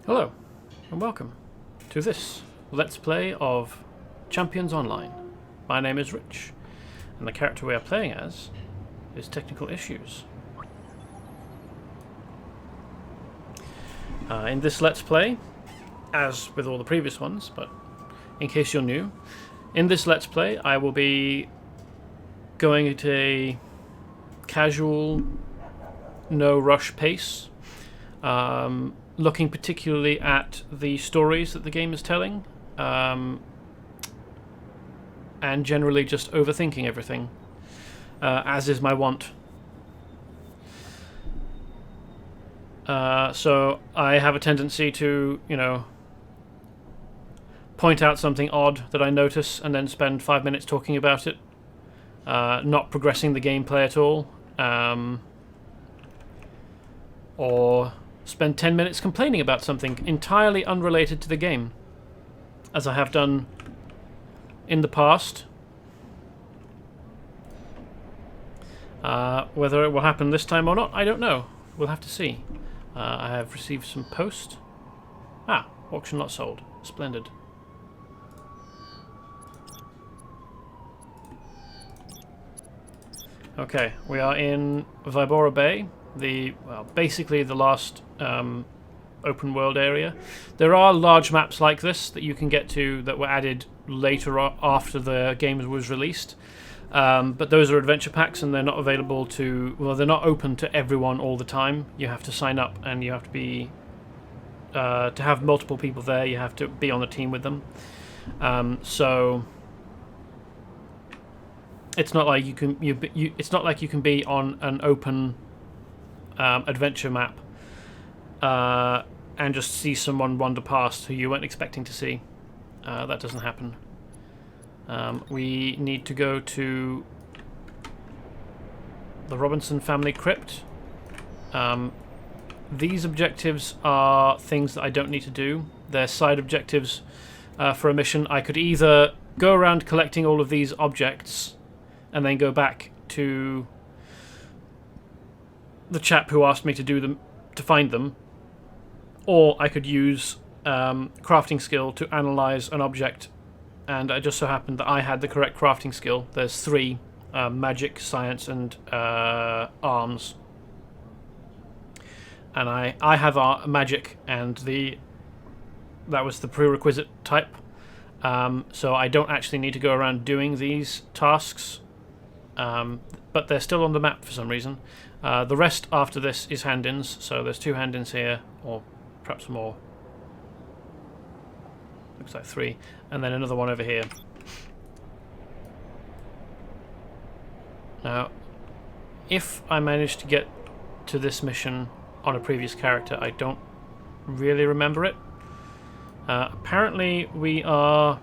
Hello, and welcome to this Let's Play of Champions Online. My name is Rich, and the character we are playing as is Technical Issues. In this Let's Play, as with all the previous ones, but in case you're new, in this Let's Play I will be going at a casual, no-rush pace, looking particularly at the stories that the game is telling, and generally just overthinking everything, as is my wont. So I have a tendency to, point out something odd that I notice and then spend 5 minutes talking about it, not progressing the gameplay at all, or spend 10 minutes complaining about something entirely unrelated to the game, as I have done in the past. Whether it will happen this time or not, I don't know. We'll have to see. I have received some post. Auction not sold. Splendid. Okay, we are in Vibora Bay, basically the last open world area. There are large maps like this that you can get to that were added later after the game was released, but those are adventure packs and they're not available to, they're not open to everyone all the time. You have to sign up and you have to be, to have multiple people there, you have to be on the team with them. So it's not like you can it's not like you can be on an open adventure map and just see someone wander past who you weren't expecting to see. That doesn't happen. We need to go to the Robinson family crypt. These objectives are things that I don't need to do. They're side objectives for a mission. I could either go around collecting all of these objects and then go back to the chap who asked me to do them, to find them, or I could use crafting skill to analyze an object, and it just so happened that I had the correct crafting skill. There's 3: magic, science, and arms, and I have magic, and that was the prerequisite type, so I don't actually need to go around doing these tasks, but they're still on the map for some reason. The rest after this is hand-ins, so there's 2 hand-ins here, or perhaps more. Looks like 3, and then another one over here. Now, if I manage to get to this mission on a previous character, I don't really remember it. Apparently we are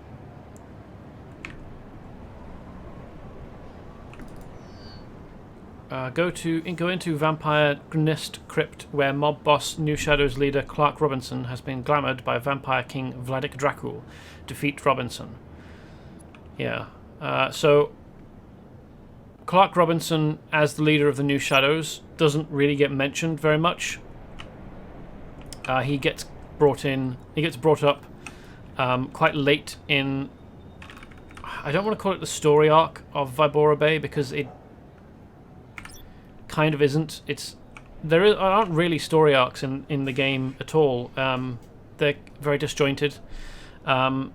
go into Vampire Nest Crypt, where mob boss New Shadows leader Clark Robinson has been glamoured by Vampire King Vladik Dracul. Defeat Robinson. Yeah. So Clark Robinson, as the leader of the New Shadows, doesn't really get mentioned very much. He gets brought up quite late in. I don't want to call it the story arc of Vibora Bay, because it kind of isn't. Aren't really story arcs in the game at all. They're very disjointed, and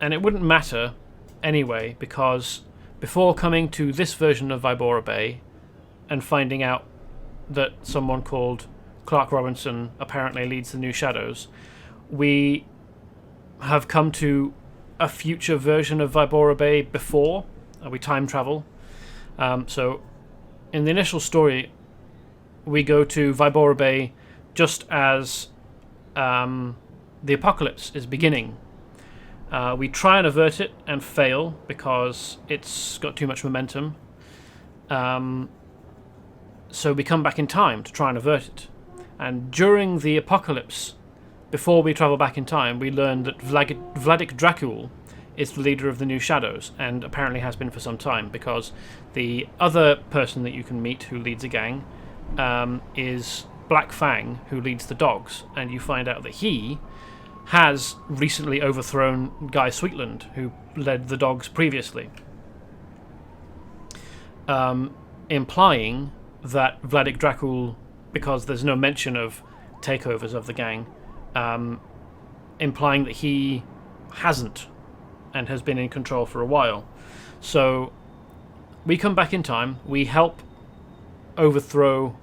it wouldn't matter anyway, because before coming to this version of Vibora Bay and finding out that someone called Clark Robinson apparently leads the New Shadows, we have come to a future version of Vibora Bay before. We time travel. So in the initial story, we go to Vibora Bay just as the apocalypse is beginning. We try and avert it and fail because it's got too much momentum. So we come back in time to try and avert it. And during the apocalypse, before we travel back in time, we learn that Vladik Dracul is the leader of the New Shadows, and apparently has been for some time, because the other person that you can meet who leads a gang is Black Fang, who leads the dogs, and you find out that he has recently overthrown Guy Sweetland, who led the dogs previously, implying that Vladik Dracul, because there's no mention of takeovers of the gang, implying that he hasn't and has been in control for a while. So we come back in time, we help overthrow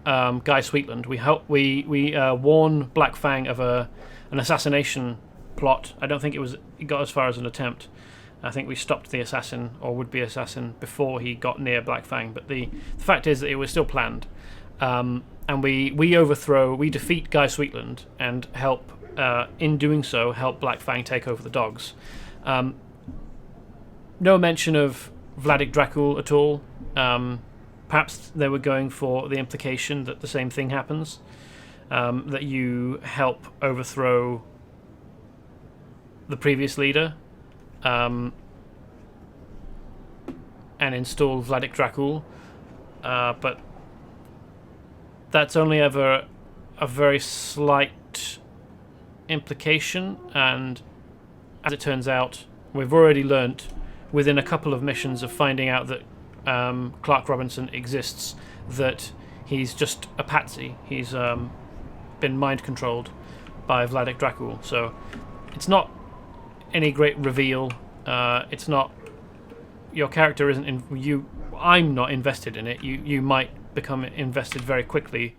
Guy Sweetland. We warn Black Fang of an assassination plot. I don't think it got as far as an attempt. I think we stopped the assassin, or would-be assassin, before he got near Black Fang. But the fact is that it was still planned. And we defeat Guy Sweetland and help, in doing so, help Black Fang take over the dogs. No mention of Vladik Dracul at all. Perhaps they were going for the implication that the same thing happens, that you help overthrow the previous leader, and install Vladik Dracul, but that's only ever a very slight implication, and as it turns out, we've already learnt within a couple of missions of finding out that Clark Robinson exists, that he's just a patsy. He's been mind controlled by Vladik Dracul. So it's not any great reveal. It's not, your character isn't I'm not invested in it. You might become invested very quickly,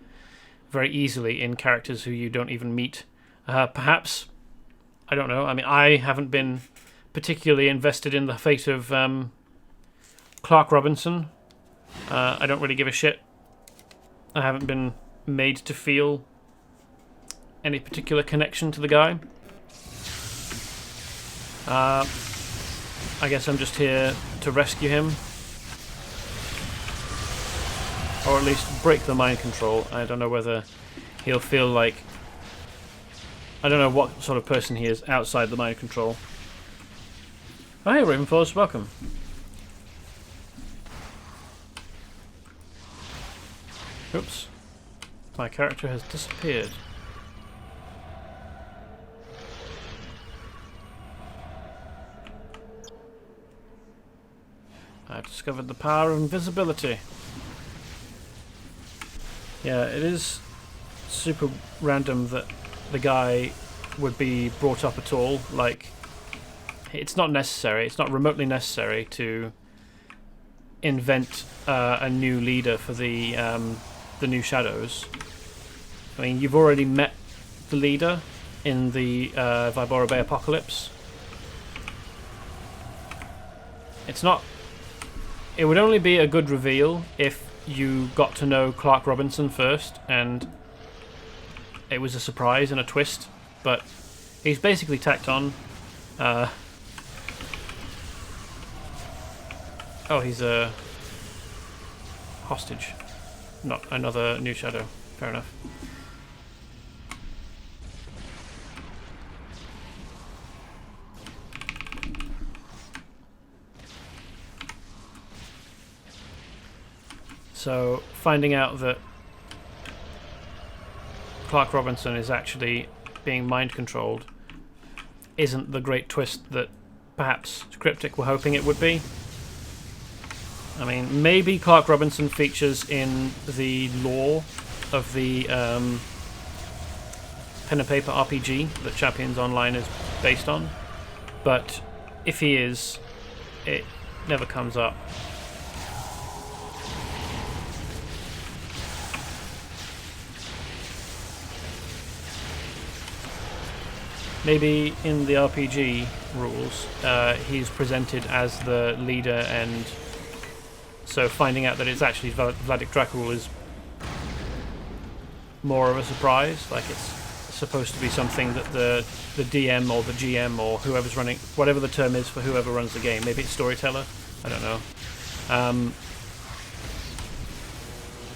very easily, in characters who you don't even meet. Perhaps, I don't know. I mean, I haven't been particularly invested in the fate of Clark Robinson. I don't really give a shit. I haven't been made to feel any particular connection to the guy. I guess I'm just here to rescue him, or at least break the mind control. I don't know whether he'll feel like, I don't know what sort of person he is outside the mind control. Oh, hey Ravenforce, welcome. Oops. My character has disappeared. I've discovered the power of invisibility. Yeah, it is super random that the guy would be brought up at all. Like, it's not necessary, it's not remotely necessary to invent a new leader for the New Shadows. I mean, you've already met the leader in the Vibora Bay Apocalypse. It would only be a good reveal if you got to know Clark Robinson first, and it was a surprise and a twist, but he's basically tacked on. Oh, he's a hostage, not another New Shadow. Fair enough. So, finding out that Clark Robinson is actually being mind-controlled isn't the great twist that perhaps Cryptic were hoping it would be. I mean, maybe Clark Robinson features in the lore of the pen and paper RPG that Champions Online is based on, but if he is, it never comes up. Maybe in the RPG rules, he's presented as the leader, and so finding out that it's actually Vladik Dracul is more of a surprise. Like, it's supposed to be something that the DM or the GM or whoever's running, whatever the term is for whoever runs the game, maybe it's storyteller, I don't know.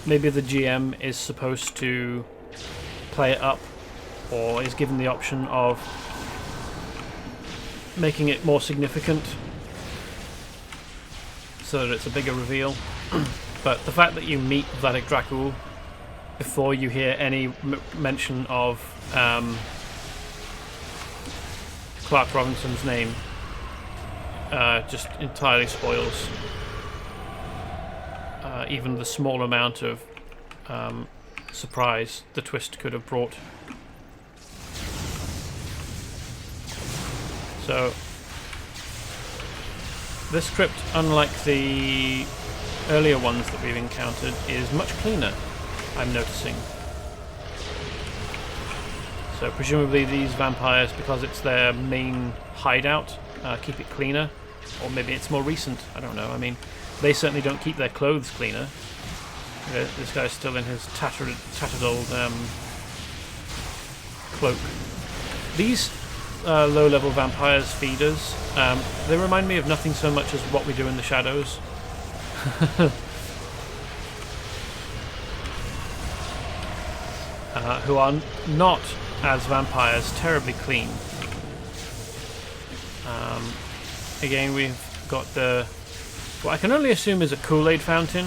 Maybe the GM is supposed to play it up, or is given the option of making it more significant so that it's a bigger reveal. But the fact that you meet Vladik Dracul before you hear any mention of Clark Robinson's name, just entirely spoils even the small amount of surprise the twist could have brought. So this script, unlike the earlier ones that we've encountered, is much cleaner, I'm noticing. So presumably these vampires, because it's their main hideout, keep it cleaner. Or maybe it's more recent, I don't know. I mean, they certainly don't keep their clothes cleaner. This guy's still in his tattered old cloak. These low-level vampires, feeders, they remind me of nothing so much as What We Do in the Shadows. Who are not, as vampires, terribly clean. Again, we've got what I can only assume is a Kool-Aid fountain.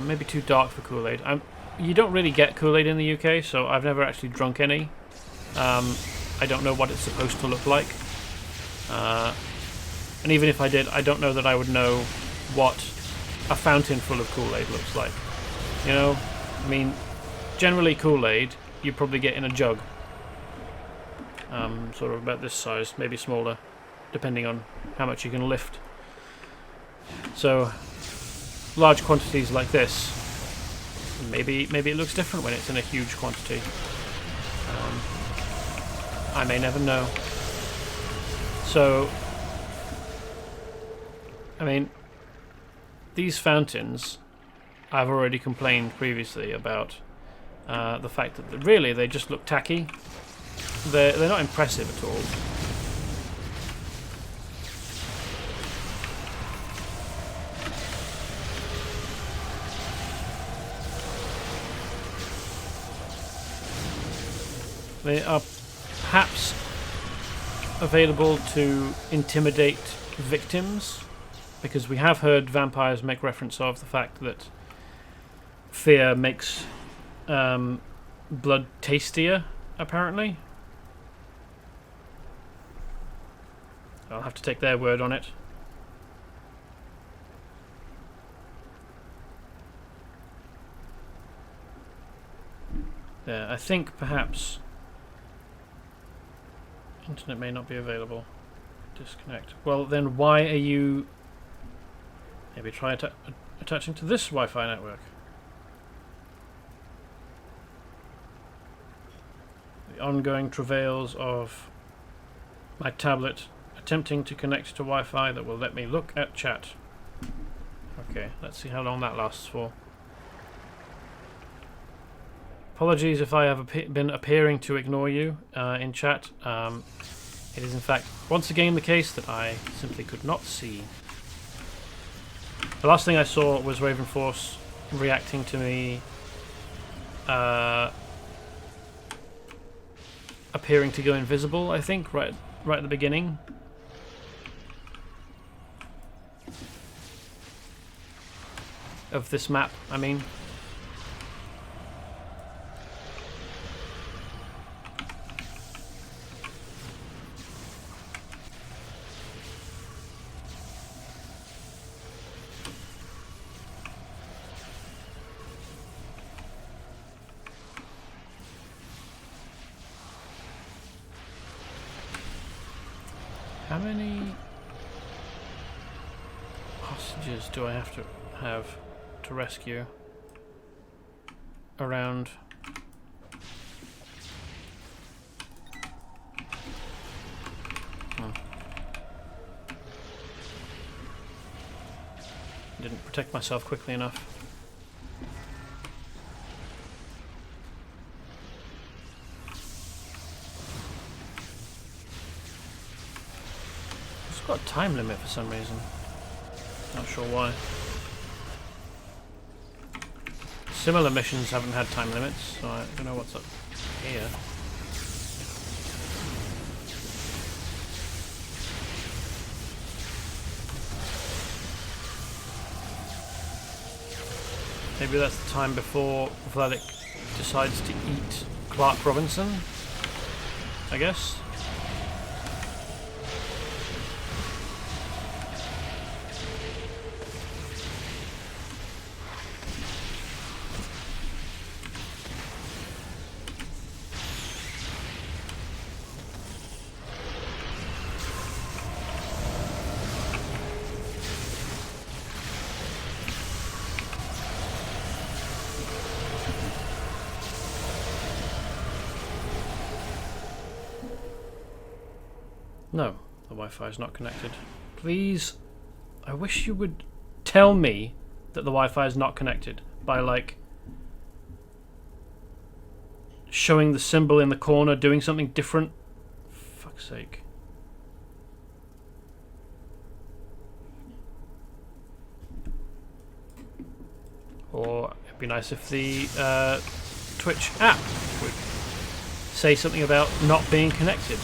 Maybe too dark for Kool-Aid. You don't really get Kool-Aid in the UK, so I've never actually drunk any. I don't know what it's supposed to look like. And even if I did, I don't know that I would know what a fountain full of Kool-Aid looks like. You know? I mean, generally Kool-Aid you probably get in a jug. Sort of about this size, maybe smaller, depending on how much you can lift. So, large quantities like this, maybe it looks different when it's in a huge quantity. I may never know. So, I mean, these fountains, I've already complained previously about the fact that really they just look tacky. They're not impressive at all. They are perhaps available to intimidate victims, because we have heard vampires make reference of the fact that fear makes blood tastier, apparently. I'll have to take their word on it. There, I think perhaps internet may not be available. Disconnect. Well, then why are you... Maybe try attaching to this Wi-Fi network. The ongoing travails of my tablet attempting to connect to Wi-Fi that will let me look at chat. Okay, let's see how long that lasts for. Apologies if I have been appearing to ignore you in chat. It is in fact once again the case that I simply could not see. The last thing I saw was Ravenforce reacting to me appearing to go invisible, I think, right at the beginning. Of this map, I mean. How many hostages do I have to rescue around? Didn't protect myself quickly enough. It's got a time limit for some reason. Not sure why. Similar missions haven't had time limits, so I don't know what's up here. Maybe that's the time before Vladik decides to eat Clark Robinson, I guess. No, the Wi-Fi is not connected. Please, I wish you would tell me that the Wi-Fi is not connected by, like, showing the symbol in the corner, doing something different. For fuck's sake. Or it'd be nice if the Twitch app would say something about not being connected.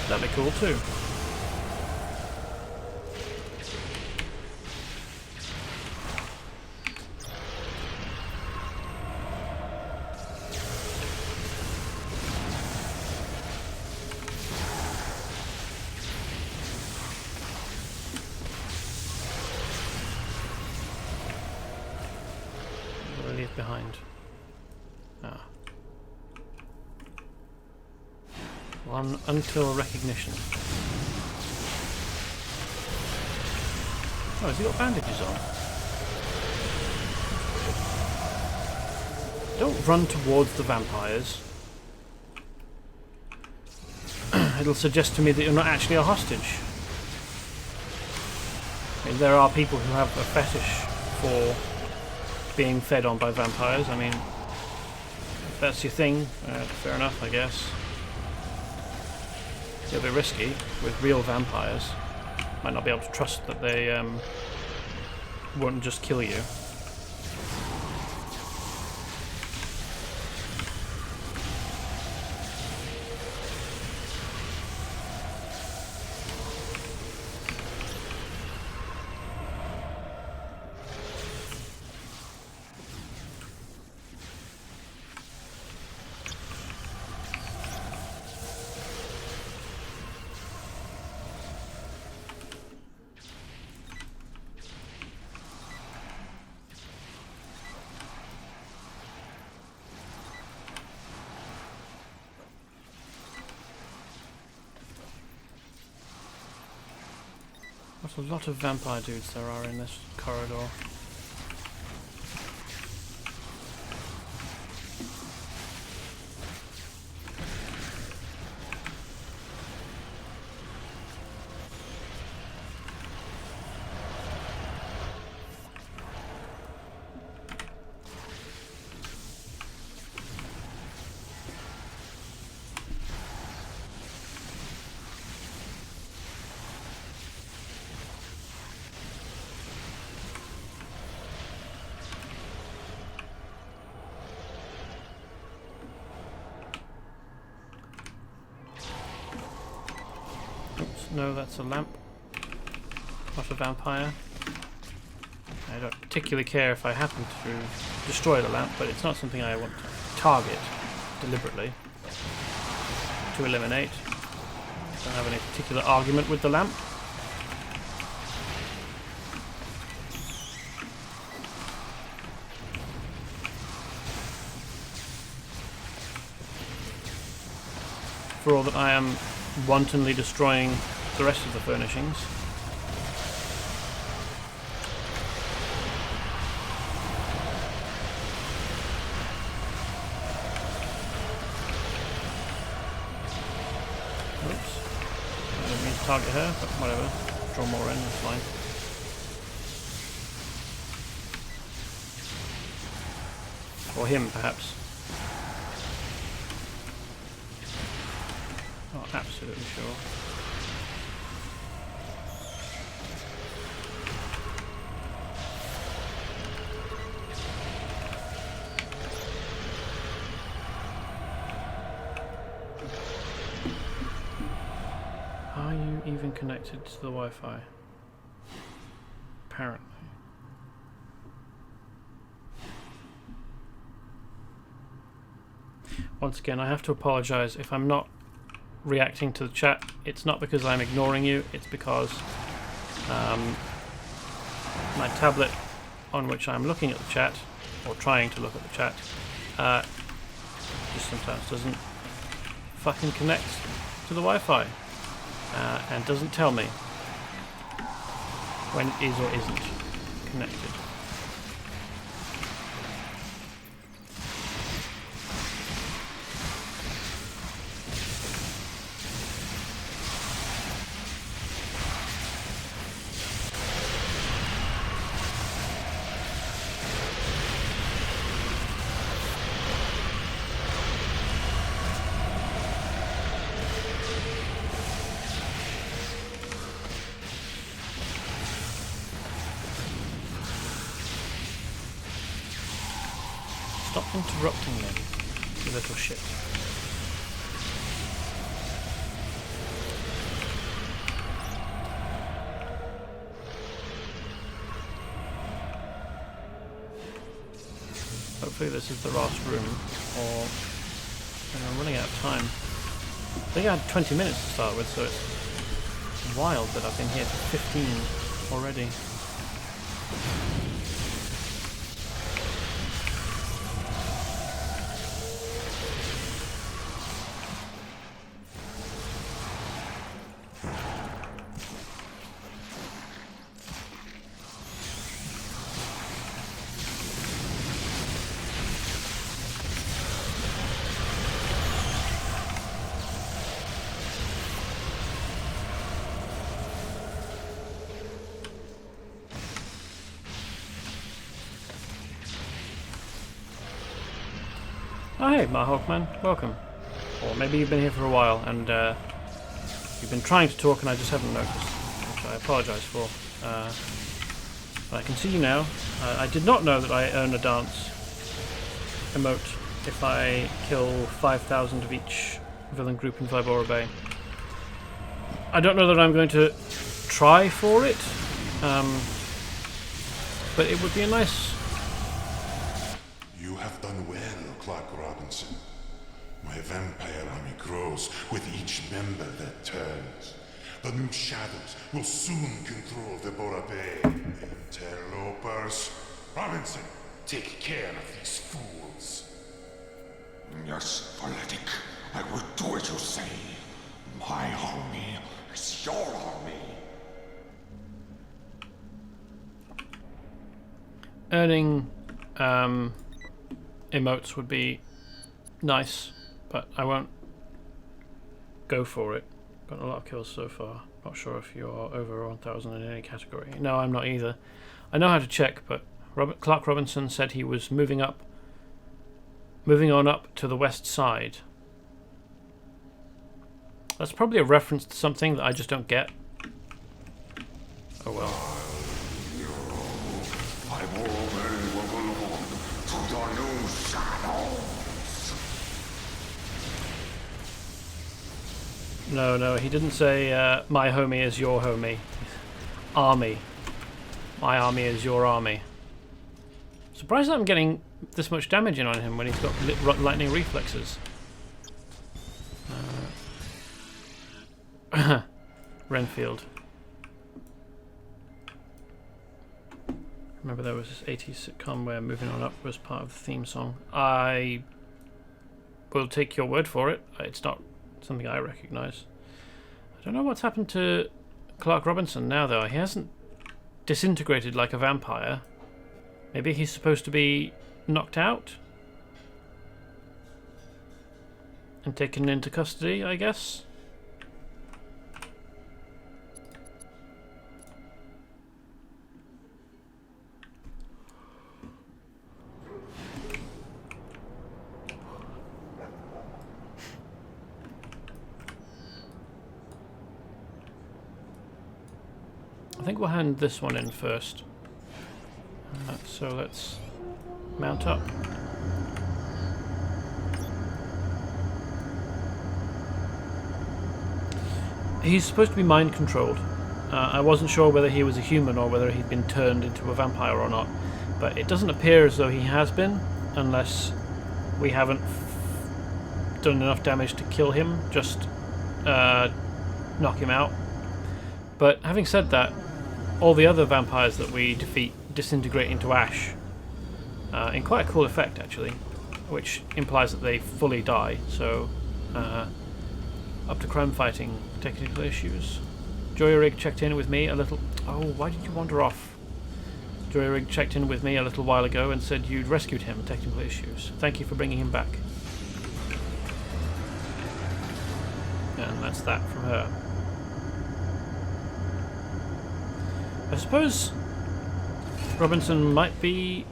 That'd be cool too. What do I leave behind? Ah. One until recognition. Oh, has he got bandages on? Don't run towards the vampires. It'll suggest to me that you're not actually a hostage. I mean, there are people who have a fetish for being fed on by vampires. I mean, if that's your thing, fair enough, I guess. It's a bit risky with real vampires. Might not be able to trust that they won't just kill you. What a lot of vampire dudes there are in this corridor. No, that's a lamp, not a vampire. I don't particularly care if I happen to destroy the lamp, but it's not something I want to target deliberately to eliminate. I don't have any particular argument with the lamp. For all that I am wantonly destroying the rest of the furnishings. Oops. I didn't mean to target her, but whatever. Draw more in, that's fine. Or him, perhaps. Not absolutely sure. Are you even connected to the Wi-Fi? apparently. Once again, I have to apologise if I'm not reacting to the chat. It's not because I'm ignoring you, it's because my tablet on which I'm looking at the chat, or trying to look at the chat, just sometimes doesn't fucking connect to the Wi-Fi and doesn't tell me when it is or isn't connected. Stop interrupting me, you little shit. Hopefully this is the last room, or I'm running out of time. I think I had 20 minutes to start with, so it's wild that I've been here for 15 already. Oh hey, Mahawkman, welcome. Or maybe you've been here for a while and you've been trying to talk and I just haven't noticed, which I apologise for. But I can see you now. I did not know that I earn a dance emote if I kill 5,000 of each villain group in Vibora Bay. I don't know that I'm going to try for it, but it would be a nice... You have done well, Clark Robinson. My vampire army grows with each member that turns. The new shadows will soon control Vibora Bay. Interlopers. Robinson, take care of these fools. Yes, Fanatic. I will do as you say. My army is your army. Earning emotes would be nice, but I won't go for it. Got a lot of kills so far. Not sure if you're over 1,000 in any category. No, I'm not either. I know how to check, but Clark Robinson said he was moving on up to the west side. That's probably a reference to something that I just don't get. Oh well. I will belong to the new shadows. No, he didn't say my homie is your homie. Army. My army is your army. Surprised that I'm getting this much damage in on him when he's got lightning reflexes. Renfield. Remember there was this 80s sitcom where Moving On Up was part of the theme song. I will take your word for it. It's not something I recognise. I don't know what's happened to Clark Robinson now though. He hasn't disintegrated like a vampire. Maybe he's supposed to be knocked out and taken into custody, I guess. I think we'll hand this one in first. So let's mount up. He's supposed to be mind controlled, I wasn't sure whether he was a human or whether he'd been turned into a vampire or not, but it doesn't appear as though he has been, unless we haven't done enough damage to kill him, just knock him out. But having said that, all the other vampires that we defeat disintegrate into ash, in quite a cool effect actually, which implies that they fully die. So up to crime fighting, technical issues. Joyrig checked in with me a little... Oh, why did you wander off? Joyrig checked in with me a little while ago and said you'd rescued him, technical issues. Thank you for bringing him back. And that's that from her. I suppose Robinson might be...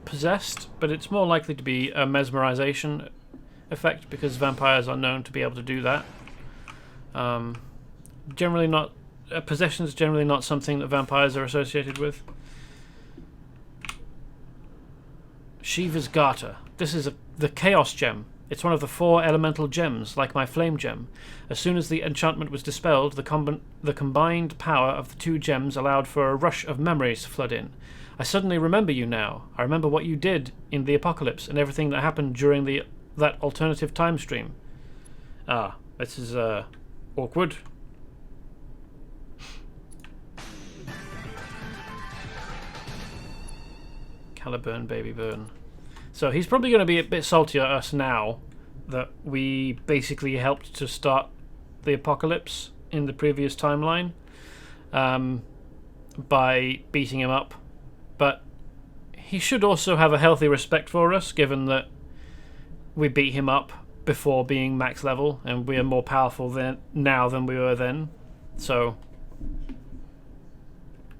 possessed, but it's more likely to be a mesmerization effect because vampires are known to be able to do that. Generally not... possession is generally not something that vampires are associated with. Shiva's Garter. This is the Chaos Gem. It's one of the 4 elemental gems, like my Flame Gem. As soon as the enchantment was dispelled, the combined power of the 2 gems allowed for a rush of memories to flood in. I suddenly remember you now. I remember what you did in the apocalypse and everything that happened during that alternative time stream. Ah, this is awkward. Caliburn, baby burn. So he's probably going to be a bit salty at us now that we basically helped to start the apocalypse in the previous timeline by beating him up. But he should also have a healthy respect for us, given that we beat him up before being max level, and we are more powerful now than we were then. So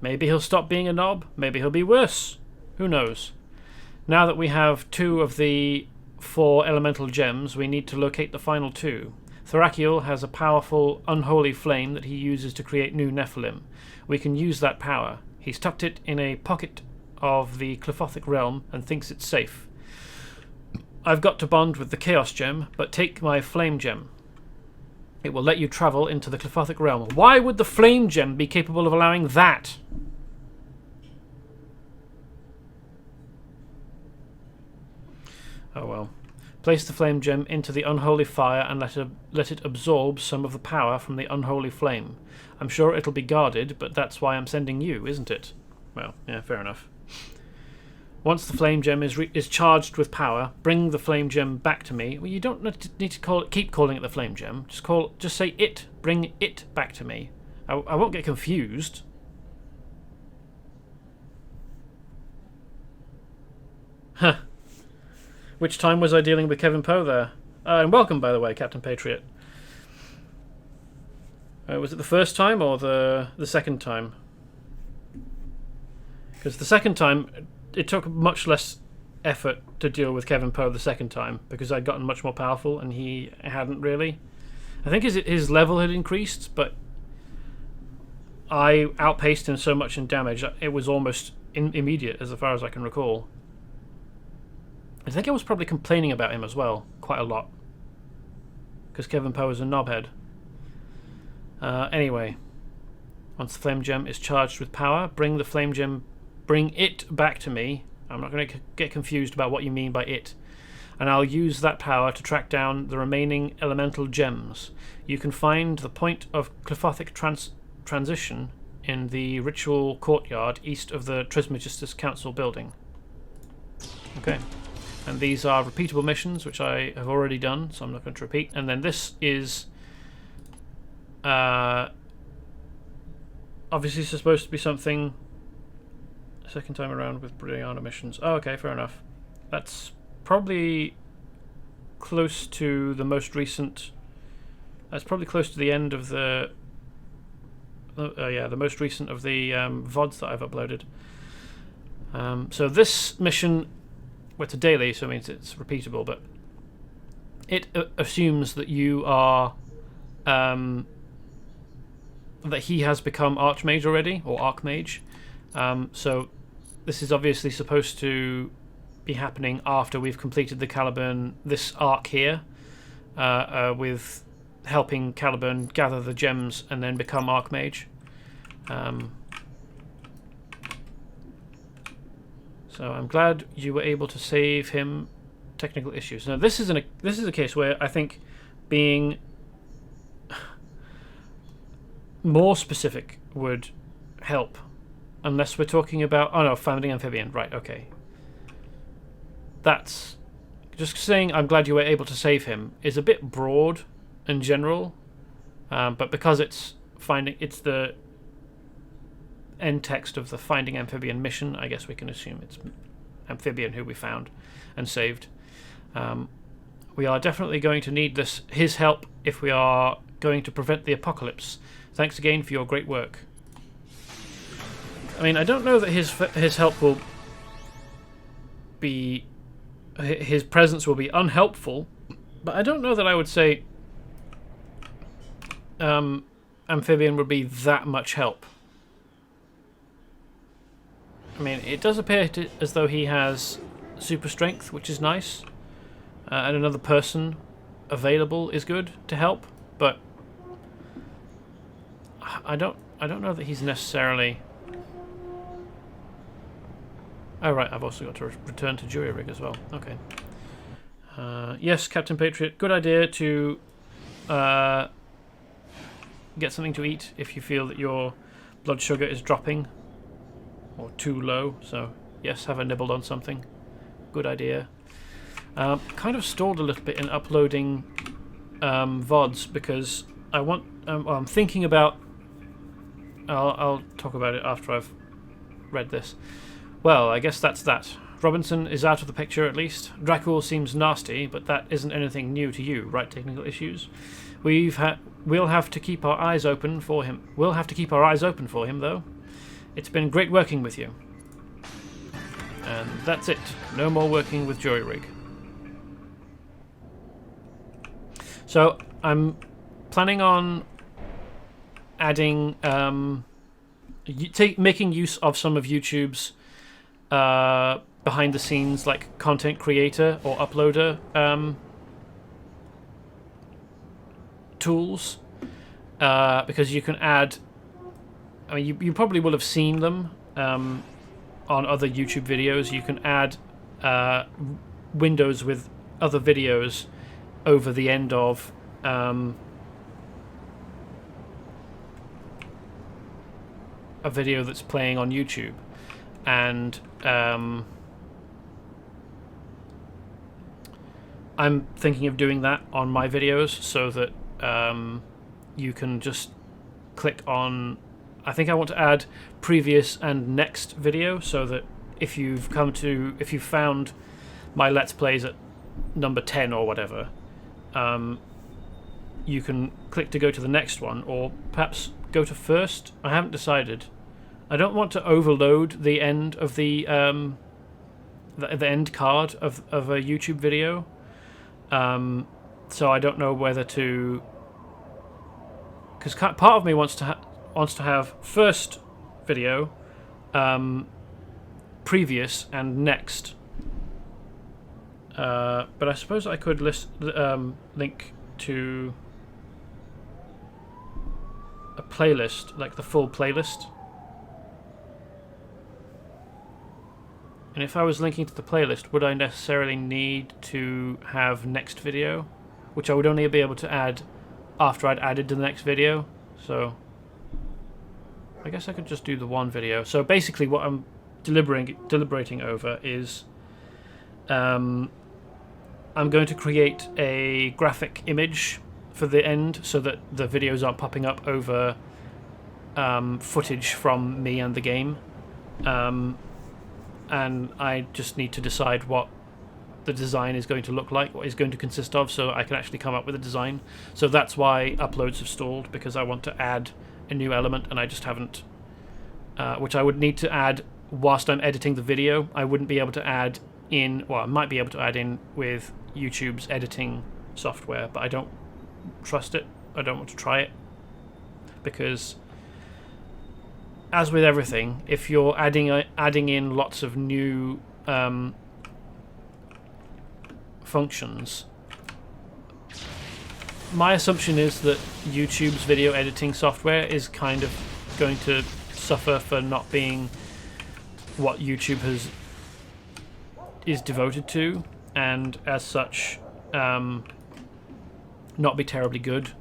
maybe he'll stop being a knob, maybe he'll be worse. Who knows? Now that we have 2 of the 4 elemental gems, we need to locate the final 2. Thrakiel has a powerful, unholy flame that he uses to create new Nephilim. We can use that power. He's tucked it in a pocket of the Clyphothic realm and thinks it's safe. I've got to bond with the Chaos Gem, but take my Flame Gem. It will let you travel into the Clyphothic realm. Why would the Flame Gem be capable of allowing that? Oh well. Place the Flame Gem into the unholy fire and let it absorb some of the power from the unholy flame. I'm sure it'll be guarded, but that's why I'm sending you, isn't it? Well, yeah, fair enough. Once the Flame Gem is charged with power, bring the Flame Gem back to me. Well, you don't need to keep calling it the Flame Gem. Just say it. Bring it back to me. I won't get confused. Huh. Which time was I dealing with Kevin Poe there? And welcome, by the way, Captain Patriot. Was it the first time or the second time? Because the second time, it took much less effort to deal with Kevin Poe the second time, because I'd gotten much more powerful and he hadn't really. I think his level had increased, but I outpaced him so much in damage, it was almost immediate as far as I can recall. I think I was probably complaining about him as well, quite a lot. Because Kevin Poe is a knobhead. Anyway. Once the Flame Gem is charged with power, bring it back to me. I'm not going to get confused about what you mean by it. And I'll use that power to track down the remaining elemental gems. You can find the point of Clyphothic transition in the ritual courtyard east of the Trismegistus Council building. Okay. And these are repeatable missions, which I have already done, so I'm not going to repeat. And then this is obviously supposed to be something second time around with Brianna missions. Oh, okay, fair enough. That's probably close to the most recent... That's probably close to the end of the... yeah, the most recent of the VODs that I've uploaded. So this mission... Well, it's a daily, so it means it's repeatable, but it assumes that you are... that he has become Archmage already, or Archmage. So this is obviously supposed to be happening after we've completed the Caliburn, this arc here, with helping Caliburn gather the gems and then become Archmage. So I'm glad you were able to save him technical issues. Now this is a case where I think being more specific would help, unless we're talking about founding amphibian. Right, okay. That's just saying I'm glad you were able to save him is a bit broad and general, but because it's the end text of the Finding Amphibian mission, I guess we can assume it's Amphibian who we found and saved. We are definitely going to need his help if we are going to prevent the apocalypse. Thanks again for your great work. I mean, I don't know that his help will be... his presence will be unhelpful, but I don't know that I would say Amphibian would be that much help. I mean, it does appear as though he has super strength, which is nice, and another person available is good to help, but I don't know that he's necessarily... Oh right, I've also got to return to Jury Rig as well. Okay. Yes, Captain Patriot, good idea to get something to eat if you feel that your blood sugar is dropping or too low. So yes, have a nibble on something. Good idea. Kind of stalled a little bit in uploading VODs because I'm thinking about... I'll talk about it after I've read this. Well, I guess that's that. Robinson is out of the picture at least. Dracul seems nasty, but that isn't anything new to you, right? Technical issues. We'll have to keep our eyes open for him. We'll have to keep our eyes open for him, though. It's been great working with you. And that's it. No more working with Jury Rig. So I'm planning on adding, making use of some of YouTube's behind the scenes, like content creator or uploader tools, because you can add... I mean, you probably will have seen them on other YouTube videos. You can add windows with other videos over the end of a video that's playing on YouTube, and I'm thinking of doing that on my videos so that you can just click on... I think I want to add previous and next video, so that if you've found my Let's Plays at number 10 or whatever, you can click to go to the next one, or perhaps go to first. I haven't decided. I don't want to overload the end of the end card of a YouTube video, so I don't know whether to... Because part of me wants to have first video, previous, and next. But I suppose I could link to a playlist, like the full playlist. And if I was linking to the playlist, would I necessarily need to have next video? Which I would only be able to add after I'd added to the next video. So I guess I could just do the one video. So basically what I'm deliberating over is I'm going to create a graphic image for the end so that the videos aren't popping up over footage from me and the game. And I just need to decide what the design is going to look like, what it's going to consist of, so I can actually come up with a design. So that's why uploads have stalled, because I want to add a new element and I just haven't, which I would need to add whilst I'm editing the video. I wouldn't be able to add in, well, I might be able to add in with YouTube's editing software, but I don't trust it. I don't want to try it, because as with everything, if you're adding in lots of new functions, my assumption is that YouTube's video editing software is kind of going to suffer for not being what YouTube is devoted to, and as such not be terribly good.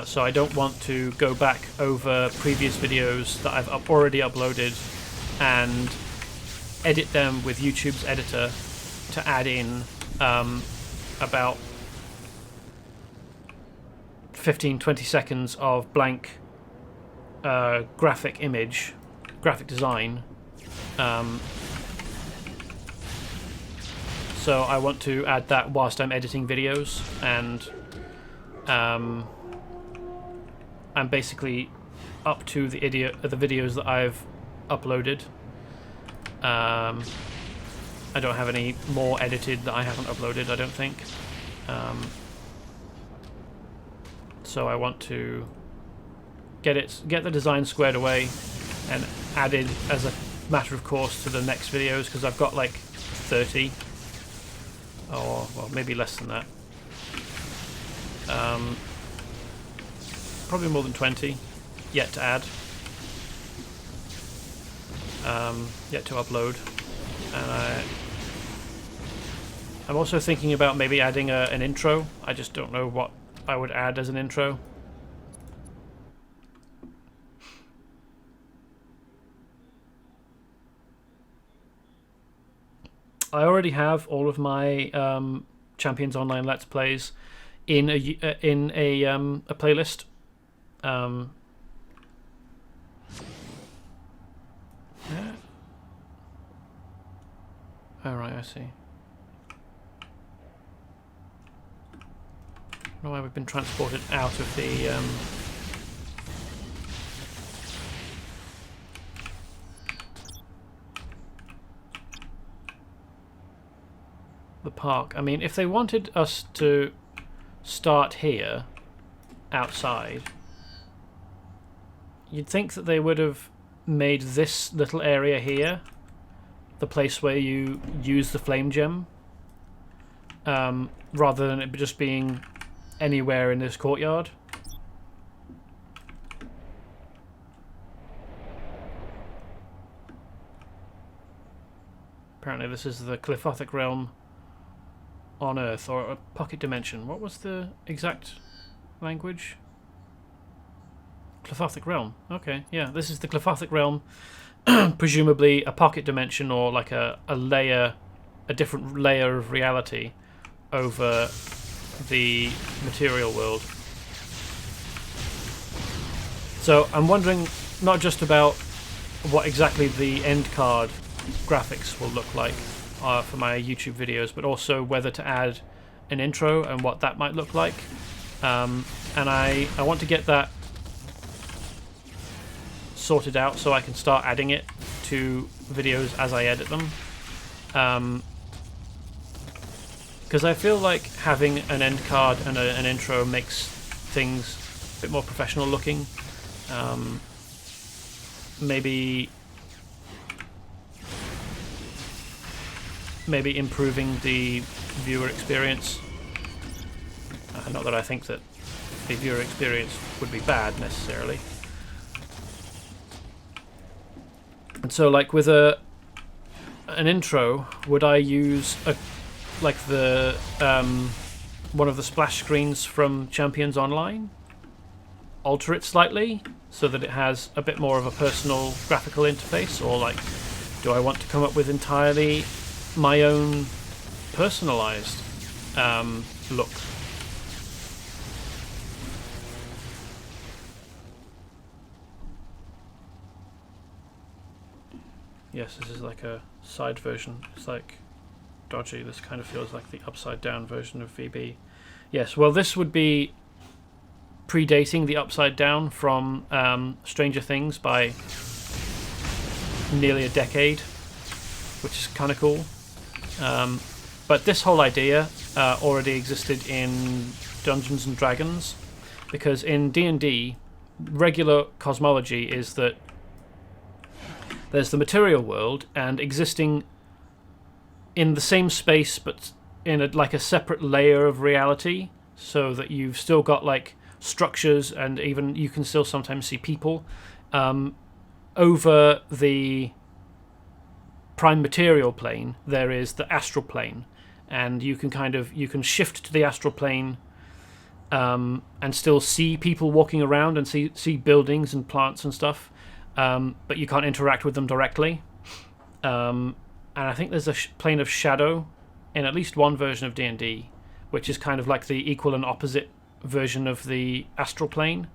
So I don't want to go back over previous videos that I've already uploaded and edit them with YouTube's editor to add in about 15-20 seconds of blank graphic design. So I want to add that whilst I'm editing videos, and I'm basically up to the videos that I've uploaded. I don't have any more edited that I haven't uploaded, I don't think. So I want to get the design squared away and added as a matter of course to the next videos, because I've got like 30, or well, maybe less than that. Probably more than 20 yet to add, yet to upload. And I'm also thinking about maybe adding an intro. I just don't know what I would add as an intro. I already have all of my Champions Online Let's Plays in a playlist. Yeah. Oh, right, I see. I don't know why we've been transported out of the park. I mean, if they wanted us to start here, outside, you'd think that they would have made this little area here the place where you use the flame gem, rather than it just being anywhere in this courtyard. Apparently this is the Glyphothic realm on Earth, or a pocket dimension. What was the exact language? Glyphothic realm. Okay, yeah, this is the Glyphothic realm. Presumably a pocket dimension, or like a different layer of reality over the material world. So I'm wondering not just about what exactly the end card graphics will look like for my YouTube videos, but also whether to add an intro and what that might look like. And I want to get that sorted out so I can start adding it to videos as I edit them. Because I feel like having an end card and an intro makes things a bit more professional looking. Maybe improving the viewer experience. Not that I think that the viewer experience would be bad necessarily. And so, like with an intro, would I use one of the splash screens from Champions Online? Alter it slightly so that it has a bit more of a personal graphical interface, or like, do I want to come up with entirely my own personalized look? Yes, this is like a side version. It's like dodgy. This kind of feels like the upside down version of VB. Yes, well, this would be predating the upside down from Stranger Things by nearly a decade, which is kind of cool. But this whole idea already existed in Dungeons and Dragons, because in D&D, regular cosmology is that there's the material world, and existing in the same space but in like a separate layer of reality, so that you've still got like structures, and even you can still sometimes see people over the prime material plane. There is the astral plane, and you can shift to the astral plane and still see people walking around and see buildings and plants and stuff, but you can't interact with them directly. And I think there's a plane of shadow in at least one version of D&D, which is kind of like the equal and opposite version of the astral plane.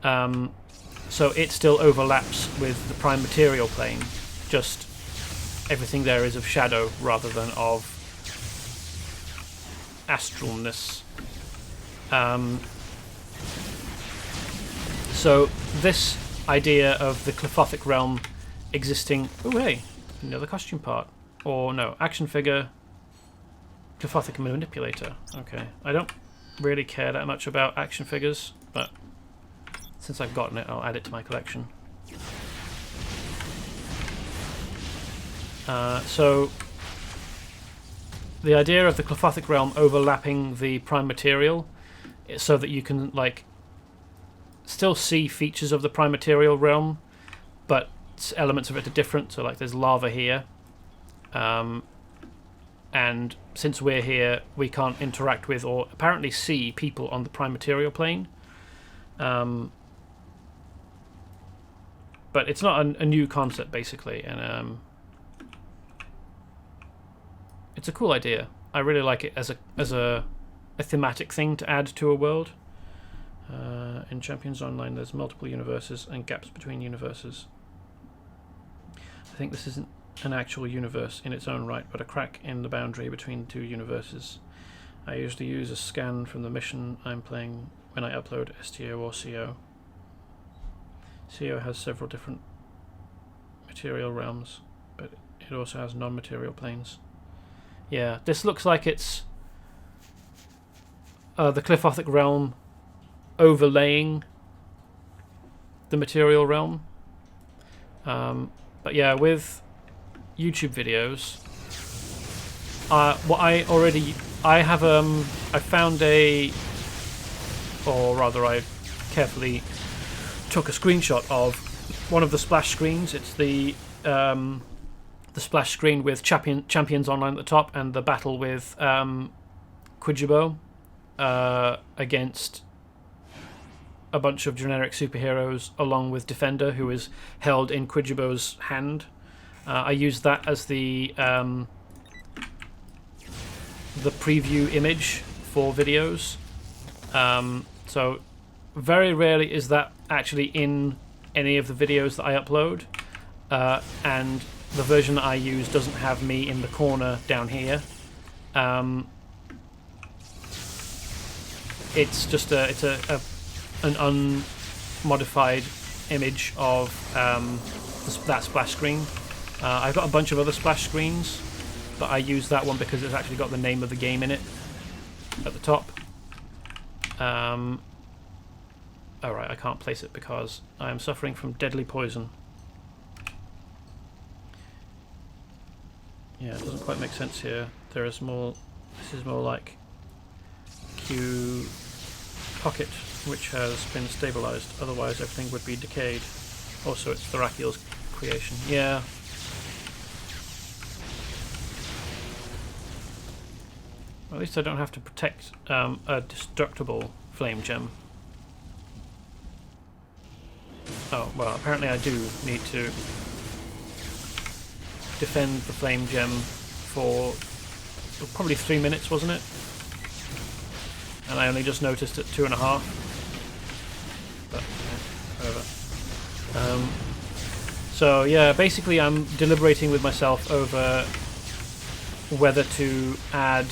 So it still overlaps with the prime material plane, just everything there is of shadow rather than of astralness. So this idea of the Clyphothic realm existing... Oh, hey, another costume part. Or no, action figure, Clyphothic manipulator. Okay, I don't really care that much about action figures, but since I've gotten it, I'll add it to my collection. So the idea of the Clyphothic realm overlapping the prime material, so that you can like still see features of the prime material realm, but elements of it are different. So like there's lava here, and since we're here, we can't interact with or apparently see people on the prime material plane. But it's not a new concept, basically, and it's a cool idea. I really like it as a thematic thing to add to a world. In Champions Online, there's multiple universes and gaps between universes. I think this isn't an actual universe in its own right, but a crack in the boundary between two universes. I usually use a scan from the mission I'm playing when I upload STO or CO. CO has several different material realms, but it also has non-material planes. Yeah, this looks like it's the Clyphothic realm overlaying the material realm. But yeah, with YouTube videos, I found or rather I carefully took a screenshot of one of the splash screens. It's the splash screen with Champions Online at the top and the battle with Quijibo against a bunch of generic superheroes, along with Defender, who is held in Quijibo's hand. I used that as the preview image for videos. So very rarely is that actually in any of the videos that I upload, and the version that I use doesn't have me in the corner down here. It's just an unmodified image of that splash screen. I've got a bunch of other splash screens, but I use that one because it's actually got the name of the game in it at the top. Alright, I can't place it because I am suffering from deadly poison. Yeah, it doesn't quite make sense here. There is more. This is more like Q pocket, which has been stabilized. Otherwise, everything would be decayed. Also, it's Thrakiel's creation. Yeah. Well, at least I don't have to protect a destructible flame gem. Oh, well, apparently I do need to defend the flame gem for probably 3 minutes, wasn't it? And I only just noticed at 2.5. But, yeah, whatever. So, yeah, basically I'm deliberating with myself over whether to add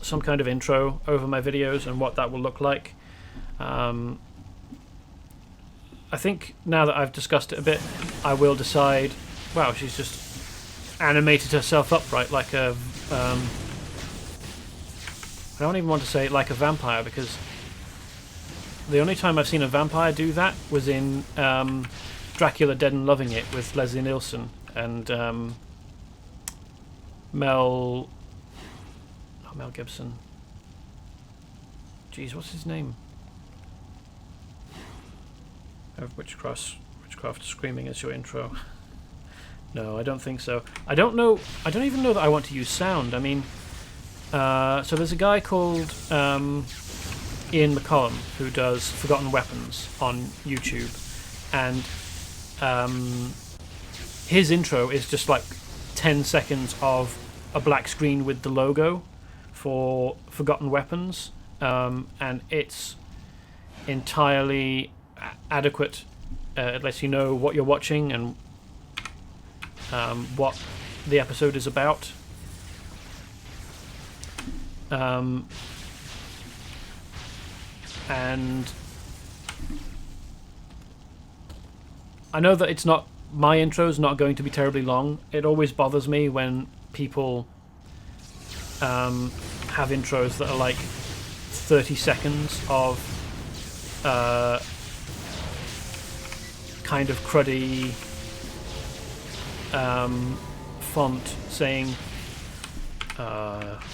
some kind of intro over my videos and what that will look like. I think now that I've discussed it a bit, I will decide. Wow, she's just animated herself upright like a I don't even want to say like a vampire, because the only time I've seen a vampire do that was in Dracula Dead and Loving It with Leslie Nielsen and Mel Gibson. Jeez, what's his name? Of Witchcraft Screaming as your intro. No, I don't think so. I don't even know that I want to use sound. I mean, so there's a guy called Ian McCollum who does Forgotten Weapons on YouTube, and his intro is just like 10 seconds of a black screen with the logo for Forgotten Weapons, and it's entirely adequate. It lets you know what you're watching and what the episode is about. And I know that my intro's not going to be terribly long. It always bothers me when people have intros that are like 30 seconds of kind of cruddy font saying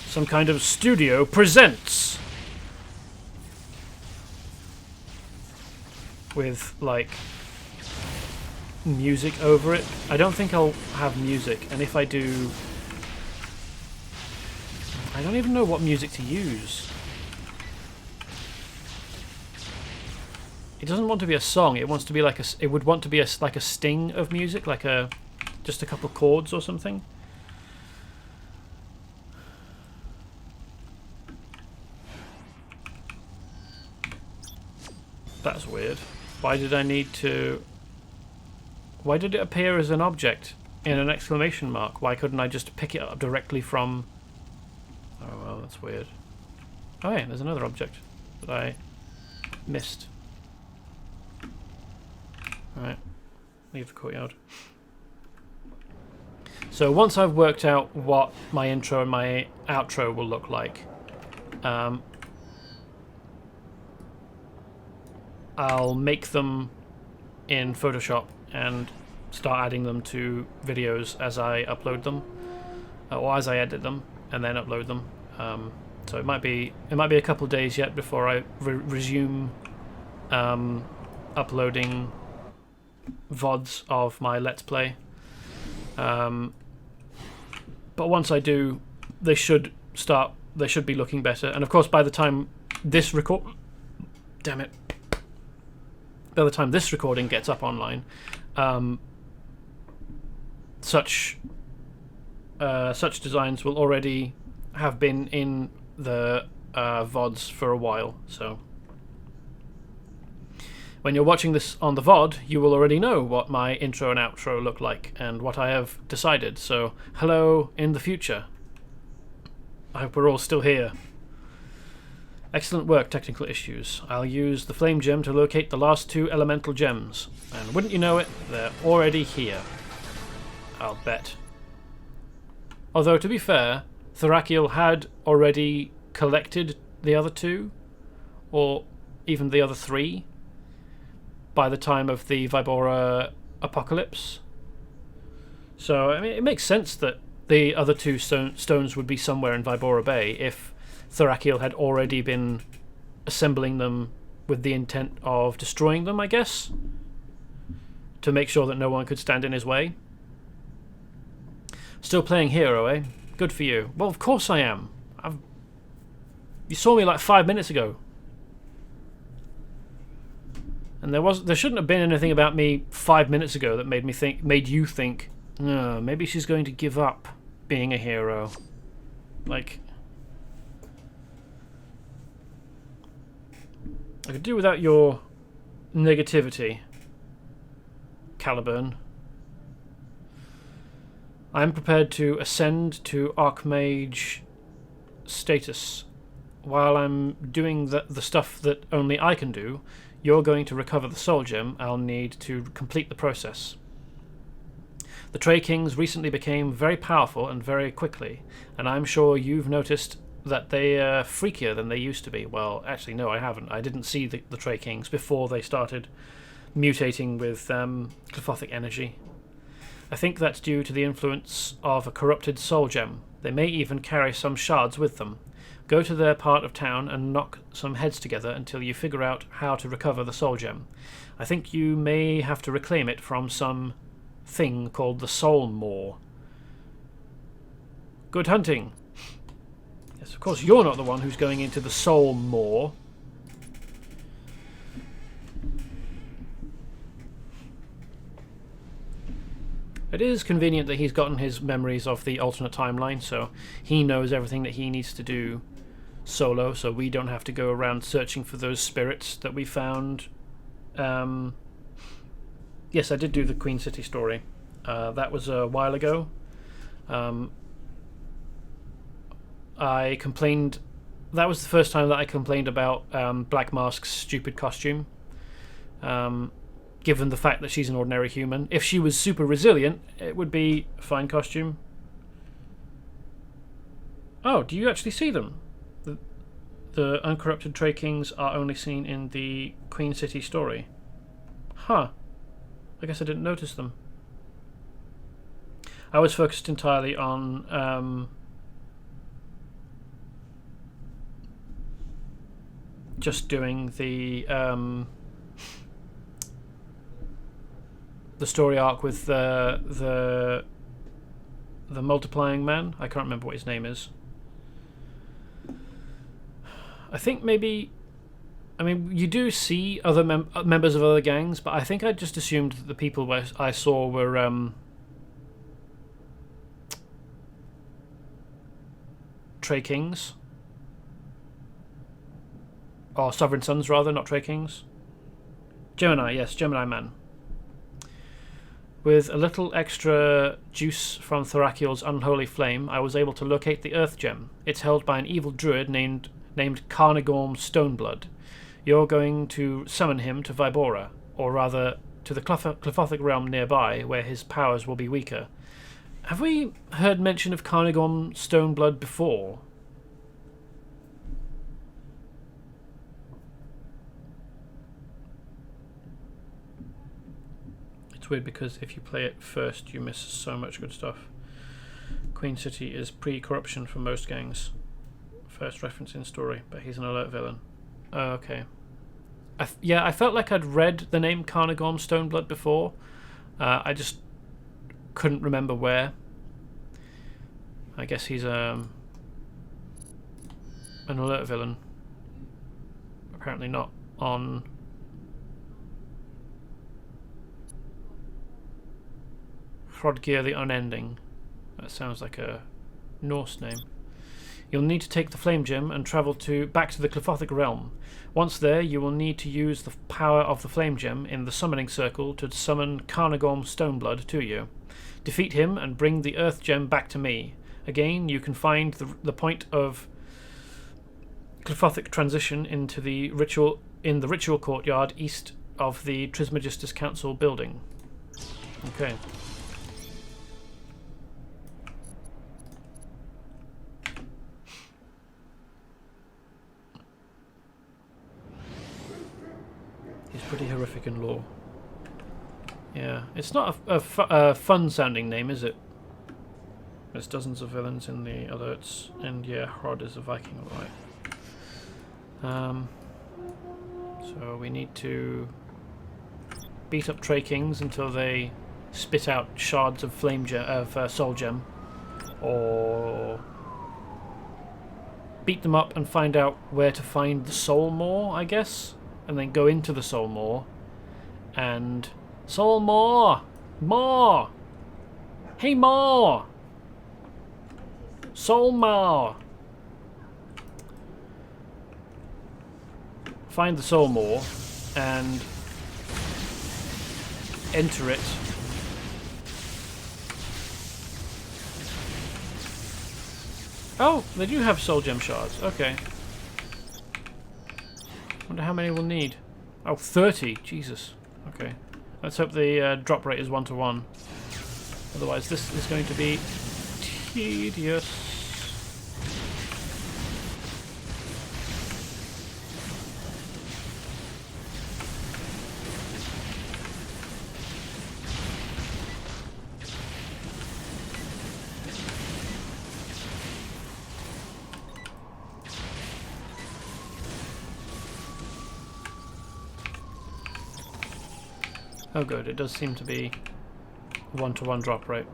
some kind of studio presents with like music over it. I don't think I'll have music, and if I do, I don't even know what music to use. It doesn't want to be a song. It wants to be like it would want to be like a sting of music, like just a couple chords or something. That's weird. Why did it appear as an object in an exclamation mark? Why couldn't I just pick it up directly from... Oh, well, that's weird. Oh, yeah, there's another object that I missed. Alright, leave the courtyard. So once I've worked out what my intro and my outro will look like, I'll make them in Photoshop and start adding them to videos as I upload them, or as I edit them and then upload them. So it might be a couple of days yet before I resume uploading VODs of my Let's Play. But once I do, they should be looking better. And of course, by the time this by the time this recording gets up online, such designs will already have been in the VODs for a while. So when you're watching this on the VOD, you will already know what my intro and outro look like and what I have decided. So hello in the future. I hope we're all still here. Excellent work, technical issues. I'll use the flame gem to locate the last 2 elemental gems. And wouldn't you know it, they're already here. I'll bet. Although, to be fair, Thrakiel had already collected the other 2, or even the other 3, by the time of the Vibora apocalypse. So, I mean, it makes sense that the other 2 stones would be somewhere in Vibora Bay if Thrakiel had already been assembling them with the intent of destroying them, I guess, to make sure that no one could stand in his way. Still playing hero, eh? Good for you. Well, of course I am. You saw me like 5 minutes ago. And there shouldn't have been anything about me 5 minutes ago that made you think, no, maybe she's going to give up being a hero. Like, I could do without your negativity, Caliburn. I am prepared to ascend to Archmage status. While I'm doing the stuff that only I can do, you're going to recover the soul gem I'll need to complete the process. The Trey Kings recently became very powerful and very quickly, and I'm sure you've noticed that they are freakier than they used to be. Well, actually, no, I haven't. I didn't see the Trey Kings before they started mutating with Clyphothic energy. I think that's due to the influence of a corrupted soul gem. They may even carry some shards with them. Go to their part of town and knock some heads together until you figure out how to recover the soul gem. I think you may have to reclaim it from some thing called the Soul Maw. Good hunting. Yes, of course, you're not the one who's going into the Soul Maw. It is convenient that he's gotten his memories of the alternate timeline, so he knows everything that he needs to do solo, so we don't have to go around searching for those spirits that we found. Yes, I did do the Queen City story. That was a while ago. I complained... That was the first time that I complained about Black Mask's stupid costume. Given the fact that she's an ordinary human. If she was super resilient, it would be a fine costume. Oh, do you actually see them? The uncorrupted Trey Kings are only seen in the Queen City story. Huh. I guess I didn't notice them. I was focused entirely on just doing the story arc with the multiplying man. I can't remember what his name is. I think maybe... I mean, you do see other members of other gangs, but I think I just assumed that the people I saw were Trey Kings. Or Sovereign Sons, rather, not Trey Kings. Gemini, yes, Gemini Man. With a little extra juice from Thorakiel's unholy flame, I was able to locate the Earth Gem. It's held by an evil druid named Carnagorm Stoneblood. You're going to summon him to Vibora, or rather, to the Clyphothic realm nearby, where his powers will be weaker. Have we heard mention of Carnagorm Stoneblood before? It's weird because if you play it first, you miss so much good stuff. Queen City is pre-corruption for most gangs. First reference in story, but he's an alert villain. Oh, okay. I felt like I'd read the name Carnagorm Stoneblood before. I just couldn't remember where. I guess he's an alert villain. Apparently not on... Hrodgeir the Unending. That sounds like a Norse name. You'll need to take the Flame Gem and travel back to the Clyphothic realm. Once there, you will need to use the power of the Flame Gem in the summoning circle to summon Carnagorm Stoneblood to you. Defeat him and bring the Earth Gem back to me. Again, you can find the point of Clyphothic transition into the ritual courtyard east of the Trismegistus Council building. Okay. He's pretty horrific in lore. Yeah, it's not a fun-sounding name, is it? There's dozens of villains in the alerts, and yeah, Hrod is a Viking, alright. So we need to beat up Trey Kings until they spit out shards of Soul Gem, or beat them up and find out where to find the Soul Maw, I guess, and then go into the Soul Maw and Soul Maw! Maw! Hey Maw! Soul Maw! Find the Soul Maw and enter it. Oh, they do have Soul Gem shards. Okay. Wonder how many we'll need. Oh, 30. Jesus. Okay. Let's hope the drop rate is 1-to-1. Otherwise, this is going to be tedious. Oh good, it does seem to be 1-to-1 drop rate.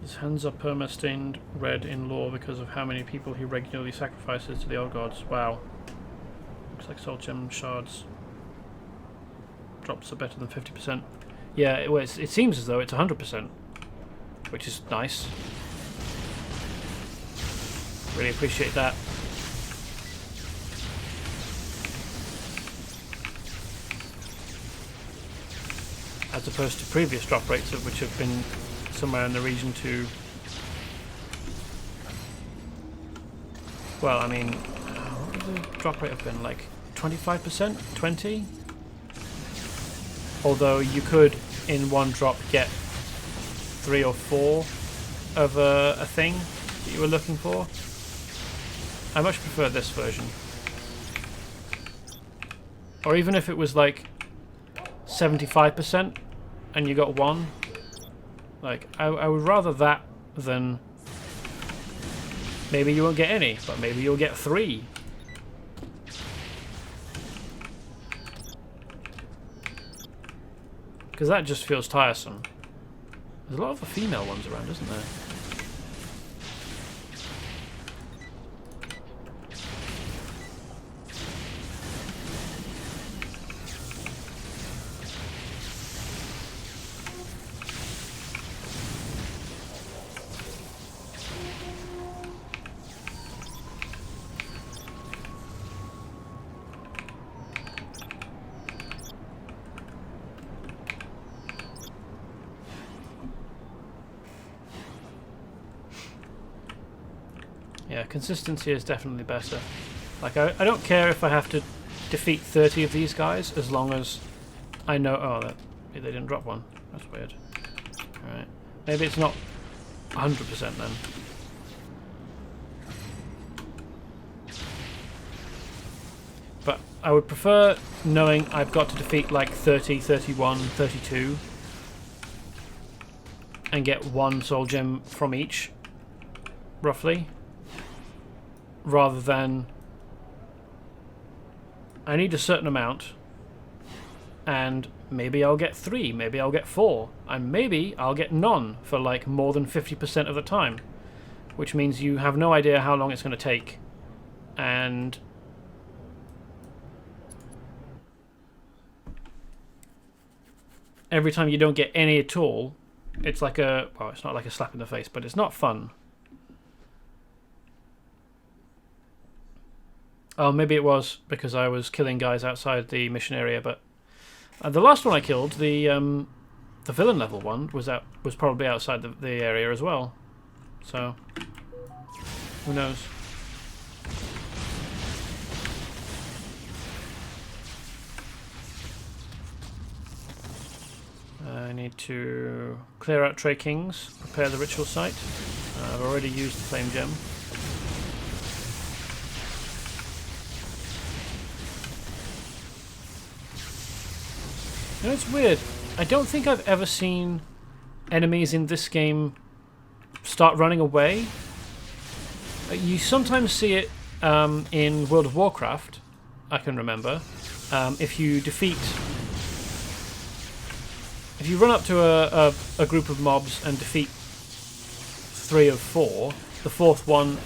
His hands are perma-stained red in lore because of how many people he regularly sacrifices to the old gods. Wow. Looks like soul gem shards. Drops are better than 50%. Yeah, it seems as though it's 100%, which is nice. Really appreciate that. As opposed to previous drop rates, which have been somewhere in the region to... Well, I mean, what would the drop rate have been? Like 25%? 20%? Although you could, in one drop, get 3 or 4 of a thing that you were looking for. I much prefer this version. Or even if it was like 75% and you got 1. Like, I would rather that than maybe you won't get any, but maybe you'll get 3. Because that just feels tiresome. There's a lot of the female ones around, isn't there? Yeah, consistency is definitely better. Like, I don't care if I have to defeat 30 of these guys, as long as I know... Oh, they didn't drop one. That's weird. Alright. Maybe it's not 100% then. But I would prefer knowing I've got to defeat like 30, 31, 32, and get 1 soul gem from each, roughly. Rather than I need a certain amount and maybe I'll get 3, maybe I'll get 4, and maybe I'll get none for like more than 50% of the time, which means you have no idea how long it's going to take, and every time you don't get any at all, it's like a, well, it's not like a slap in the face, but it's not fun. Oh, maybe it was because I was killing guys outside the mission area, but the last one I killed, the villain level one, was probably outside the area as well. So, who knows? I need to clear out Trey Kings, prepare the ritual site. I've already used the flame gem. You know, it's weird. I don't think I've ever seen enemies in this game start running away. You sometimes see it in World of Warcraft, I can remember. If you run up to a group of mobs and defeat 3 of 4, the 4th one,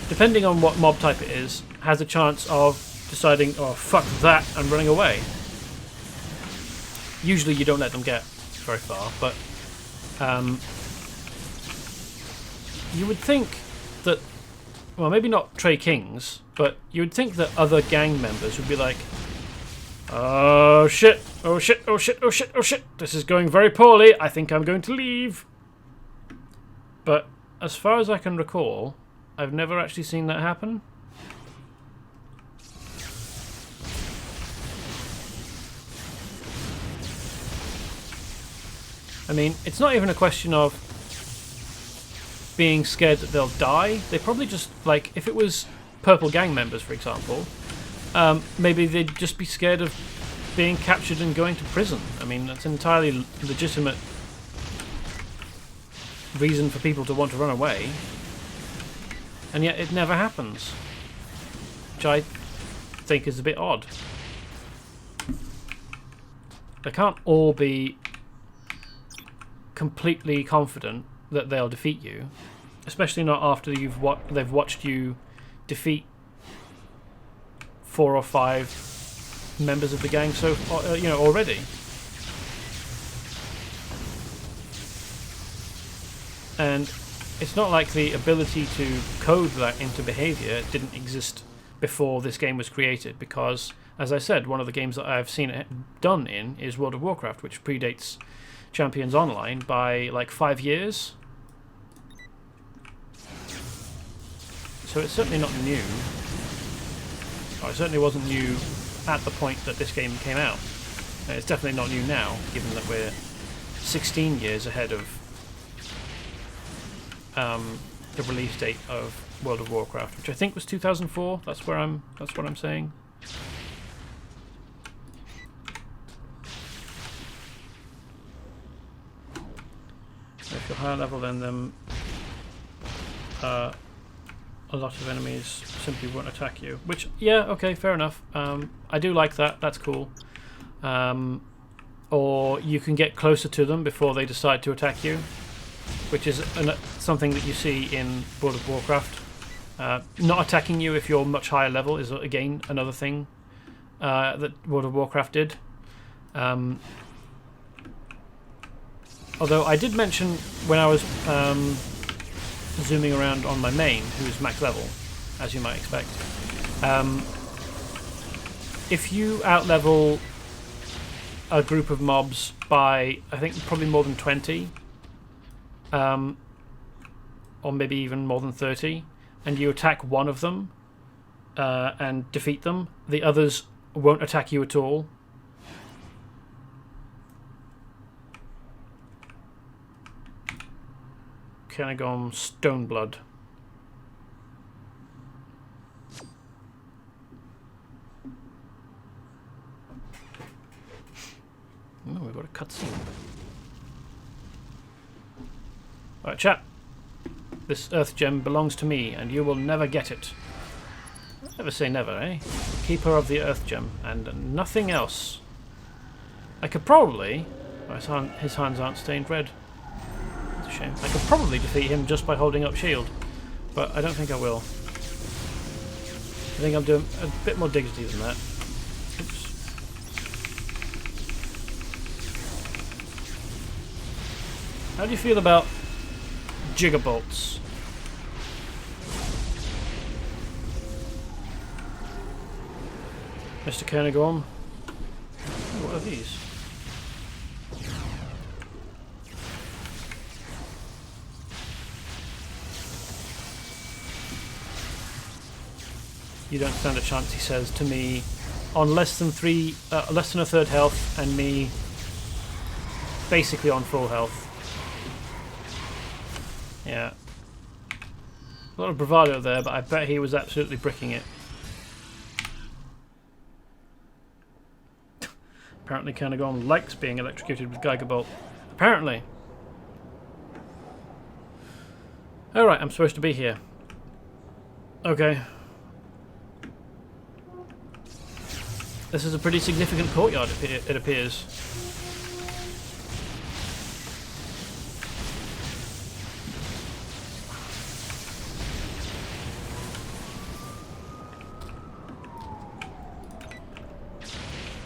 depending on what mob type it is, has a chance of deciding, oh, fuck that, and running away. Usually you don't let them get very far, but you would think that, well, maybe not Trey Kings, but you would think that other gang members would be like, oh shit, oh shit, oh shit, oh shit, oh shit, this is going very poorly, I think I'm going to leave. But as far as I can recall, I've never actually seen that happen. I mean, it's not even a question of being scared that they'll die. They probably just, like, if it was purple gang members, for example, maybe they'd just be scared of being captured and going to prison. I mean, that's an entirely legitimate reason for people to want to run away, and yet it never happens, which I think is a bit odd. They can't all be completely confident that they'll defeat you, especially not after they've watched you defeat 4 or 5 members of the gang already. And it's not like the ability to code that into behavior didn't exist before this game was created, because, as I said, one of the games that I've seen it done in is World of Warcraft, which predates Champions Online by like 5 years. So it's certainly not new. Or it certainly wasn't new at the point that this game came out. And it's definitely not new now, given that we're 16 years ahead of the release date of World of Warcraft, which I think was 2004. That's what I'm saying. If you're higher level than them, a lot of enemies simply won't attack you. Which, yeah, okay, fair enough. I do like that. That's cool. Or you can get closer to them before they decide to attack you, which is something that you see in World of Warcraft. Not attacking you if you're much higher level is, again, another thing that World of Warcraft did. Although I did mention when I was zooming around on my main, who's max level, as you might expect, if you outlevel a group of mobs by, I think, probably more than 20, or maybe even more than 30, and you attack one of them and defeat them, the others won't attack you at all. Kenagom Stoneblood. Oh, we've got a cutscene. Alright, chat. This earth gem belongs to me, and you will never get it. Never say never, eh? Keeper of the earth gem, and nothing else. I could probably... his hands aren't stained red. That's a shame. I could probably defeat him just by holding up shield, but I don't think I will. I think I'm doing a bit more dignity than that. Oops. How do you feel about Gigabolts? Mr. Kernagorm. What are these? You don't stand a chance, he says to me, on less than a third health, and me basically on full health. Yeah. A lot of bravado there, but I bet he was absolutely bricking it. Apparently Kernagorm likes being electrocuted with Geiger Bolt. Apparently. Alright, I'm supposed to be here. Okay. This is a pretty significant courtyard, it appears.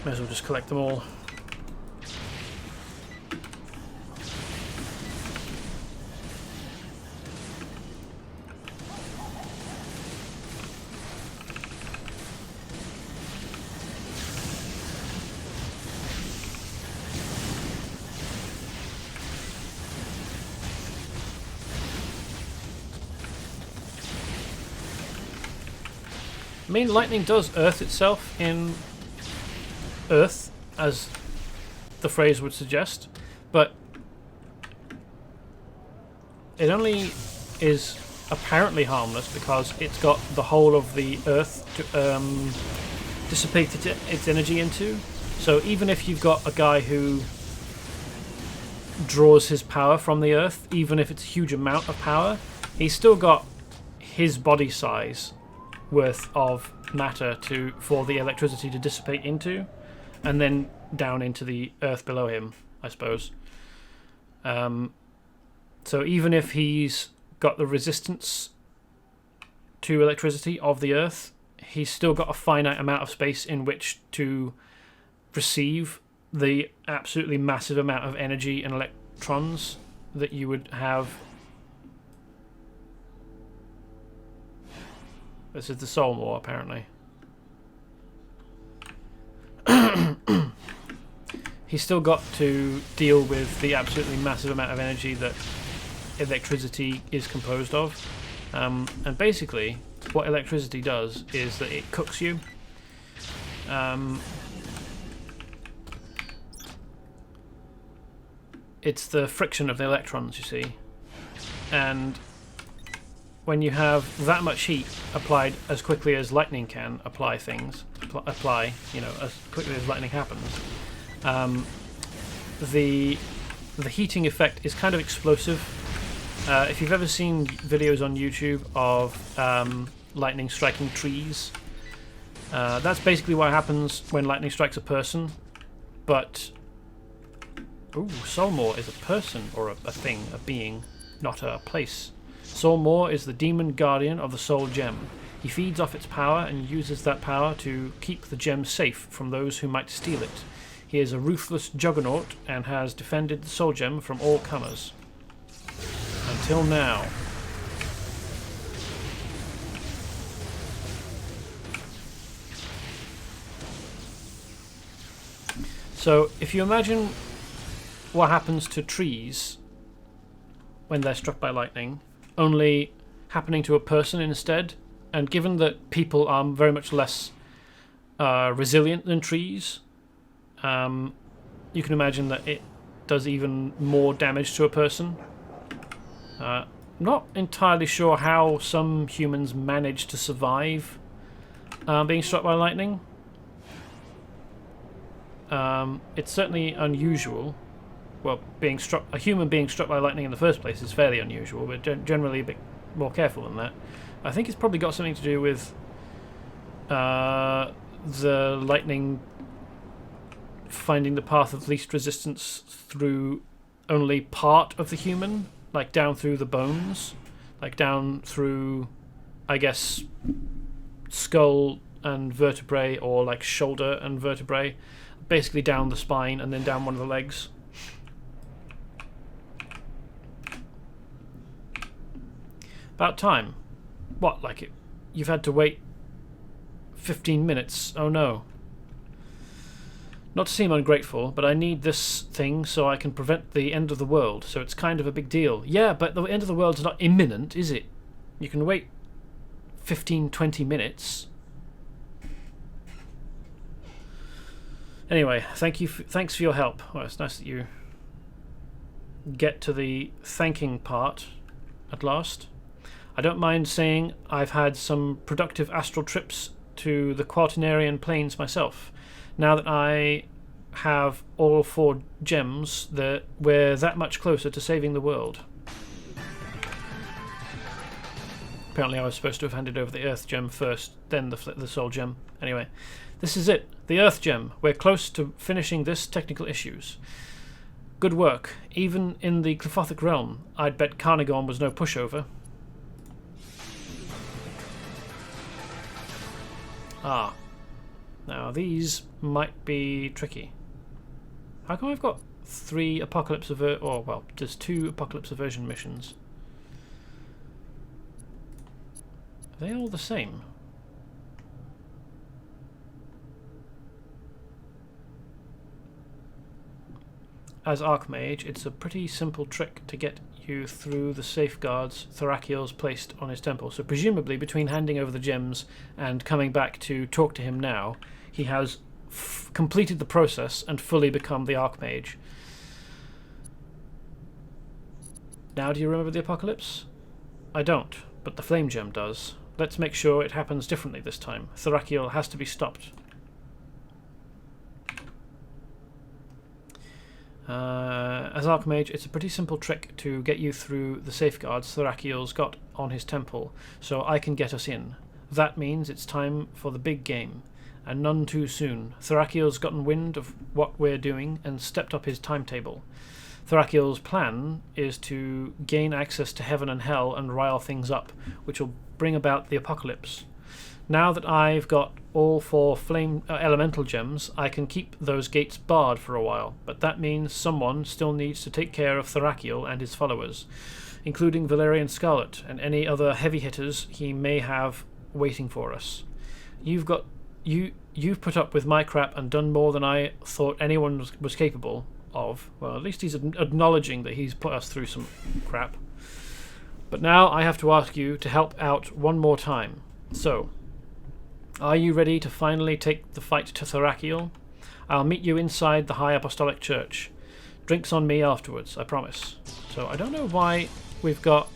May as well just collect them all. I mean, lightning does earth itself in Earth, as the phrase would suggest, but it only is apparently harmless because it's got the whole of the Earth to dissipate its energy into. So even if you've got a guy who draws his power from the earth, even if it's a huge amount of power, he's still got his body size worth of matter for the electricity to dissipate into, and then down into the earth below him, I suppose. So even if he's got the resistance to electricity of the earth, he's still got a finite amount of space in which to receive the absolutely massive amount of energy and electrons that you would have. This is the Soul Maw, apparently. He's still got to deal with the absolutely massive amount of energy that electricity is composed of. And basically, what electricity does is that it cooks you. It's the friction of the electrons, you see. And when you have that much heat applied as quickly as lightning can apply things, as quickly as lightning happens, the heating effect is kind of explosive. If you've ever seen videos on YouTube of lightning striking trees, that's basically what happens when lightning strikes a person. But Soul Maw is a person, or a thing, a being, not a place. Soul Maw is the demon guardian of the soul gem. He feeds off its power and uses that power to keep the gem safe from those who might steal it. He is a ruthless juggernaut and has defended the soul gem from all comers. Until now. So, if you imagine what happens to trees when they're struck by lightning, only happening to a person instead, and given that people are very much less resilient than trees, you can imagine that it does even more damage to a person. Not entirely sure how some humans manage to survive being struck by lightning. It's certainly unusual. Well, a human being struck by lightning in the first place is fairly unusual, but generally a bit more careful than that. I think it's probably got something to do with the lightning finding the path of least resistance through only part of the human, like down through the bones, like down through, I guess, skull and vertebrae, or like shoulder and vertebrae, basically down the spine and then down one of the legs. About time. What, like it? You've had to wait 15 minutes? Oh no. Not to seem ungrateful, but I need this thing so I can prevent the end of the world, so it's kind of a big deal. Yeah, but the end of the world's not imminent, is it? You can wait 15-20 minutes. Anyway, thanks for your help. Well, it's nice that you get to the thanking part at last. I don't mind saying I've had some productive astral trips to the Quaternarian Plains myself. Now that I have all 4 gems, we're that much closer to saving the world. Apparently I was supposed to have handed over the Earth Gem first, then the Soul Gem. Anyway, this is it. The Earth Gem. We're close to finishing this technical issues. Good work. Even in the Clyphothic realm, I'd bet Carnarvon was no pushover. Ah. Now these might be tricky. How come I've got 3 Apocalypse Aversion... Oh, well, there's 2 Apocalypse Aversion missions. Are they all the same? As Archmage, it's a pretty simple trick to get you through the safeguards Thrakiel's placed on his temple. So presumably between handing over the gems and coming back to talk to him now, he has completed the process and fully become the Archmage. Now do you remember the Apocalypse? I don't, but the Flame Gem does. Let's make sure it happens differently this time. Thrakiel has to be stopped. As Archmage, it's a pretty simple trick to get you through the safeguards Thrakiel's got on his temple, so I can get us in. That means it's time for the big game, and none too soon. Thrakiel's gotten wind of what we're doing and stepped up his timetable. Thrakiel's plan is to gain access to heaven and hell and rile things up, which will bring about the apocalypse. Now that I've got all 4 flame elemental gems, I can keep those gates barred for a while, but that means someone still needs to take care of Thrakiel and his followers, including Valerian Scarlet and any other heavy hitters he may have waiting for us. You've put up with my crap and done more than I thought anyone was capable of. Well, at least he's acknowledging that he's put us through some crap. But now I have to ask you to help out one more time. So, are you ready to finally take the fight to Thrakiel? I'll meet you inside the High Apostolic Church. Drinks on me afterwards, I promise. So I don't know why we've got...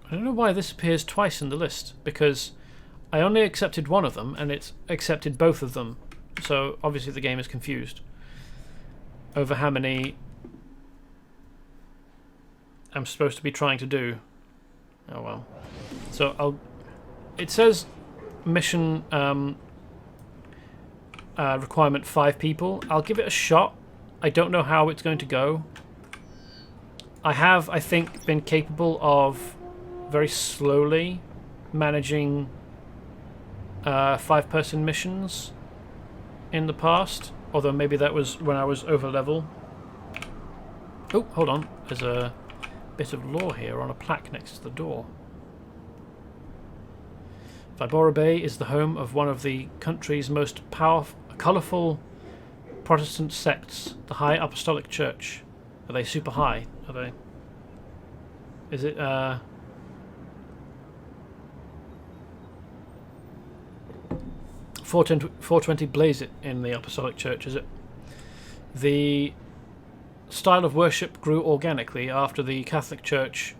I don't know why this appears twice in the list, because I only accepted one of them and it's accepted both of them. So obviously the game is confused over how many I'm supposed to be trying to do. Oh well. So it says mission requirement 5 people. I'll give it a shot. I don't know how it's going to go. I have, I think, been capable of very slowly managing 5-person missions in the past, although maybe that was when I was over level. Oh, hold on. There's a bit of lore here on a plaque next to the door. Vibora Bay is the home of one of the country's most powerful, colourful Protestant sects, the High Apostolic Church. Are they super high? Are they? Is it 420 blaze it in the Apostolic Church, is it? The style of worship grew organically after the Catholic Church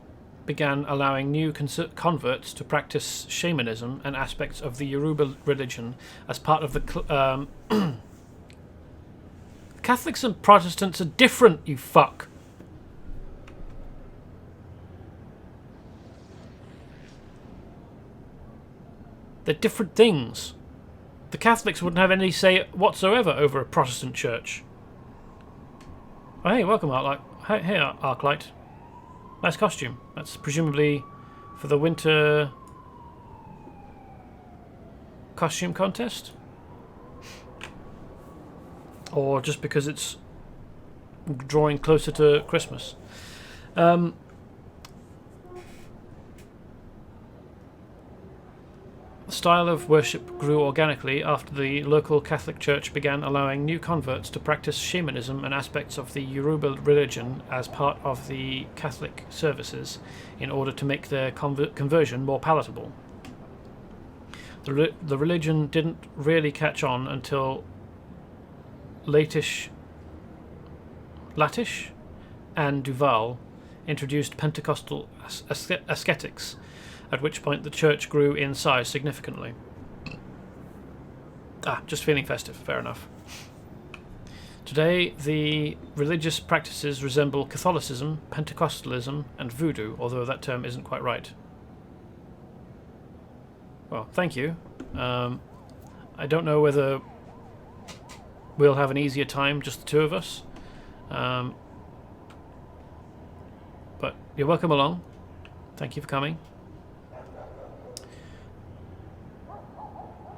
began allowing new converts to practice shamanism and aspects of the Yoruba religion as part of the... Catholics and Protestants are different, you fuck! They're different things. The Catholics wouldn't have any say whatsoever over a Protestant church. Oh, hey, welcome, Arclight. Hey, Arclight. Nice costume. That's presumably for the winter costume contest? Or just because it's drawing closer to Christmas. The style of worship grew organically after the local Catholic Church began allowing new converts to practice shamanism and aspects of the Yoruba religion as part of the Catholic services in order to make their conversion more palatable. The religion didn't really catch on until Latish and Duval introduced Pentecostal ascetics, at which point the church grew in size significantly. Just feeling festive, fair enough. Today, the religious practices resemble Catholicism, Pentecostalism, and Voodoo, although that term isn't quite right. Well, thank you. I don't know whether we'll have an easier time, just the two of us. But you're welcome along. Thank you for coming.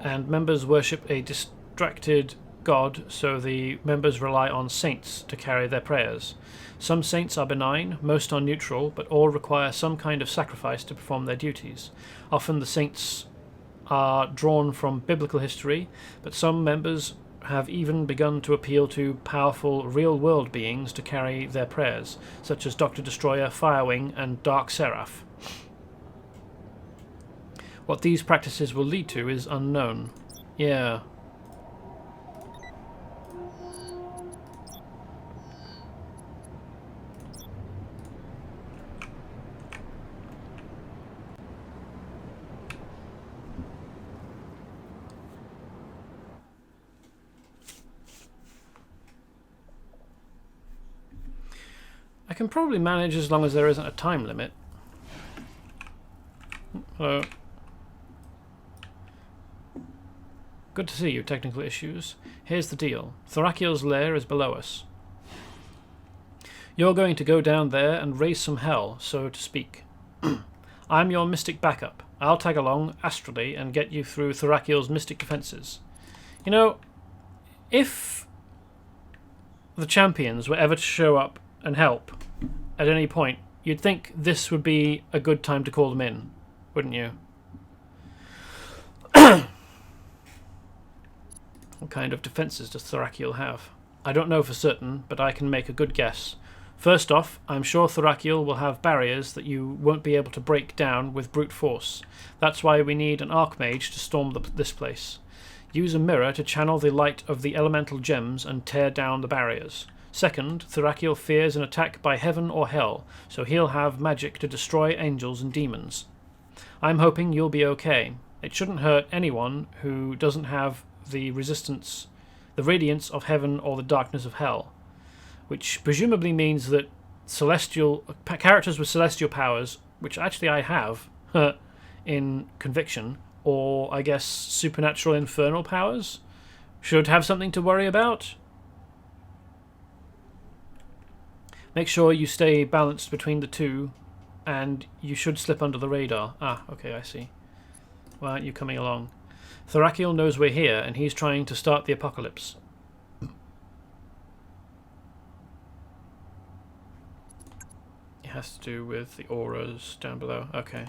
And members worship a distracted god, so the members rely on saints to carry their prayers. Some saints are benign, most are neutral, but all require some kind of sacrifice to perform their duties. Often the saints are drawn from biblical history, but some members have even begun to appeal to powerful real-world beings to carry their prayers, such as Dr. Destroyer, Firewing, and Dark Seraph. What these practices will lead to is unknown. Yeah. can probably manage as long as there isn't a time limit. Hello. Good to see you, technical issues. Here's the deal. Thrakiel's lair is below us. You're going to go down there and raise some hell, so to speak. I'm your mystic backup. I'll tag along astrally and get you through Thrakiel's mystic defences. You know, if the champions were ever to show up and help at any point, you'd think this would be a good time to call them in, wouldn't you? What kind of defences does Thrakiel have? I don't know for certain, but I can make a good guess. First off, I'm sure Thrakiel will have barriers that you won't be able to break down with brute force. That's why we need an archmage to storm this place. Use a mirror to channel the light of the elemental gems and tear down the barriers. Second, Thrakiel fears an attack by heaven or hell, so he'll have magic to destroy angels and demons. I'm hoping you'll be okay. It shouldn't hurt anyone who doesn't have the radiance of heaven or the darkness of hell, which presumably means that characters with celestial powers, which actually I have in Conviction, or I guess supernatural infernal powers, should have something to worry about. Make sure you stay balanced between the two, and you should slip under the radar. Ah, okay, I see. Why aren't you coming along? Thrakiel knows we're here, and he's trying to start the apocalypse. It has to do with the auras down below. Okay.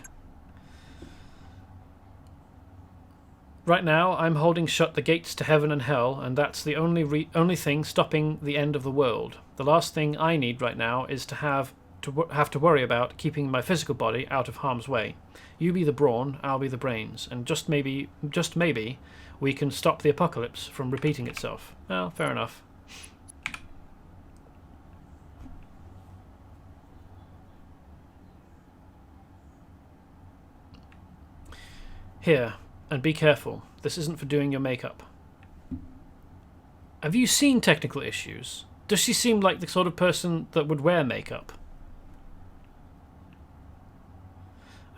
Right now, I'm holding shut the gates to heaven and hell, and that's the only thing stopping the end of the world. The last thing I need right now is to have to worry about keeping my physical body out of harm's way. You be the brawn, I'll be the brains, and just maybe, we can stop the apocalypse from repeating itself. Well, fair enough. Here, and be careful. This isn't for doing your makeup. Have you seen technical issues? Does she seem like the sort of person that would wear makeup?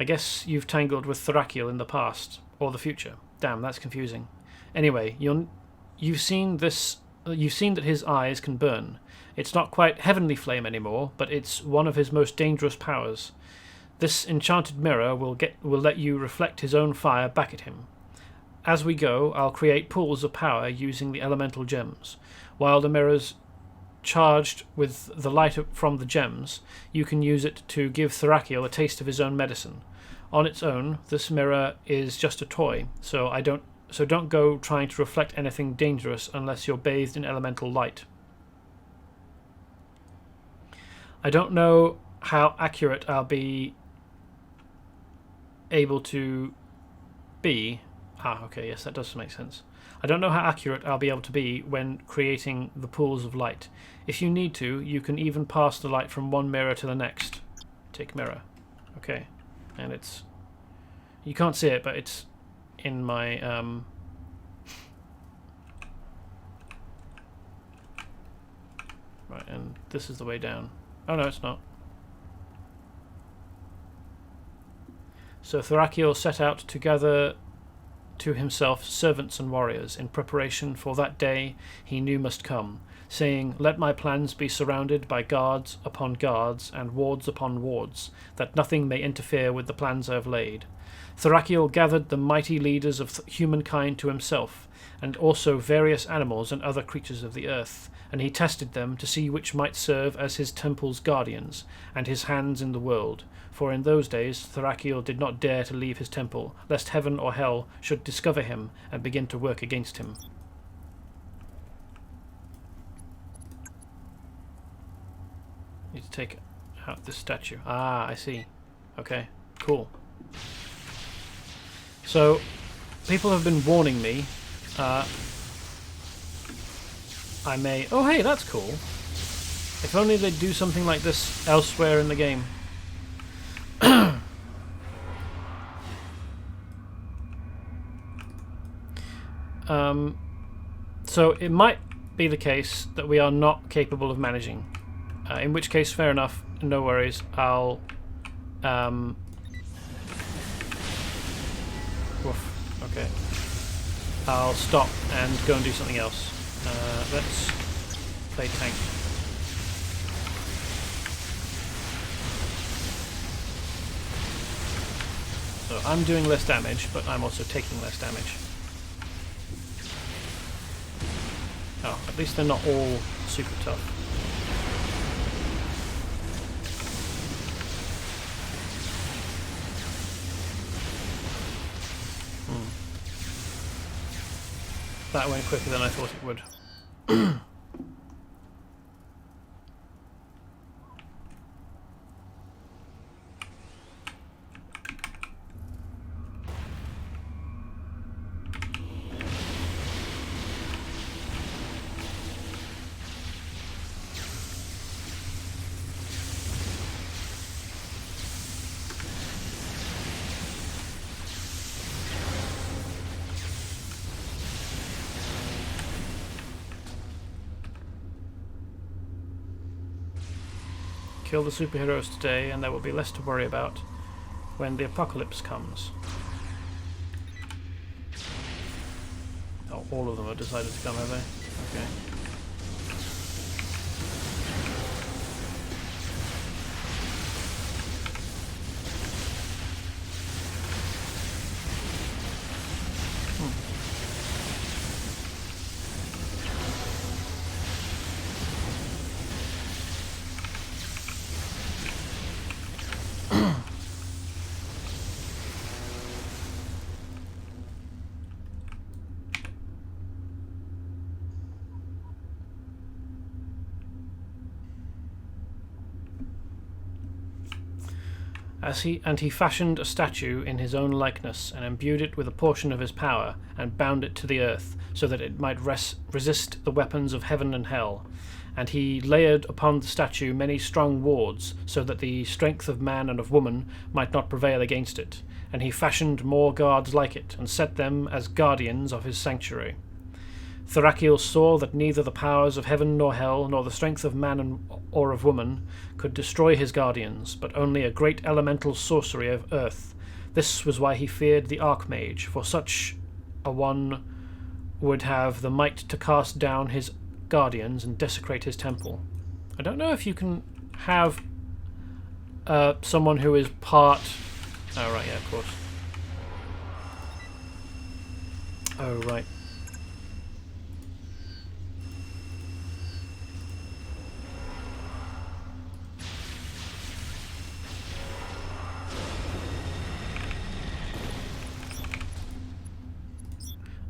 I guess you've tangled with Thrakiel in the past, or the future. Damn, that's confusing. Anyway, you've seen that his eyes can burn. It's not quite heavenly flame anymore, but it's one of his most dangerous powers. This enchanted mirror will let you reflect his own fire back at him. As we go, I'll create pools of power using the elemental gems. While the mirror's charged with the light from the gems, you can use it to give Thrakiel a taste of his own medicine. On its own, this mirror is just a toy, so don't go trying to reflect anything dangerous unless you're bathed in elemental light. I don't know how accurate I'll be able to be. Ah, okay, yes, that does make sense. I don't know how accurate I'll be able to be when creating the pools of light. If you need to, you can even pass the light from one mirror to the next. Take mirror. Okay. And it's... You can't see it, but it's in my... Right, and this is the way down. Oh no, it's not. So Thrakiel set out to gather to himself servants and warriors in preparation for that day he knew must come, saying, "Let my plans be surrounded by guards upon guards and wards upon wards, that nothing may interfere with the plans I have laid." Thrakiel gathered the mighty leaders of humankind to himself, and also various animals and other creatures of the earth, and he tested them to see which might serve as his temple's guardians, and his hands in the world. For in those days Thrakiel did not dare to leave his temple, lest heaven or hell should discover him and begin to work against him. Need to take out this statue. Ah, I see. Okay, cool. So, people have been warning me. I may... Oh, hey, that's cool. If only they'd do something like this elsewhere in the game. So it might be the case that we are not capable of managing In which case, fair enough, no worries. I'll woof, okay. I'll stop and go and do something else. Let's play tank. So I'm doing less damage, but I'm also taking less damage. Oh, at least they're not all super tough. That went quicker than I thought it would. Kill the superheroes today, and there will be less to worry about when the apocalypse comes. Oh, all of them have decided to come, have they? Okay. He fashioned a statue in his own likeness, and imbued it with a portion of his power, and bound it to the earth, so that it might resist the weapons of heaven and hell. And he layered upon the statue many strong wards, so that the strength of man and of woman might not prevail against it. And he fashioned more guards like it, and set them as guardians of his sanctuary. Thrakiel saw that neither the powers of heaven nor hell, nor the strength of man or of woman, could destroy his guardians, but only a great elemental sorcery of earth. This was why he feared the Archmage, for such a one would have the might to cast down his guardians and desecrate his temple. I don't know if you can have someone who is part... Oh, right, yeah, of course. Oh, right.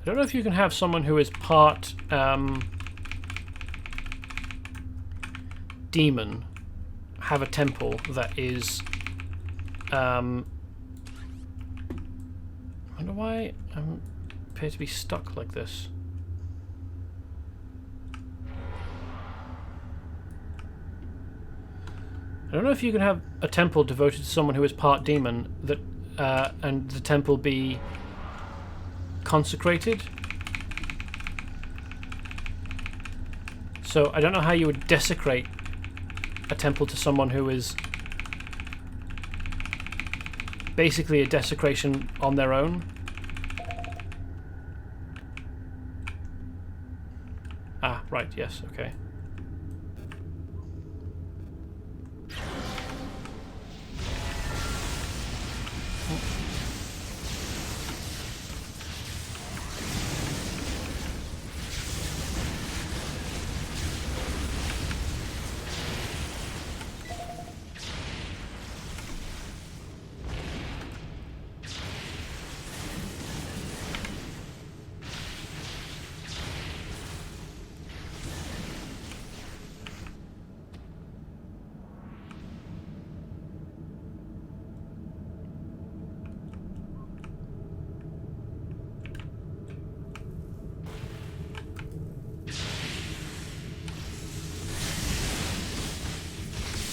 I don't know if you can have someone who is part demon have a temple that is I wonder why I appear to be stuck like this. I don't know if you can have a temple devoted to someone who is part demon that and the temple be consecrated. So I don't know how you would desecrate a temple to someone who is basically a desecration on their own. Ah, right, yes, okay.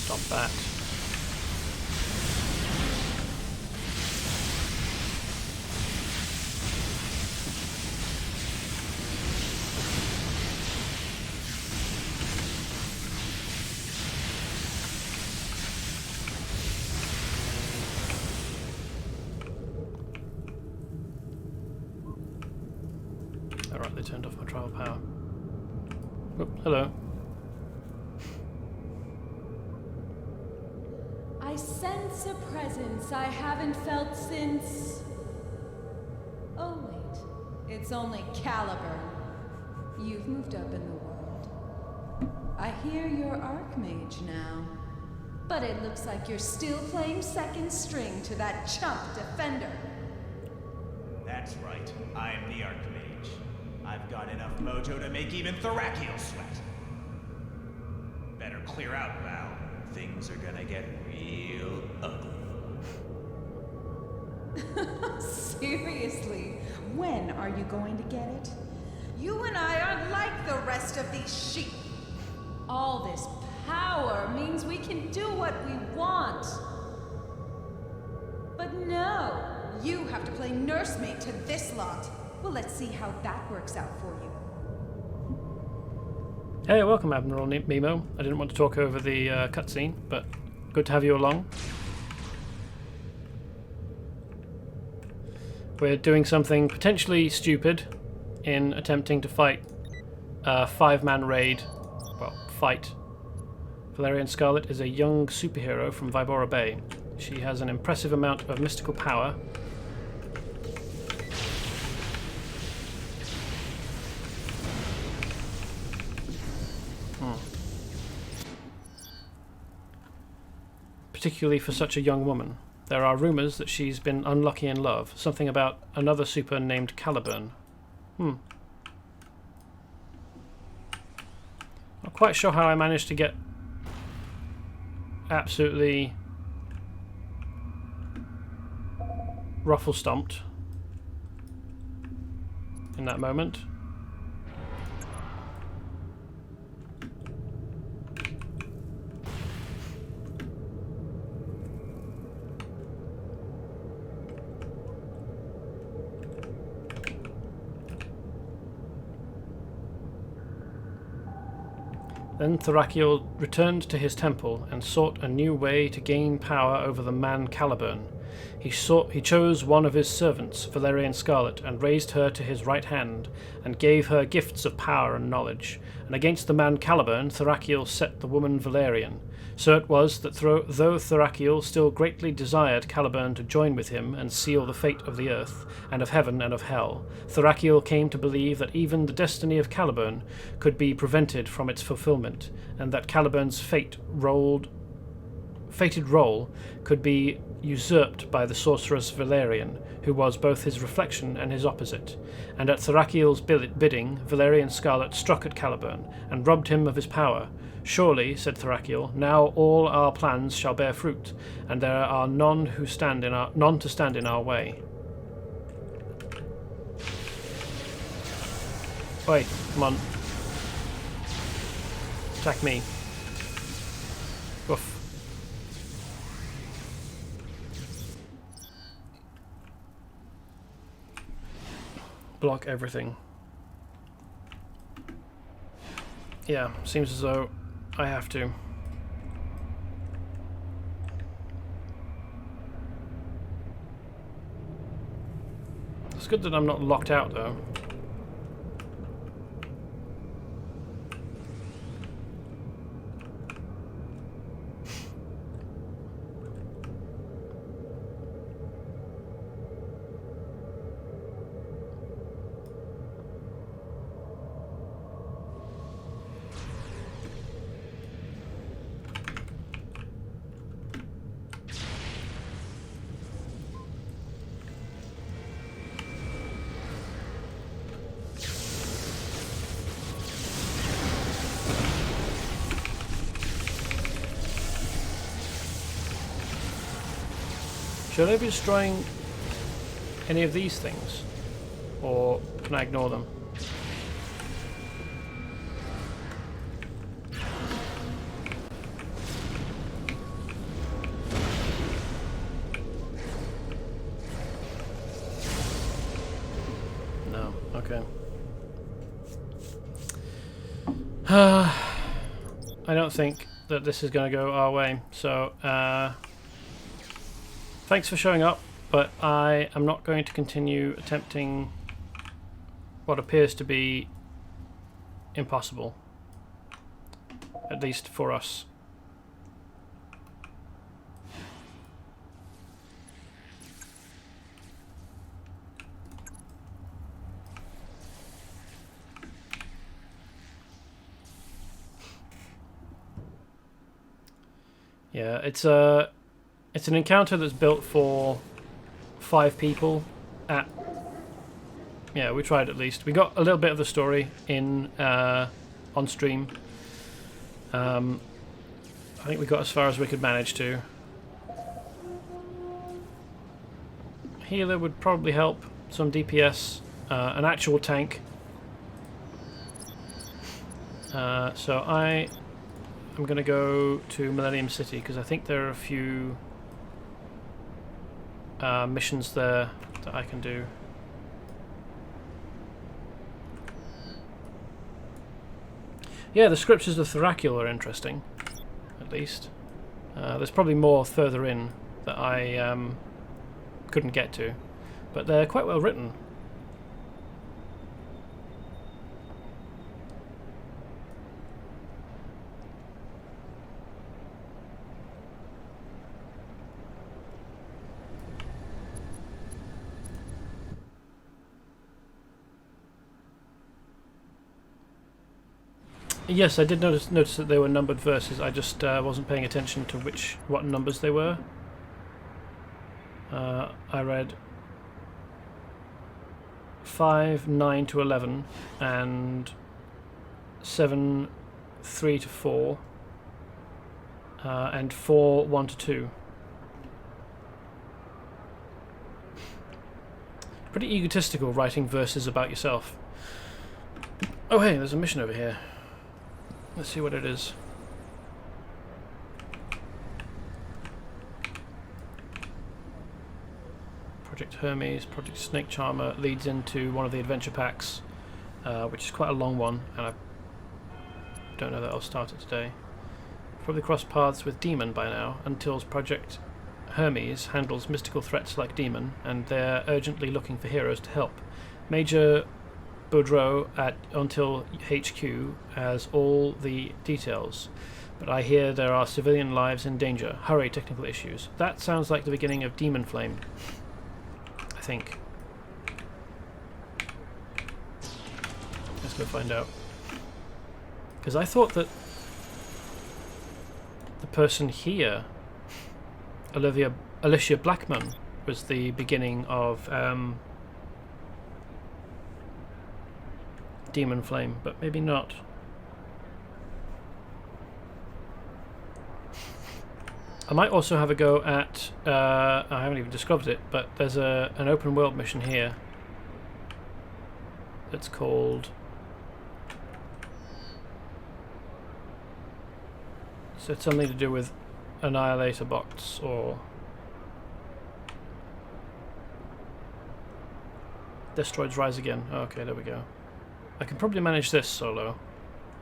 Stop that. turned off my trial power. Oh, hello. I sense a presence I haven't felt since... Oh wait, it's only Caliburn. You've moved up in the world. I hear you're Archmage now. But it looks like you're still playing second string to that chump Defender. That's right, I'm the Archmage. I've got enough mojo to make even Thrakiel sweat. Better clear out, Val. Things are gonna get real ugly. Seriously, when are you going to get it? You and I aren't like the rest of these sheep. All this power means we can do what we want. But no, you have to play nursemaid to this lot. Well, let's see how that works out for you. Hey, welcome Admiral Mimo. I didn't want to talk over the cutscene, but good to have you along. We're doing something potentially stupid in attempting to fight a 5-man raid. Well, fight. Valerian Scarlet is a young superhero from Vibora Bay. She has an impressive amount of mystical power. Particularly for such a young woman. There are rumours that she's been unlucky in love. Something about another super named Caliburn. Not quite sure how I managed to get absolutely ruffle stomped in that moment. Then Thrakiel returned to his temple and sought a new way to gain power over the man Caliburn. He chose one of his servants, Valerian Scarlet, and raised her to his right hand, and gave her gifts of power and knowledge. And against the man Caliburn, Thrakiel set the woman Valerian. So it was that though Thrakiel still greatly desired Caliburn to join with him and seal the fate of the earth, and of heaven and of hell, Thrakiel came to believe that even the destiny of Caliburn could be prevented from its fulfillment, and that Caliburn's fated role could be usurped by the sorceress Valerian, who was both his reflection and his opposite. And at Thrakiel's bidding, Valerian Scarlet struck at Caliburn, and robbed him of his power. Surely, said Thrakiel, now all our plans shall bear fruit, and there are none to stand in our way. Wait, come on. Attack me. Woof. Block everything. Yeah, seems as though I have to. It's good that I'm not locked out though. Should I be destroying any of these things? Or can I ignore them? No, okay. I don't think that this is going to go our way, so thanks for showing up, but I am not going to continue attempting what appears to be impossible, at least for us. Yeah, it's an encounter that's built for 5 people. Yeah, we tried at least. We got a little bit of the story in on stream. I think we got as far as we could manage to. Healer would probably help. Some DPS, an actual tank. So I'm going to go to Millenium City because I think there are a few missions there that I can do. Yeah, the scriptures of Thoracul are interesting, at least. There's probably more further in that I couldn't get to, but they're quite well written. Yes, I did notice that they were numbered verses. I just wasn't paying attention to what numbers they were. I read 5, 9 to 11, and 7, 3 to 4, and 4, 1 to 2. Pretty egotistical writing verses about yourself. Oh hey, there's a mission over here. Let's see what it is. Project Hermes, Project Snake Charmer leads into one of the adventure packs, which is quite a long one, and I don't know that I'll start it today. Probably cross paths with Demon by now, until Project Hermes handles mystical threats like Demon, and they're urgently looking for heroes to help. Major Boudreaux at Until HQ has all the details, but I hear there are civilian lives in danger. Hurry, technical issues. That sounds like the beginning of Demon Flame, I think. Let's go find out. Because I thought that the person here, Alicia Blackman, was the beginning of Demon Flame, but maybe not. I might also have a go at, I haven't even discovered it, but there's an open world mission here that's called, so it's something to do with Annihilator bots or Destroids Rise Again. Oh, okay, there we go. I can probably manage this solo.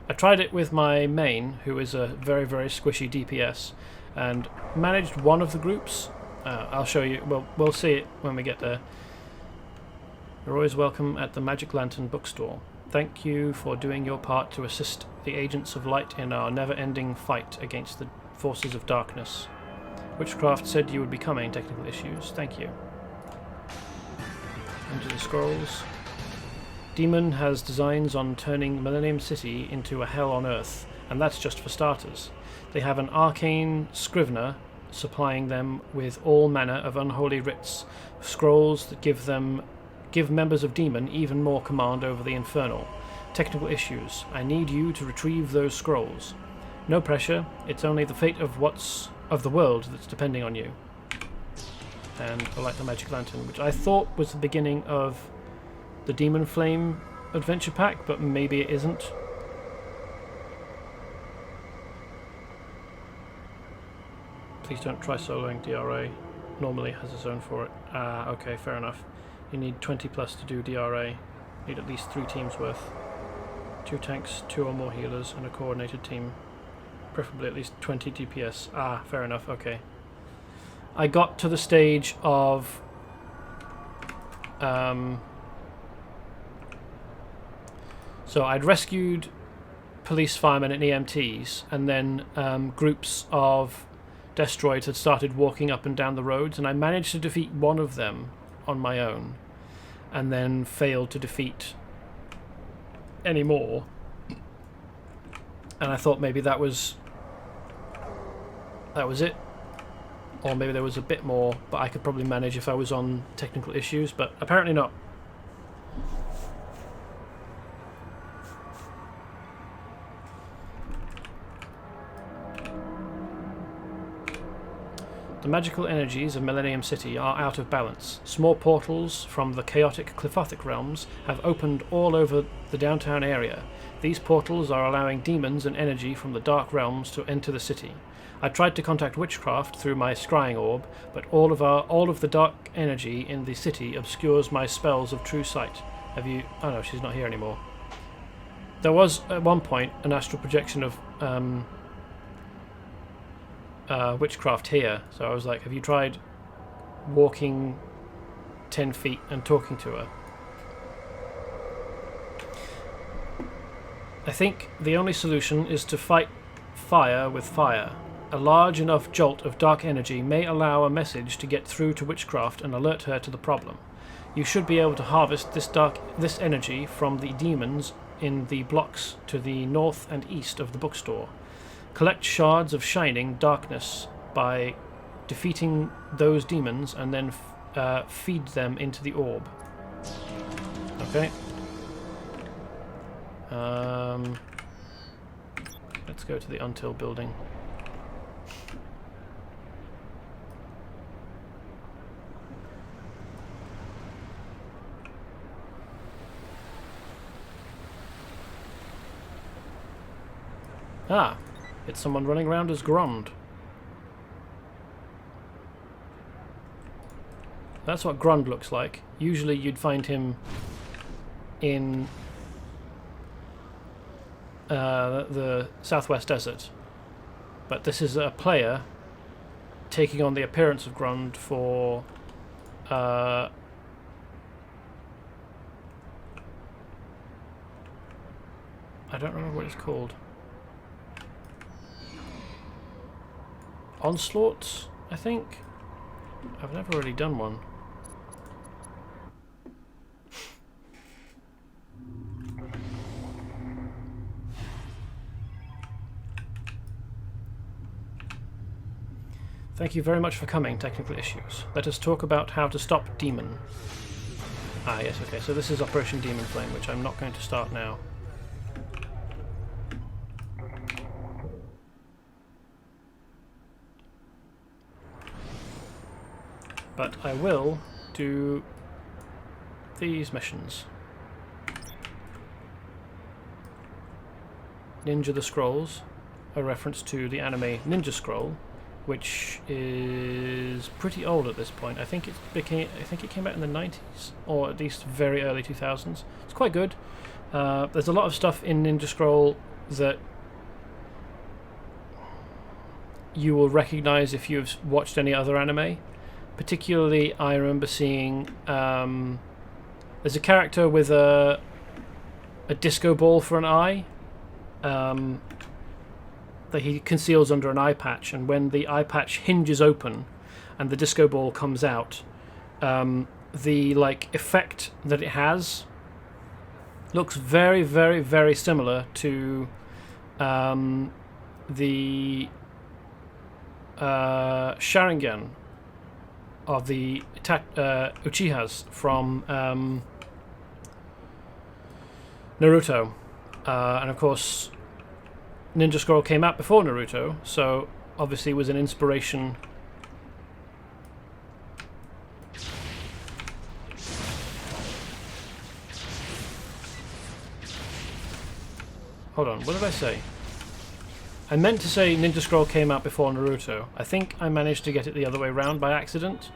I tried it with my main, who is a very, very squishy DPS, and managed one of the groups. I'll show you. Well, we'll see it when we get there. You're always welcome at the Magic Lantern bookstore. Thank you for doing your part to assist the Agents of Light in our never-ending fight against the forces of darkness. Witchcraft said you would be coming. Technical issues. Thank you. Into the scrolls. Demon has designs on turning Millenium City into a hell on Earth, and that's just for starters. They have an arcane scrivener supplying them with all manner of unholy writs, scrolls that give members of Demon even more command over the Infernal. Technical issues. I need you to retrieve those scrolls. No pressure, it's only the fate of the world that's depending on you. And I like the Magic Lantern, which I thought was the beginning of the Demon Flame adventure pack, but maybe it isn't. Please don't try soloing. DRA normally has a zone for it. Okay, fair enough. You need 20 plus to do DRA. Need at least 3 teams worth. 2 tanks, 2 or more healers, and a coordinated team. Preferably at least 20 DPS. Fair enough, okay. I got to the stage of So I'd rescued police, firemen, and EMTs, and then groups of destroids had started walking up and down the roads, and I managed to defeat one of them on my own, and then failed to defeat any more. And I thought maybe that was it, or maybe there was a bit more, but I could probably manage if I was on technical issues, but apparently not. The magical energies of Millenium City are out of balance. Small portals from the chaotic Clifothic realms have opened all over the downtown area. These portals are allowing demons and energy from the dark realms to enter the city. I tried to contact witchcraft through my scrying orb, but all of the dark energy in the city obscures my spells of true sight. Have you... Oh no, she's not here anymore. There was, at one point, an astral projection of witchcraft here, so I was like, have you tried walking 10 feet and talking to her? I think the only solution is to fight fire with fire. A large enough jolt of dark energy may allow a message to get through to witchcraft and alert her to the problem. You should be able to harvest this energy from the demons in the blocks to the north and east of the bookstore. Collect shards of shining darkness by defeating those demons and then feed them into the orb. Okay. Let's go to the Until building. Ah, it's someone running around as Grond. That's what Grond looks like. Usually you'd find him in the Southwest Desert. But this is a player taking on the appearance of Grond for I don't remember what it's called. Onslaught, I think? I've never really done one. Thank you very much for coming, Technical Issues. Let us talk about how to stop Demon. Ah, yes, okay, so this is Operation Demon Flame, which I'm not going to start now. But I will do these missions. Ninja the Scrolls, a reference to the anime Ninja Scroll, which is pretty old at this point. I think it came out in the 90s, or at least very early 2000s. It's quite good. There's a lot of stuff in Ninja Scroll that you will recognize if you've watched any other anime. Particularly, I remember seeing there's a character with a disco ball for an eye that he conceals under an eye patch, and when the eye patch hinges open and the disco ball comes out, the effect that it has looks very, very, very similar to the Sharingan of the Uchihas from Naruto. And of course, Ninja Scroll came out before Naruto, so obviously it was an inspiration. Hold on, what did I say? I meant to say Ninja Scroll came out before Naruto. I think I managed to get it the other way around by accident.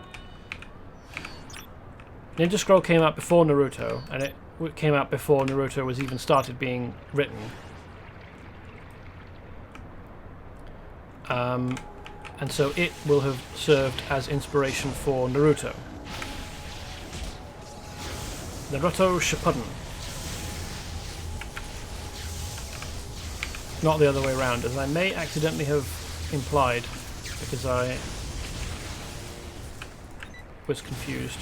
Ninja Scroll came out before Naruto, and it came out before Naruto was even started being written. And so it will have served as inspiration for Naruto. Naruto Shippuden. not the other way around, as I may accidentally have implied, because I was confused.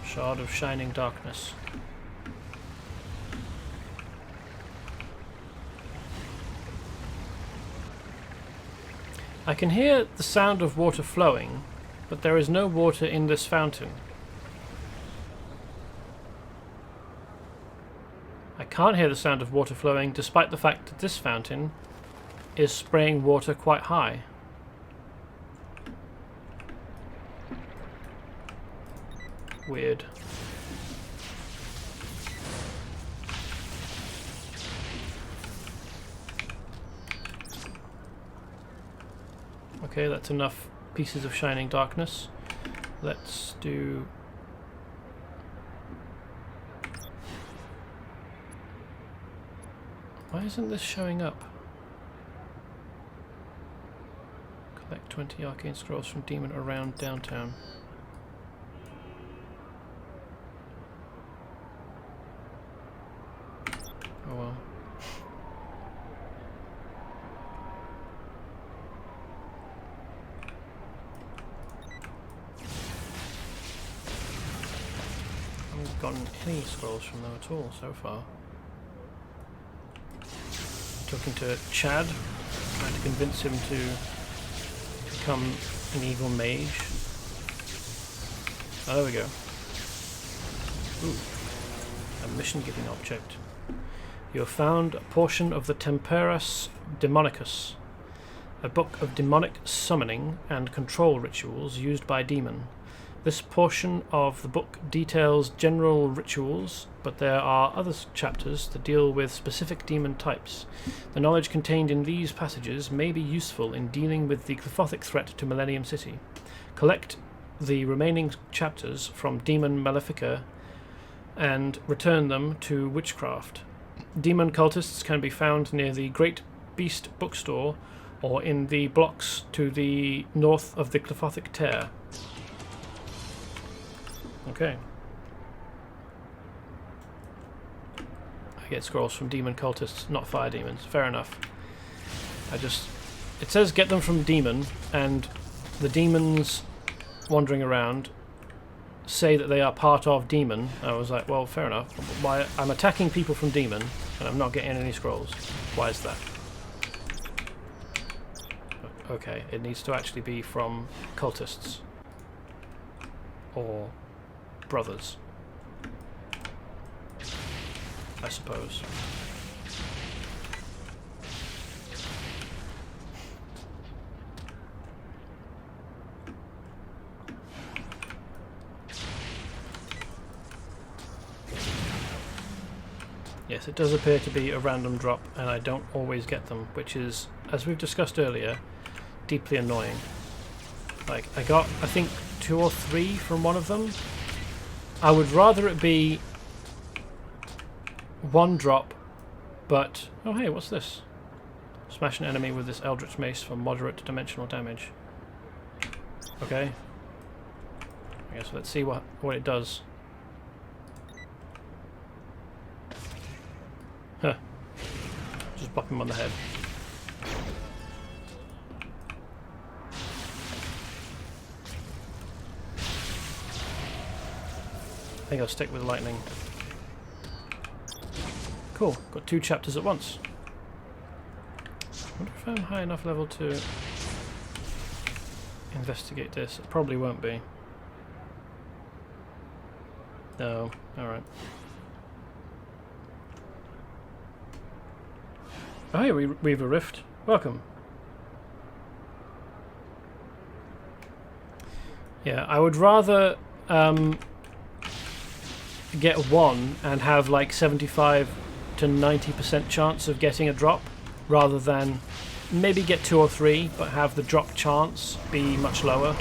Shard of Shining Darkness. I can hear the sound of water flowing, but there is no water in this fountain. I can't hear the sound of water flowing, despite the fact that this fountain is spraying water quite high. Weird. Okay, that's enough pieces of Shining Darkness. Let's do... Why isn't this showing up? Collect 20 arcane scrolls from demon around downtown. Oh well. I haven't gotten any scrolls from them at all so far. Talking to Chad, trying to convince him to become an evil mage. Oh, there we go. Ooh. A mission-giving object. You have found a portion of the Temperas Demonicus, a book of demonic summoning and control rituals used by demon. This portion of the book details general rituals, but there are other chapters that deal with specific demon types. The knowledge contained in these passages may be useful in dealing with the Glyphothic threat to Millenium City. Collect the remaining chapters from Demon Malefica and return them to Witchcraft. Demon cultists can be found near the Great Beast bookstore or in the blocks to the north of the Glyphothic Tear. Okay. I get scrolls from demon cultists, not fire demons. Fair enough. It says get them from demon, and the demons wandering around say that they are part of demon. I was like, well, fair enough. Why I'm attacking people from demon and I'm not getting any scrolls? Why is that? Okay, it needs to actually be from cultists or brothers, I suppose. Yes, it does appear to be a random drop, and I don't always get them, which is, as we've discussed earlier, deeply annoying. Like, I got, I think, 2 or 3 from one of them. I would rather it be one drop, but... Oh, hey, what's this? Smash an enemy with this Eldritch Mace for moderate dimensional damage. Okay. I guess let's see what it does. Huh. Just bop him on the head. I think I'll stick with lightning. Cool, got 2 chapters at once. I wonder if I'm high enough level to investigate this. It probably won't be. No, alright. Oh hey, Weaver Rift. Welcome. Yeah, I would rather get 1 and have like 75 to 90% chance of getting a drop, rather than maybe get 2 or 3 but have the drop chance be much lower,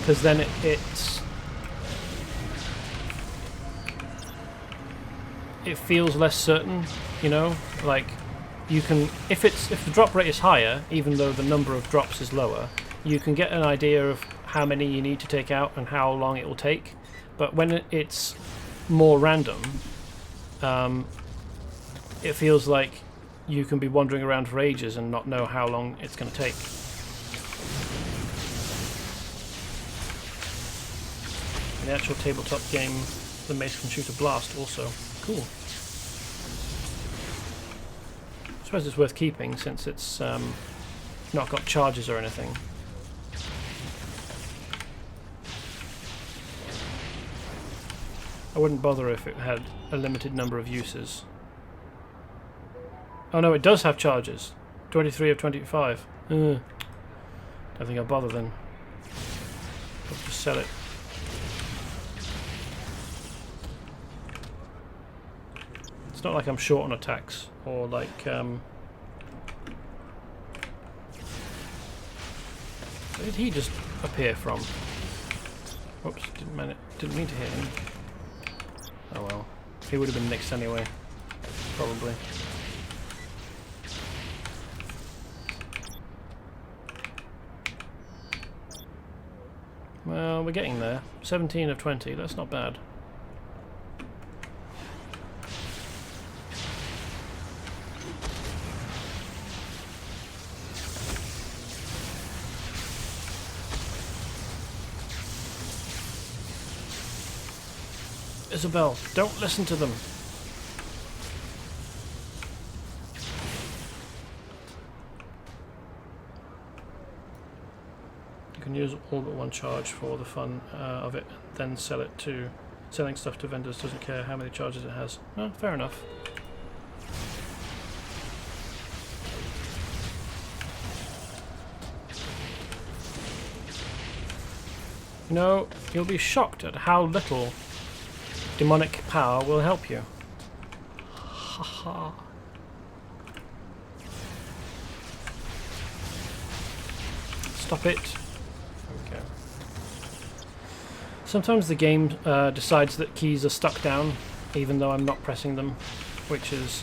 because then it's it feels less certain, you know, like you can, if the drop rate is higher, even though the number of drops is lower, you can get an idea of how many you need to take out and how long it will take. But when it's more random, it feels like you can be wandering around for ages and not know how long it's going to take. In the actual tabletop game, the mace can shoot a blast also. Cool. I suppose it's worth keeping since it's not got charges or anything. I wouldn't bother if it had a limited number of uses. Oh no, it does have charges. 23 of 25. Don't think I'll bother then. I'll just sell it. It's not like I'm short on attacks or like where did he just appear from? Oops, didn't mean to hit him. Oh well. He would have been next anyway. Probably. Well, we're getting there. 17 of 20, that's not bad. Isabel, don't listen to them. You can use all but one charge for the fun of it, then sell it to... Selling stuff to vendors doesn't care how many charges it has. Oh, fair enough. You know, you'll be shocked at how little demonic power will help you. Haha. Stop it. Okay. Sometimes the game decides that keys are stuck down, even though I'm not pressing them, which is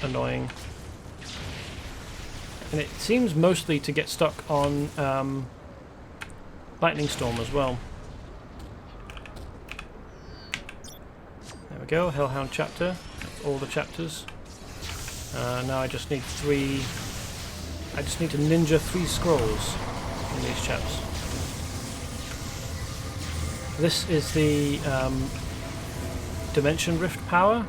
annoying. And it seems mostly to get stuck on Lightning Storm as well. There we go, Hellhound chapter. That's all the chapters. Now I just need I just need to ninja 3 scrolls in these chaps. This is the Dimension Rift power.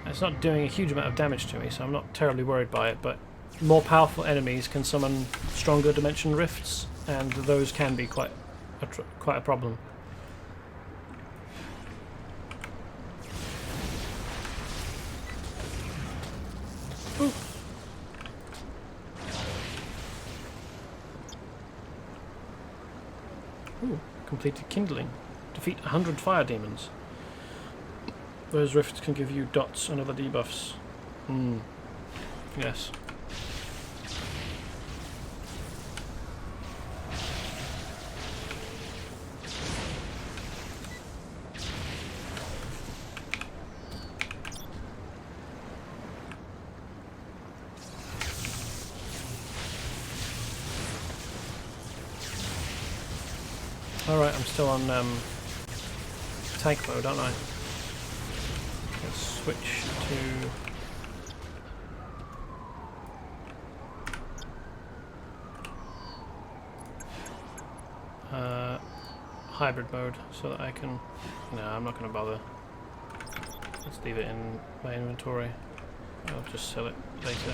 It's not doing a huge amount of damage to me, so I'm not terribly worried by it, but more powerful enemies can summon stronger Dimension Rifts, and those can be quite a problem. Ooh. Ooh, completed Kindling. Defeat 100 fire demons. Those rifts can give you dots and other debuffs. Yes. Alright, I'm still on tank mode, aren't I? Let's switch to hybrid mode so that I can... No, I'm not going to bother. Let's leave it in my inventory. I'll just sell it later.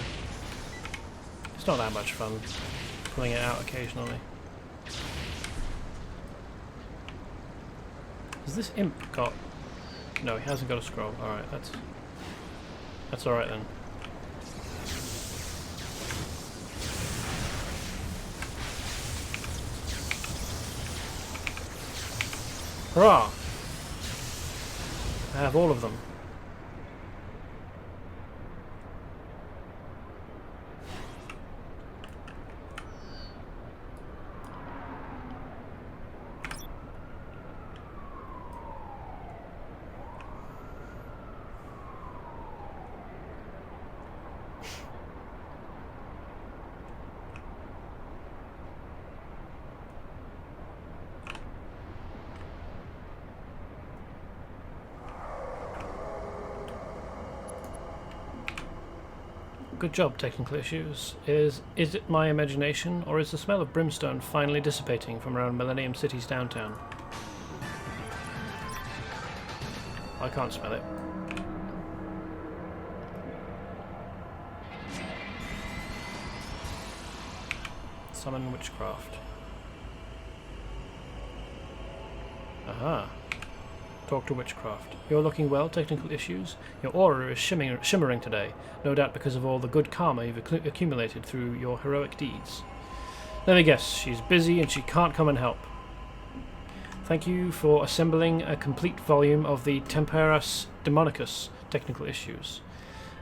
It's not that much fun pulling it out occasionally. Has this imp got... No, he hasn't got a scroll. Alright, that's alright then. Hurrah! I have all of them. Good job, technical issues. Is it my imagination, or is the smell of brimstone finally dissipating from around Millenium City's downtown? I can't smell it. Summon witchcraft. Aha. Talk to witchcraft. You're looking well, technical issues. Your aura is shimmering today, no doubt because of all the good karma you've accumulated through your heroic deeds. Let me guess, she's busy and she can't come and help. Thank you for assembling a complete volume of the Temperas Demonicus technical issues.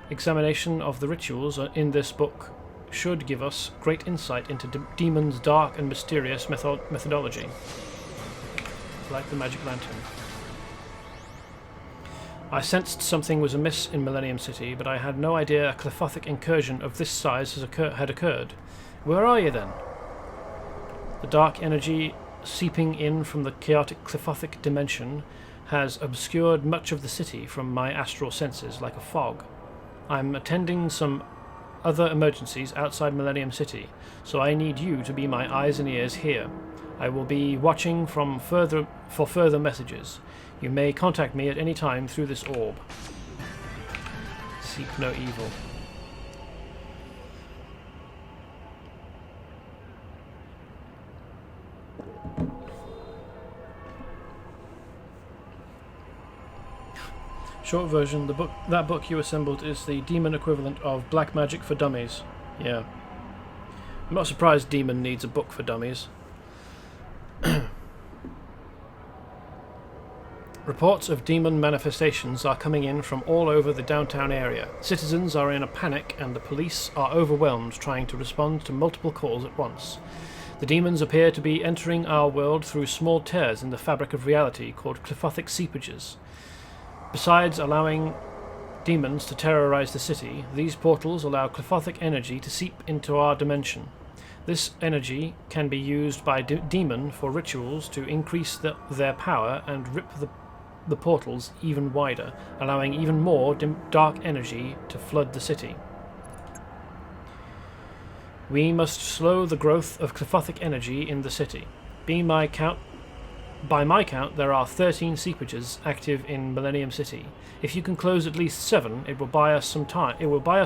Examination of the rituals in this book should give us great insight into demons' dark and mysterious methodology. Like the magic lantern. I sensed something was amiss in Millenium City, but I had no idea a Qliphothic incursion of this size had occurred. Where are you then? The dark energy seeping in from the chaotic Qliphothic dimension has obscured much of the city from my astral senses like a fog. I'm attending some other emergencies outside Millenium City, so I need you to be my eyes and ears here. I will be watching for further messages. You may contact me at any time through this orb. Seek no evil. Short version, that book you assembled is the demon equivalent of Black Magic for Dummies. Yeah. I'm not surprised Demon needs a book for dummies. Reports of demon manifestations are coming in from all over the downtown area. Citizens are in a panic and the police are overwhelmed trying to respond to multiple calls at once. The demons appear to be entering our world through small tears in the fabric of reality called Qliphothic seepages. Besides allowing demons to terrorize the city, these portals allow Qliphothic energy to seep into our dimension. This energy can be used by demon for rituals to increase their power and rip the portals even wider, allowing even more dark energy to flood the city. We must slow the growth of Qliphothic energy in the city. By my count, there are 13 seepages active in Millenium City. If you can close at least 7, it will buy us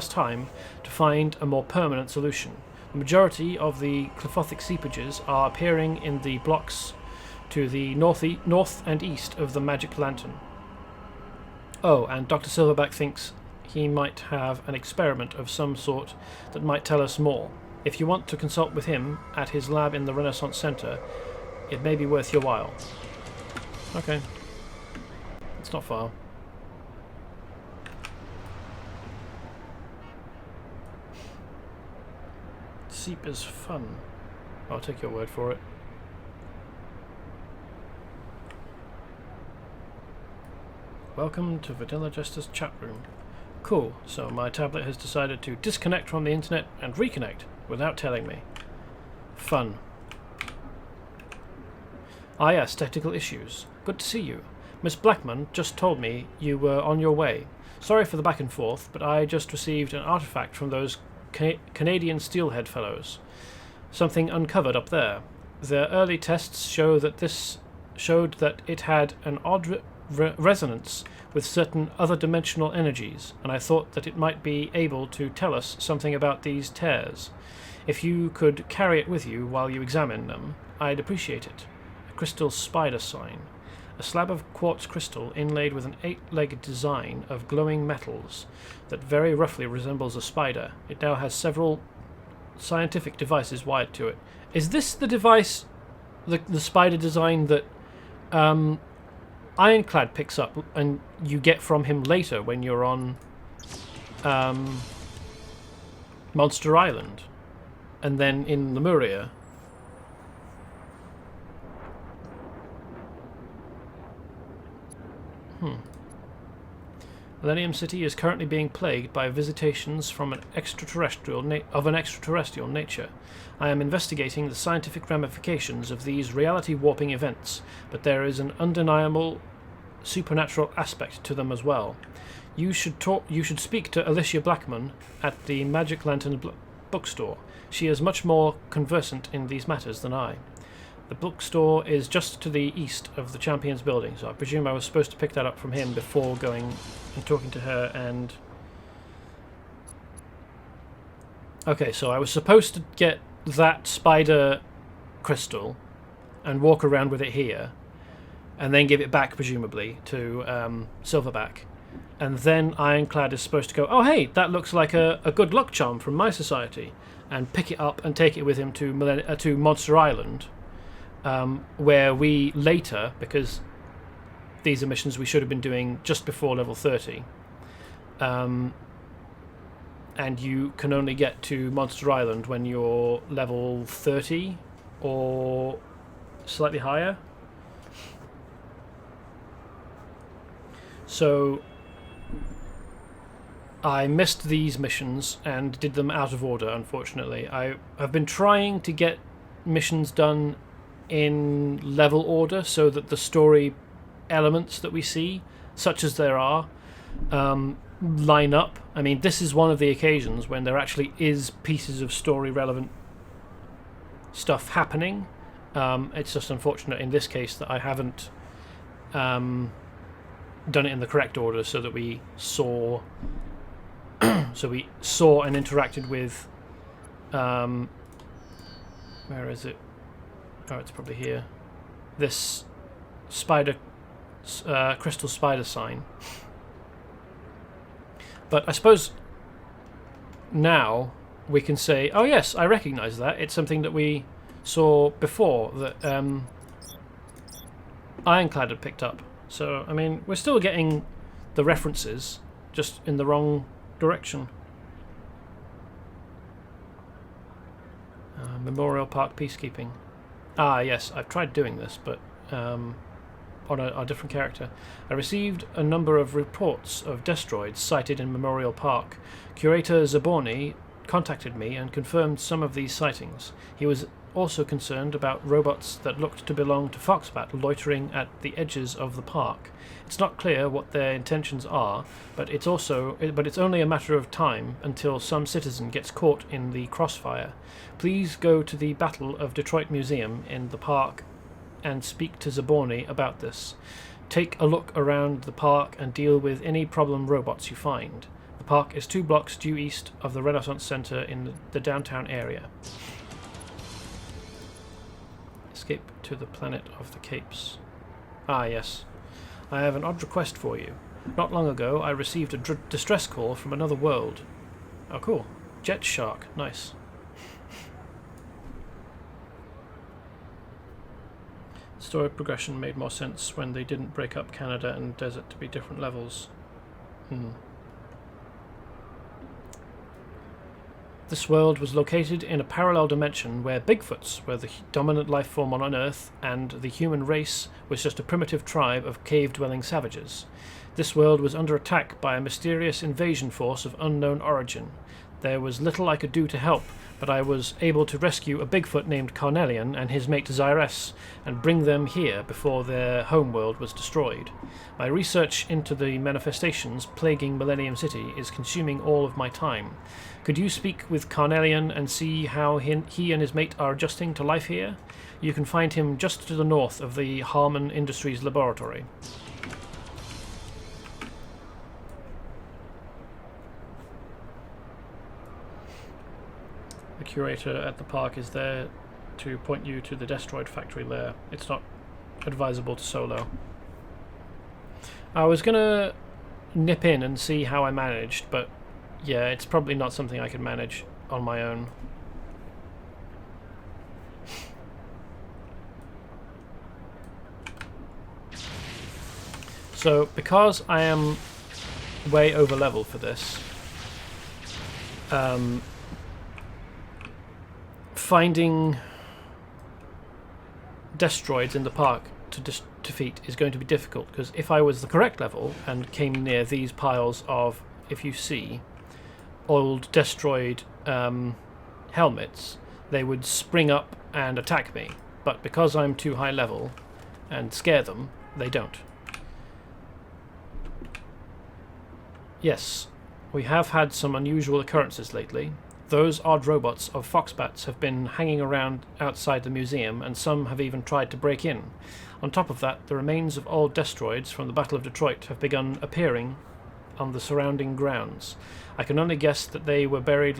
time to find a more permanent solution. The majority of the Qliphothic seepages are appearing in the blocks to the north and east of the magic lantern. Oh, and Dr. Silverback thinks he might have an experiment of some sort that might tell us more. If you want to consult with him at his lab in the Renaissance Center, it may be worth your while. Okay. It's not far. Seep is fun. I'll take your word for it. Welcome to Vanilla Jester's chat room. Cool, so my tablet has decided to disconnect from the internet and reconnect without telling me. Fun. Ah yes, technical issues. Good to see you. Miss Blackman just told me you were on your way. Sorry for the back and forth, but I just received an artifact from those Canadian steelhead fellows. Something uncovered up there. Their early tests showed that it had an odd resonance with certain other dimensional energies, and I thought that it might be able to tell us something about these tears. If you could carry it with you while you examine them, I'd appreciate it. A crystal spider sign. A slab of quartz crystal inlaid with an 8-legged design of glowing metals that very roughly resembles a spider. It now has several scientific devices wired to it. Is this the device, the spider design that Ironclad picks up and you get from him later when you're on Monster Island and then in Lemuria? Millenium City is currently being plagued by visitations from an extraterrestrial nature. I am investigating the scientific ramifications of these reality warping events, but there is an undeniable supernatural aspect to them as well. You should speak to Alicia Blackman at the Magic Lantern bookstore. She is much more conversant in these matters than I. The bookstore is just to the east of the Champions building, so I presume I was supposed to pick that up from him before going and talking to her and... Okay, so I was supposed to get that spider crystal and walk around with it here, and then give it back, presumably, to Silverback. And then Ironclad is supposed to go, oh hey, that looks like a good luck charm from my society, and pick it up and take it with him to Monster Island, where we later, because these are missions we should have been doing just before level 30, and you can only get to Monster Island when you're level 30 or slightly higher. So I missed these missions and did them out of order, unfortunately. I've been trying to get missions done in level order so that the story elements that we see, such as there are, line up. I mean, this is one of the occasions when there actually is pieces of story relevant stuff happening. It's just unfortunate in this case that I haven't done it in the correct order so that we saw and interacted with where is it? Oh, it's probably here. This crystal spider sign. But I suppose now we can say, oh yes, I recognise that. It's something that we saw before that Ironclad had picked up. So, I mean, we're still getting the references, just in the wrong direction. Memorial Park Peacekeeping. Ah, yes, I've tried doing this, but on a different character. I received a number of reports of destroids sighted in Memorial Park. Curator Zaborni contacted me and confirmed some of these sightings. He was also concerned about robots that looked to belong to Foxbat loitering at the edges of the park. It's not clear what their intentions are, but it's only a matter of time until some citizen gets caught in the crossfire. Please go to the Battle of Detroit Museum in the park and speak to Zaborni about this. Take a look around the park and deal with any problem robots you find. The park is 2 blocks due east of the Renaissance Center in the downtown area. Escape to the Planet of the Capes. Ah, yes. I have an odd request for you. Not long ago, I received a distress call from another world. Oh, cool. Jet Shark. Nice. Story progression made more sense when they didn't break up Canada and desert to be different levels. This world was located in a parallel dimension where Bigfoots were the dominant life form on Earth and the human race was just a primitive tribe of cave-dwelling savages. This world was under attack by a mysterious invasion force of unknown origin. There was little I could do to help, but I was able to rescue a Bigfoot named Carnelian and his mate Zyress and bring them here before their homeworld was destroyed. My research into the manifestations plaguing Millenium City is consuming all of my time. Could you speak with Carnelian and see how he and his mate are adjusting to life here? You can find him just to the north of the Harmon Industries laboratory. The curator at the park is there to point you to the Destroid factory lair. It's not advisable to solo. I was gonna nip in and see how I managed, but yeah, it's probably not something I can manage on my own. So, because I am way over level for this, finding Destroids in the park to defeat is going to be difficult, because if I was the correct level and came near these piles of, if you see, old Destroid helmets, they would spring up and attack me. But because I'm too high level and scare them, they don't. Yes, we have had some unusual occurrences lately. Those odd robots of Foxbats have been hanging around outside the museum, and some have even tried to break in. On top of that, the remains of old destroids from the Battle of Detroit have begun appearing on the surrounding grounds. I can only guess that they were buried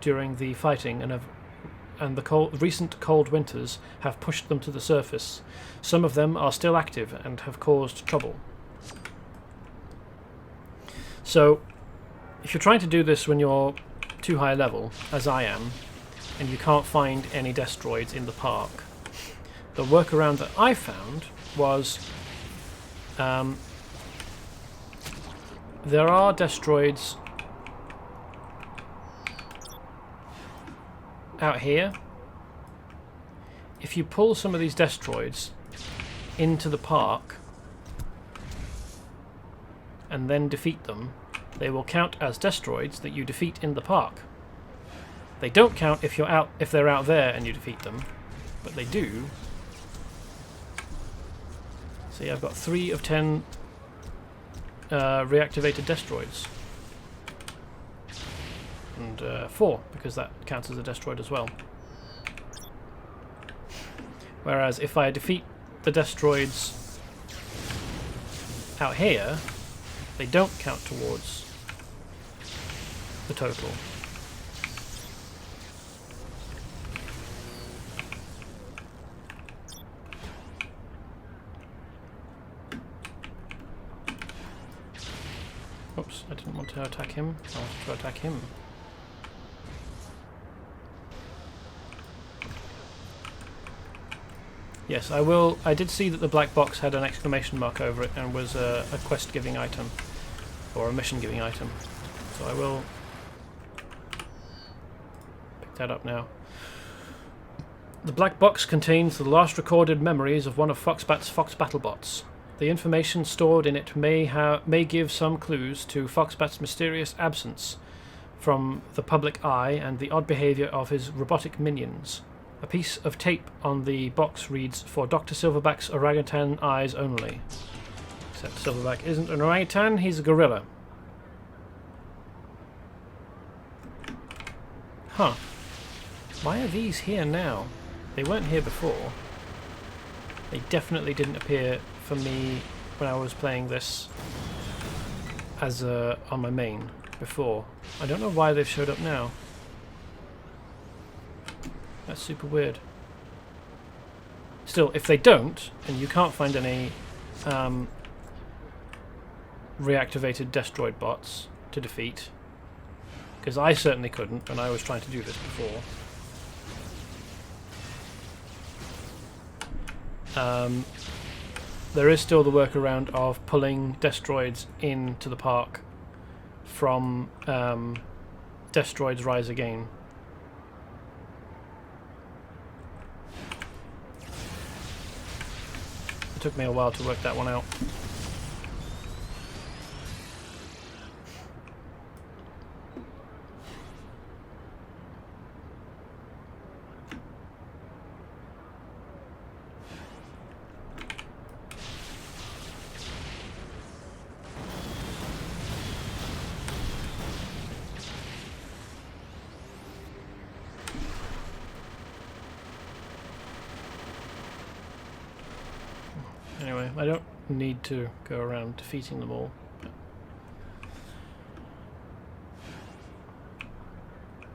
during the fighting, and the recent cold winters have pushed them to the surface. Some of them are still active and have caused trouble. So, if you're trying to do this when you're too high level, as I am, and you can't find any destroids in the park, the workaround that I found was there are destroids out here. If you pull some of these destroids into the park and then defeat them, they will count as destroids that you defeat in the park. They don't count if they're out there and you defeat them, but they do. See, I've got 3 of 10 reactivated destroids. And 4, because that counts as a destroid as well. Whereas if I defeat the destroids out here, they don't count towards the total. Oops, I didn't want to attack him. I wanted to attack him. Yes, I will. I did see that the black box had an exclamation mark over it and was a quest-giving item, or a mission-giving item. So I will pick that up now. The black box contains the last recorded memories of one of Foxbat's Fox BattleBots. The information stored in it may give some clues to Foxbat's mysterious absence from the public eye and the odd behaviour of his robotic minions. A piece of tape on the box reads, "For Dr. Silverback's orangutan eyes only." Except Silverback isn't an orangutan, he's a gorilla. Huh. Why are these here now? They weren't here before. They definitely didn't appear for me when I was playing this as on my main before. I don't know why they've showed up now. That's super weird. Still, if they don't, and you can't find any reactivated destroid bots to defeat, because I certainly couldn't when I was trying to do this before, there is still the workaround of pulling destroids into the park from Destroids Rise Again. It took me a while to work that one out. Anyway, I don't need to go around defeating them all.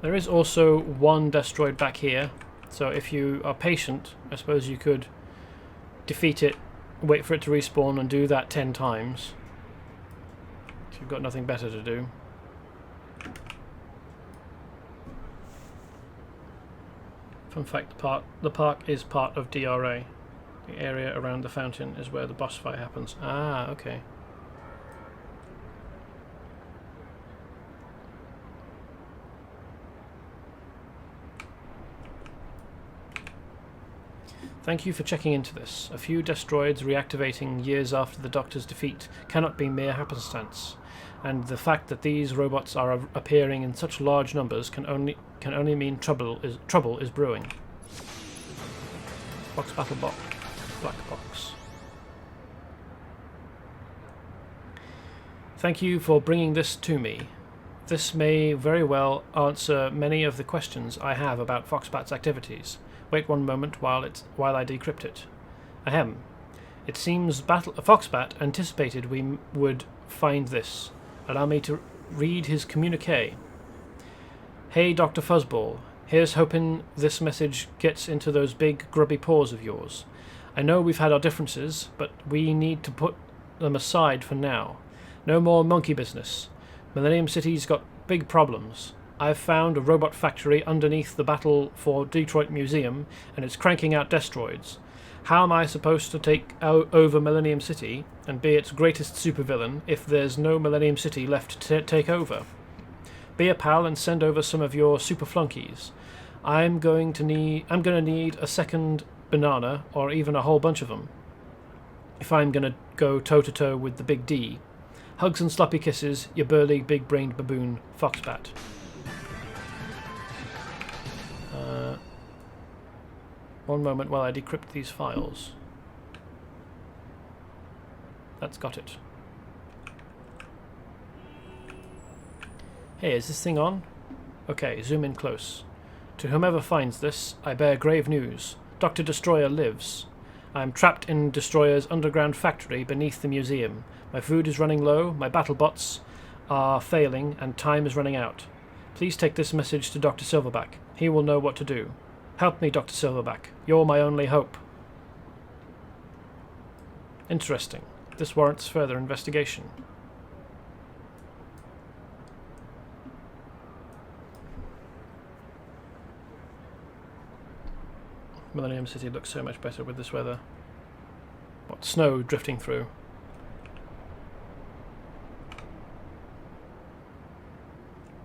There is also one destroid back here, so if you are patient, I suppose you could defeat it, wait for it to respawn and do that 10 times. If you've got nothing better to do. Fun fact, the park is part of DRA. The area around the fountain is where the boss fight happens. Ah, okay. Thank you for checking into this. A few destroids reactivating years after the Doctor's defeat cannot be mere happenstance, and the fact that these robots are appearing in such large numbers can only mean trouble is brewing. Fox BattleBot. Black box. Thank you for bringing this to me. This may very well answer many of the questions I have about Foxbat's activities. Wait one moment while I decrypt it. Ahem. It seems Foxbat anticipated we would find this. Allow me to read his communique. Hey, Dr. Fuzzball. Here's hoping this message gets into those big grubby paws of yours. I know we've had our differences, but we need to put them aside for now. No more monkey business. Millenium City's got big problems. I've found a robot factory underneath the Battle for Detroit Museum, and it's cranking out destroids. How am I supposed to take over Millenium City and be its greatest supervillain if there's no Millenium City left to take over? Be a pal and send over some of your super flunkies. I'm going to need a second banana, or even a whole bunch of them, if I'm going to go toe-to-toe with the Big D. Hugs and sloppy kisses, your burly, big-brained baboon, Foxbat. One moment while I decrypt these files. That's got it. Hey, is this thing on? Okay, zoom in close. To whomever finds this, I bear grave news. Dr. Destroyer lives. I am trapped in Destroyer's underground factory beneath the museum. My food is running low, my battle bots are failing, and time is running out. Please take this message to Dr. Silverback. He will know what to do. Help me, Dr. Silverback. You're my only hope. Interesting. This warrants further investigation. Millenium City looks so much better with this weather. What, snow drifting through?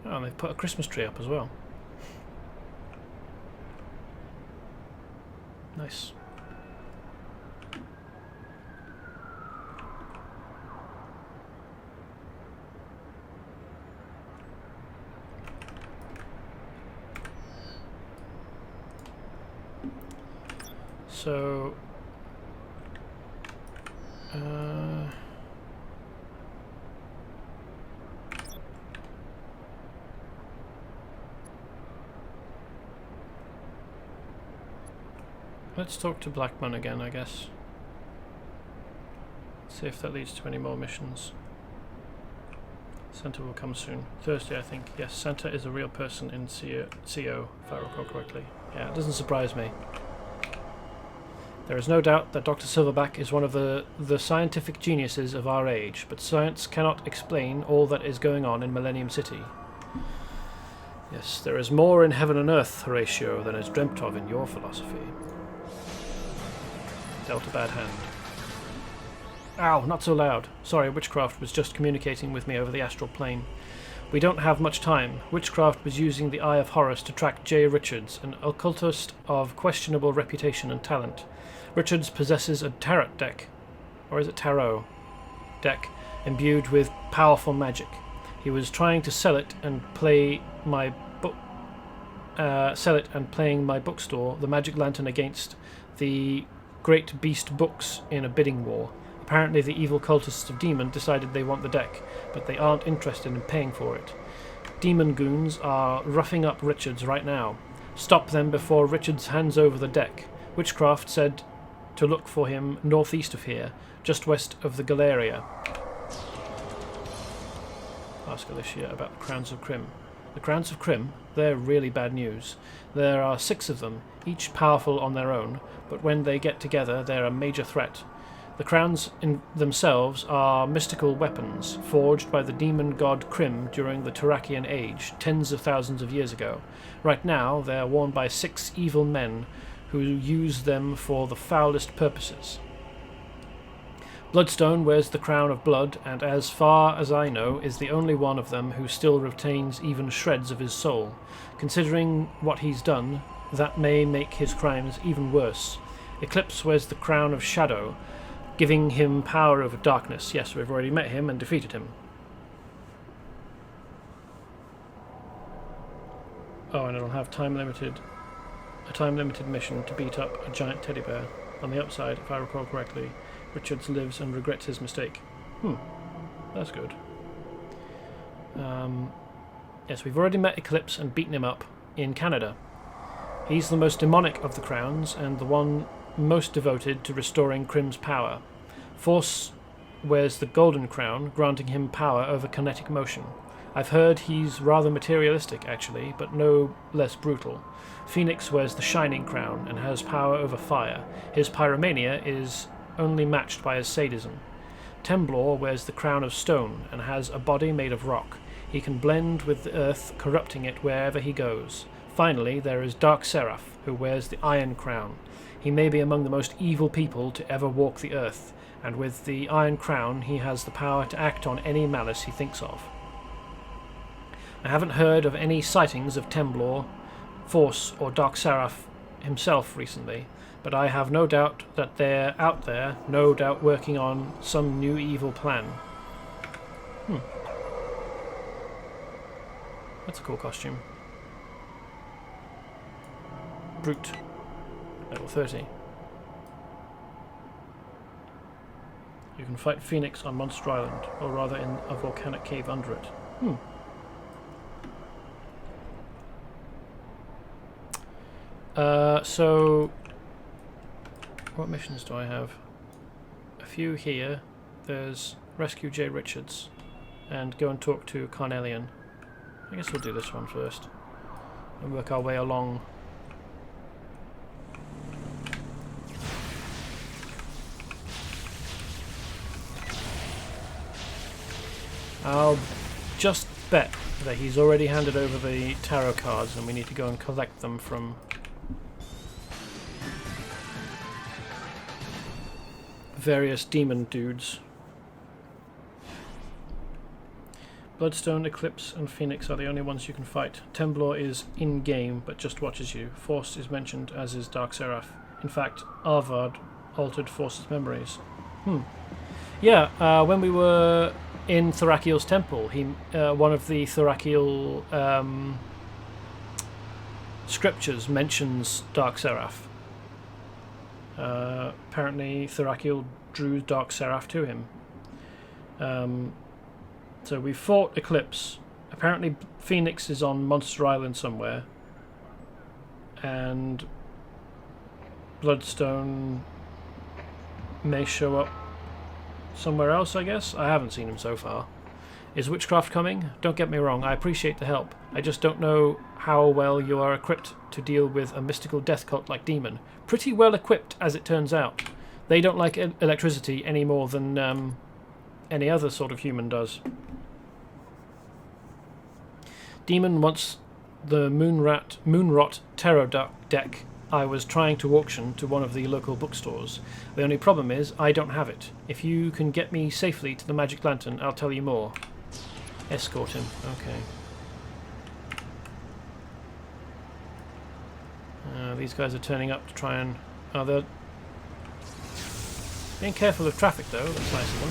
Oh, and they've put a Christmas tree up as well. Nice. So, let's talk to Blackman again, I guess. See if that leads to any more missions. Santa will come soon. Thursday, I think. Yes, Santa is a real person in CO, if I recall correctly. Yeah, it doesn't surprise me. There is no doubt that Dr. Silverback is one of the scientific geniuses of our age, but science cannot explain all that is going on in Millenium City. Yes, there is more in heaven and earth, Horatio, than is dreamt of in your philosophy. Dealt a bad hand. Ow, not so loud. Sorry, Witchcraft was just communicating with me over the astral plane. We don't have much time. Witchcraft was using the Eye of Horus to track J. Richards, an occultist of questionable reputation and talent. Richards possesses a tarot deck, or is it tarot deck, imbued with powerful magic. He was trying to sell it and playing my bookstore, the Magic Lantern, against the Great Beast Books in a bidding war. Apparently the evil cultists of Demon decided they want the deck, but they aren't interested in paying for it. Demon goons are roughing up Richards right now. Stop them before Richards hands over the deck. Witchcraft said to look for him northeast of here, just west of the Galeria. Ask Alicia about the Crowns of Crim. The Crowns of Crim? They're really bad news. There are 6 of them, each powerful on their own, but when they get together they're a major threat. The crowns in themselves are mystical weapons, forged by the demon god Crim during the Terrakian Age, tens of thousands of years ago. Right now they are worn by 6 evil men who use them for the foulest purposes. Bloodstone wears the crown of blood, and as far as I know, is the only one of them who still retains even shreds of his soul. Considering what he's done, that may make his crimes even worse. Eclipse wears the crown of shadow, giving him power over darkness. Yes, we've already met him and defeated him. Oh, and it'll have a time-limited mission to beat up a giant teddy bear. On the upside, if I recall correctly, Richards lives and regrets his mistake. That's good. Yes, we've already met Eclipse and beaten him up in Canada. He's the most demonic of the crowns and the one most devoted to restoring Crim's power. Force wears the golden crown, granting him power over kinetic motion. I've heard he's rather materialistic, actually, but no less brutal. Phoenix wears the shining crown and has power over fire. His pyromania is only matched by his sadism. Temblor wears the crown of stone and has a body made of rock. He can blend with the earth, corrupting it wherever he goes. Finally, there is Dark Seraph, who wears the iron crown. He may be among the most evil people to ever walk the earth, and with the iron crown he has the power to act on any malice he thinks of. I haven't heard of any sightings of Temblor, Force, or Dark Seraph himself recently, but I have no doubt that they're out there, no doubt working on some new evil plan. That's a cool costume. Brute. Level 30. You can fight Phoenix on Monster Island, or rather in a volcanic cave under it. So what missions do I have? A few here. There's rescue Jay Richards and go and talk to Carnelian. I guess we'll do this one first and work our way along. I'll just bet that he's already handed over the tarot cards and we need to go and collect them from various demon dudes. Bloodstone, Eclipse and Phoenix are the only ones you can fight. Temblor is in-game but just watches you. Force is mentioned, as is Dark Seraph. In fact, Arvard altered Force's memories. Yeah, when we were in Thrakiel's temple, one of the Thrakiel scriptures mentions Dark Seraph. Apparently Thrakiel drew Dark Seraph to him. So we fought Eclipse. Apparently Phoenix is on Monster Island somewhere. And Bloodstone may show up somewhere else, I guess. I haven't seen him so far. Is Witchcraft coming? Don't get me wrong, I appreciate the help. I just don't know how well you are equipped to deal with a mystical death cult like Demon. Pretty well equipped, as it turns out. They don't like electricity any more than any other sort of human does. Demon wants the Moonrot Tarot deck I was trying to auction to one of the local bookstores. The only problem is I don't have it. If you can get me safely to the Magic Lantern, I'll tell you more. Escort him. Okay. These guys are turning up to try and... Oh, they're being careful of traffic, though. That's nice of them.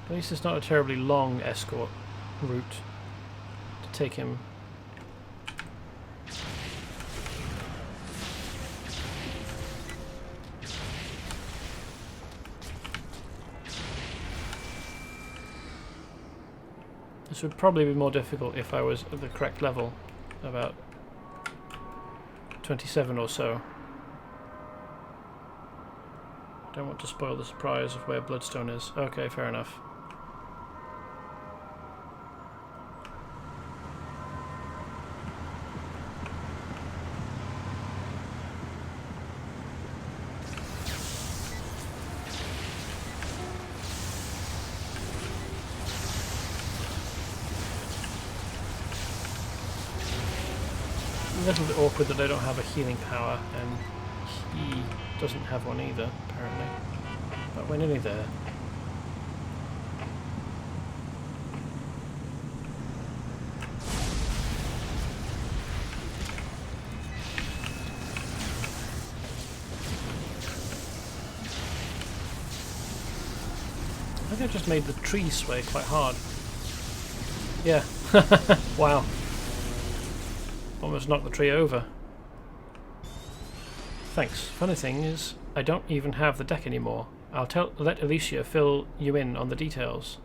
At least it's not a terribly long escort route to take him. This would probably be more difficult if I was at the correct level, about 27 or so. Don't want to spoil the surprise of where Bloodstone is. Okay, fair enough. A little bit awkward that I don't have a healing power, and he doesn't have one either, apparently. But we're nearly there. I think I just made the tree sway quite hard. Yeah. Wow. Almost knocked the tree over. Thanks. Funny thing is, I don't even have the deck anymore. I'll let Alicia fill you in on the details.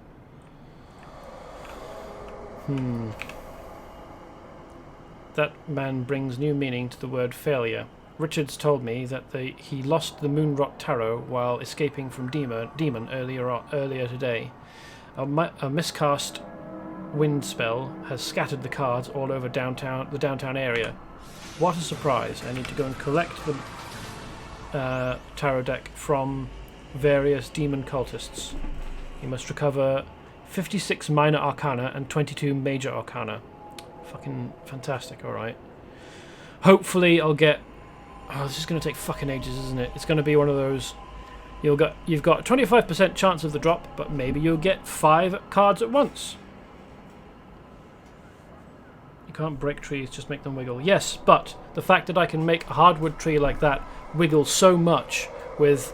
That man brings new meaning to the word failure. Richards told me that he lost the Moonrot Tarot while escaping from Demon earlier today. A miscast wind spell has scattered the cards all over the downtown area. What a surprise. I need to go and collect the tarot deck from various demon cultists. You must recover 56 minor arcana and 22 major arcana. Fucking fantastic, alright. Hopefully I'll get... Oh, this is going to take fucking ages, isn't it? It's going to be one of those... You've got 25% chance of the drop, but maybe you'll get 5 cards at once. You can't break trees, just make them wiggle. Yes, but the fact that I can make a hardwood tree like that wiggle so much with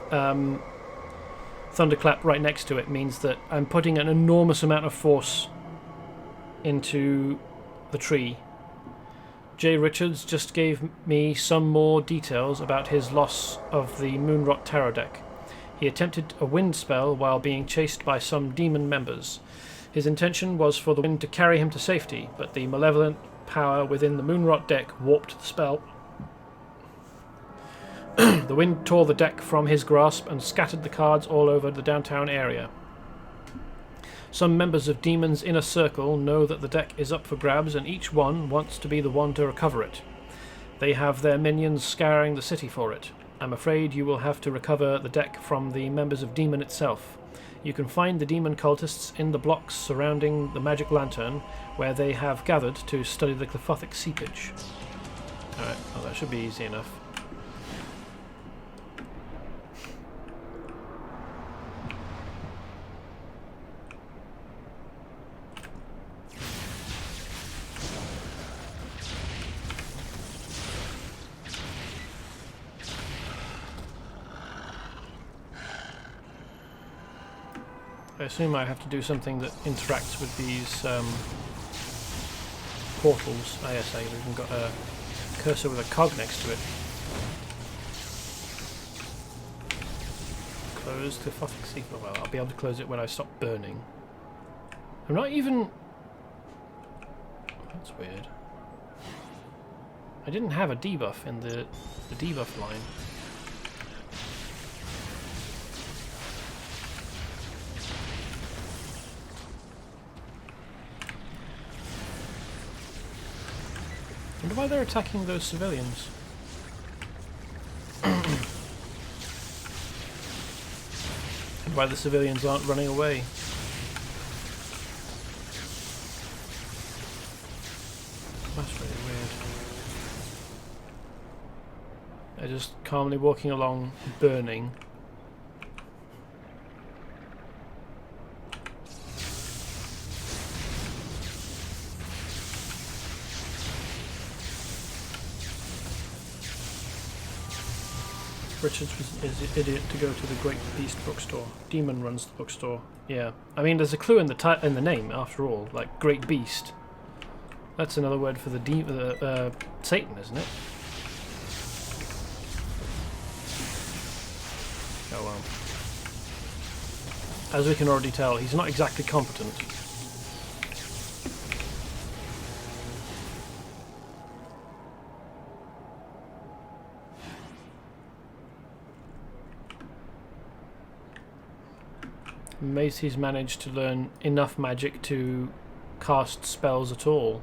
Thunderclap right next to it means that I'm putting an enormous amount of force into the tree. Jay Richards just gave me some more details about his loss of the Moonrot Tarot deck. He attempted a wind spell while being chased by some demon members. His intention was for the wind to carry him to safety, but the malevolent power within the Moonrot deck warped the spell. The wind tore the deck from his grasp and scattered the cards all over the downtown area. Some members of Demon's inner circle know that the deck is up for grabs and each one wants to be the one to recover it. They have their minions scouring the city for it. I'm afraid you will have to recover the deck from the members of Demon itself. You can find the demon cultists in the blocks surrounding the magic lantern, where they have gathered to study the Clefothic seepage. Alright, well that should be easy enough. I assume I have to do something that interacts with these portals. Ah, yes, I've even got a cursor with a cog next to it. Close the Clefothic seepage. Well, I'll be able to close it when I stop burning. I'm not even... That's weird. I didn't have a debuff in the debuff line. I wonder why they're attacking those civilians. And why the civilians aren't running away. That's really weird. They're just calmly walking along, burning. Richards is an idiot to go to the Great Beast bookstore. Demon runs the bookstore. Yeah, I mean, there's a clue in the name after all. Like Great Beast. That's another word for the Satan, isn't it? Oh well. As we can already tell, he's not exactly competent. Amazed he's managed to learn enough magic to cast spells at all.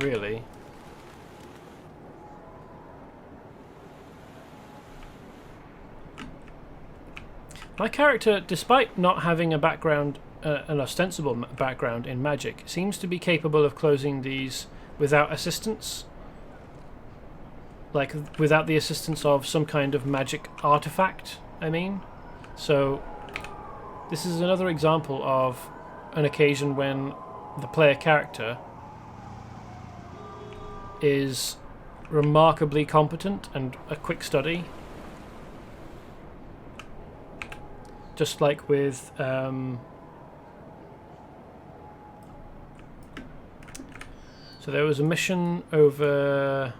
Really. My character, despite not having a background, an ostensible background in magic, seems to be capable of closing these without assistance. Like, without the assistance of some kind of magic artifact, I mean. So... this is another example of an occasion when the player character is remarkably competent and a quick study. just like with so there was a mission over,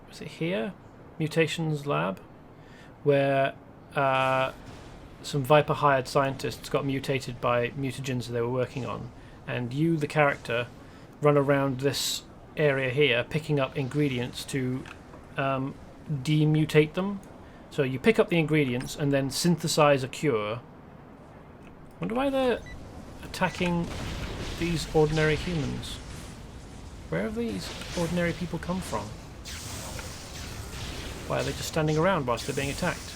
was it here? Mutations Lab, where some Viper hired scientists got mutated by mutagens they were working on, and you, the character, run around this area here picking up ingredients to demutate them. So you pick up the ingredients and then synthesize a cure. Wonder why they're attacking these ordinary humans. Where have these ordinary people come from? Why are they just standing around whilst they're being attacked?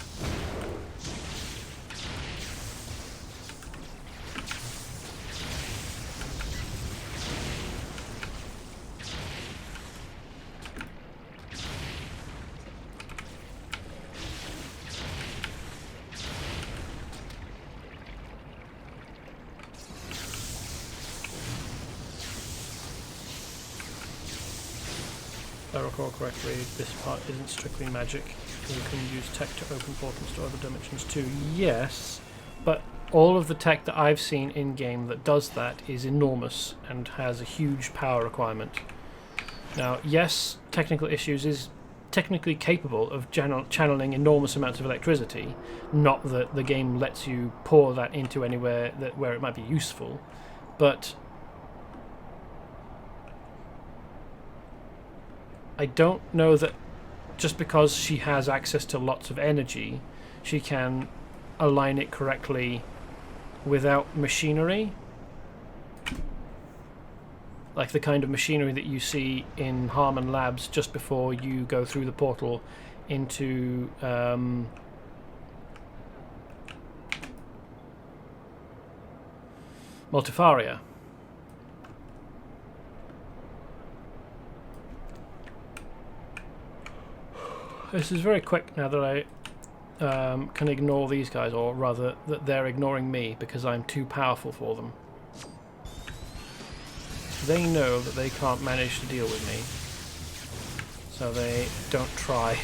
If I recall correctly, this part isn't strictly magic. You can use tech to open portals to other dimensions too. Yes, but all of the tech that I've seen in-game that does that is enormous and has a huge power requirement. Now, yes, Technical Issues is technically capable of channeling enormous amounts of electricity, not that the game lets you pour that into anywhere where it might be useful, but I don't know that just because she has access to lots of energy, she can align it correctly without machinery. Like the kind of machinery that you see in Harmon Labs just before you go through the portal into Multifaria. This is very quick now that I can ignore these guys, or rather that they're ignoring me because I'm too powerful for them. They know that they can't manage to deal with me, so they don't try.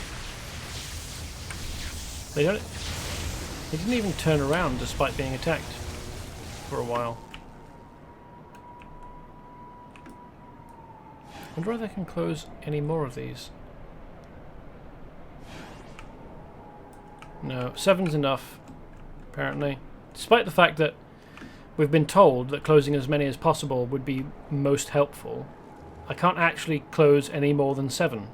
They didn't even turn around despite being attacked for a while. I wonder if I can close any more of these. No, 7's enough, apparently. Despite the fact that we've been told that closing as many as possible would be most helpful, I can't actually close any more than 7.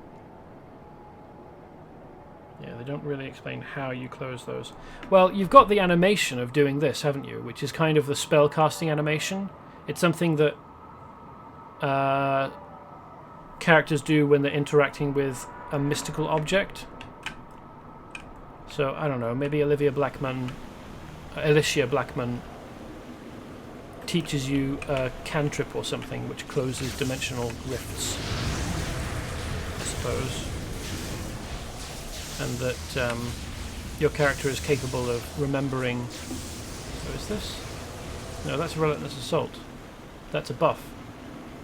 Yeah, they don't really explain how you close those. Well, you've got the animation of doing this, haven't you? Which is kind of the spellcasting animation. It's something that characters do when they're interacting with a mystical object. So, I don't know, maybe Alicia Blackman teaches you a cantrip or something which closes dimensional rifts, I suppose. And that your character is capable of remembering... What is this? No, that's a Relentless Assault. That's a buff.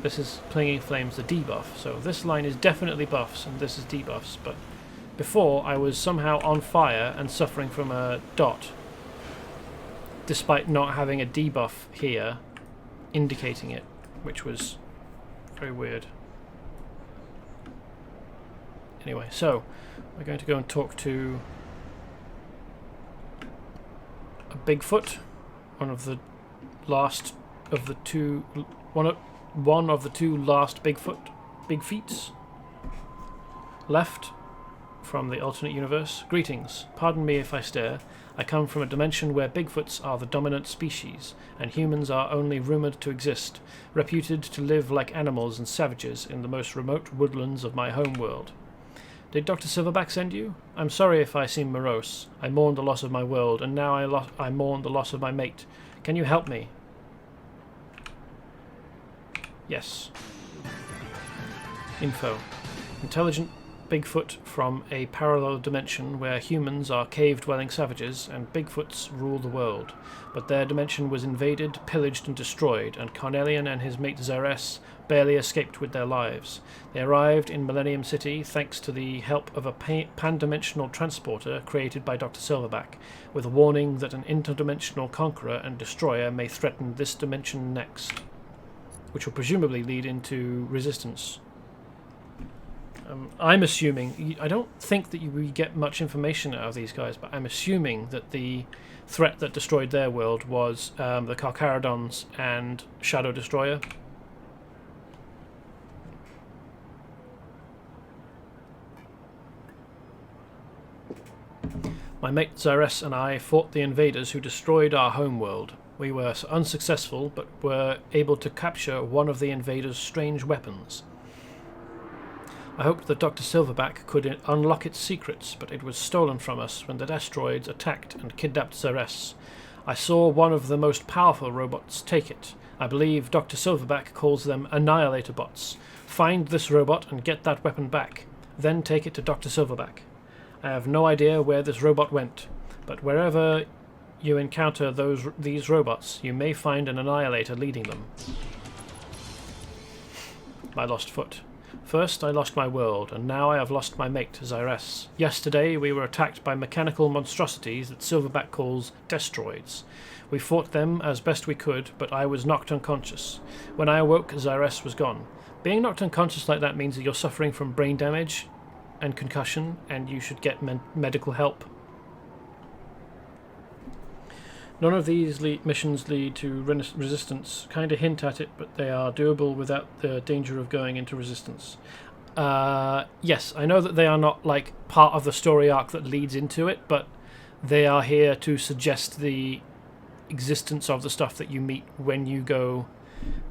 This is Clinging Flames, the debuff. So this line is definitely buffs, and this is debuffs, but before I was somehow on fire and suffering from a dot, despite not having a debuff here indicating it, which was very weird. Anyway, so we're going to go and talk to a Bigfoot, one of the two last big feets left from the alternate universe. Greetings. Pardon me if I stare. I come from a dimension where Bigfoots are the dominant species, and humans are only rumoured to exist, reputed to live like animals and savages in the most remote woodlands of my home world. Did Dr. Silverback send you? I'm sorry if I seem morose. I mourn the loss of my world, and now I mourn the loss of my mate. Can you help me? Yes. Info. Intelligent Bigfoot from a parallel dimension where humans are cave-dwelling savages and Bigfoots rule the world. But their dimension was invaded, pillaged and destroyed, and Carnelian and his mate Xyres barely escaped with their lives. They arrived in Millenium City thanks to the help of a pan-dimensional transporter created by Dr. Silverback, with a warning that an interdimensional conqueror and destroyer may threaten this dimension next, which will presumably lead into resistance. I'm assuming, I don't think that we get much information out of these guys, but I'm assuming that the threat that destroyed their world was the Carcharodons and Shadow Destroyer. My mate Xyres and I fought the invaders who destroyed our homeworld. We were unsuccessful, but were able to capture one of the invaders' strange weapons. I hoped that Dr. Silverback could unlock its secrets, but it was stolen from us when the Destroids attacked and kidnapped Xyres. I saw one of the most powerful robots take it. I believe Dr. Silverback calls them Annihilator bots. Find this robot and get that weapon back. Then take it to Dr. Silverback. I have no idea where this robot went, but wherever you encounter these robots, you may find an Annihilator leading them. My lost foot. First I lost my world, and now I have lost my mate, Xyres. Yesterday we were attacked by mechanical monstrosities that Silverback calls Destroids. We fought them as best we could, but I was knocked unconscious. When I awoke, Xyres was gone. Being knocked unconscious like that means that you're suffering from brain damage and concussion, and you should get medical help. None of these missions lead to resistance. Kind of hint at it, but they are doable without the danger of going into resistance. Yes, I know that they are not like part of the story arc that leads into it, but they are here to suggest the existence of the stuff that you meet when you go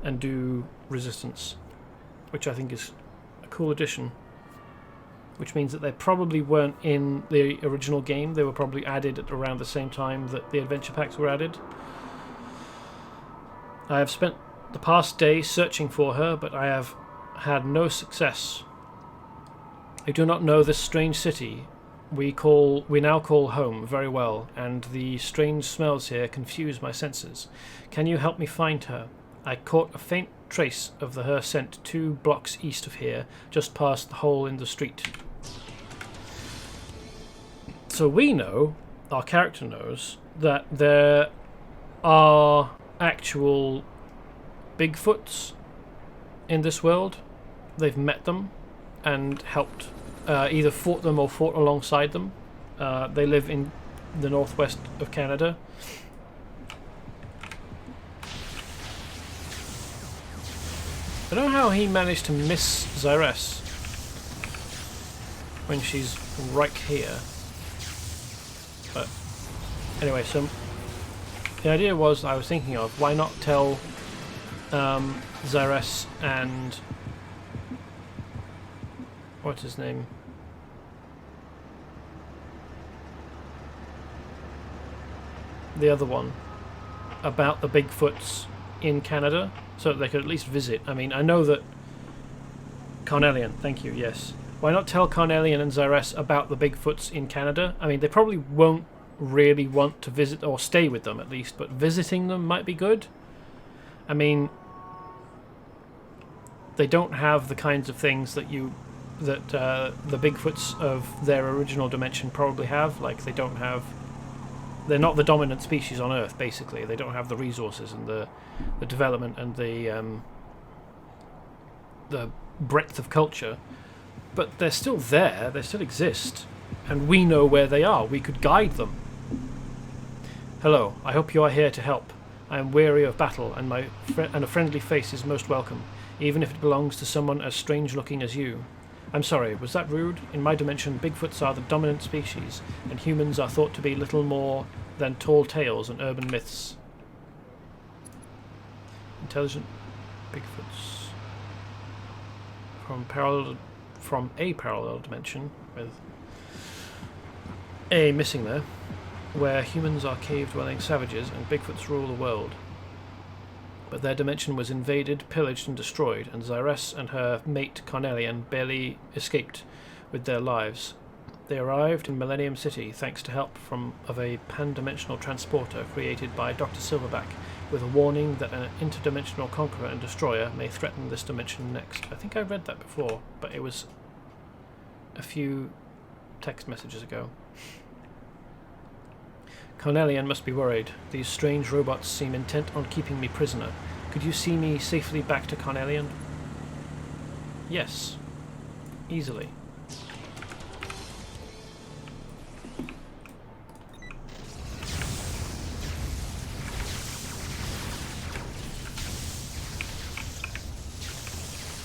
and do resistance, which I think is a cool addition. Which means that they probably weren't in the original game. They were probably added at around the same time that the adventure packs were added. I have spent the past day searching for her, but I have had no success. I do not know this strange city we now call home very well, and the strange smells here confuse my senses. Can you help me find her? I caught a faint trace of her scent 2 blocks east of here, just past the hole in the street. So we know, our character knows, that there are actual Bigfoots in this world. They've met them and helped, either fought them or fought alongside them. They live in the northwest of Canada. I don't know how he managed to miss Xyres when she's right here. But anyway, so the idea was, I was thinking of, why not tell Xyres and what's his name? The other one about the Bigfoots in Canada, so that they could at least visit. I mean, I know that Carnelian, thank you, yes. Why not tell Carnelian and Xyres about the Bigfoots in Canada? I mean, they probably won't really want to visit, or stay with them at least, but visiting them might be good. I mean, they don't have the kinds of things that the Bigfoots of their original dimension probably have. Like, they're not the dominant species on Earth, basically. They don't have the resources and the development and the breadth of culture. But they're still there, they still exist, and we know where they are. We could guide them. Hello, I hope you are here to help. I am weary of battle, and a friendly face is most welcome, even if it belongs to someone as strange-looking as you. I'm sorry, was that rude? In my dimension, Bigfoots are the dominant species, and humans are thought to be little more than tall tales and urban myths. Intelligent Bigfoots from a parallel dimension, with a missing there, where humans are cave-dwelling savages and Bigfoots rule the world. But their dimension was invaded, pillaged and destroyed, and Xyres and her mate Carnelian barely escaped with their lives. They arrived in Millenium City thanks to help of a pan-dimensional transporter created by Dr. Silverback, with a warning that an interdimensional conqueror and destroyer may threaten this dimension next. I think I read that before, but it was a few text messages ago. Carnelian must be worried. These strange robots seem intent on keeping me prisoner. Could you see me safely back to Carnelian? Yes. Easily.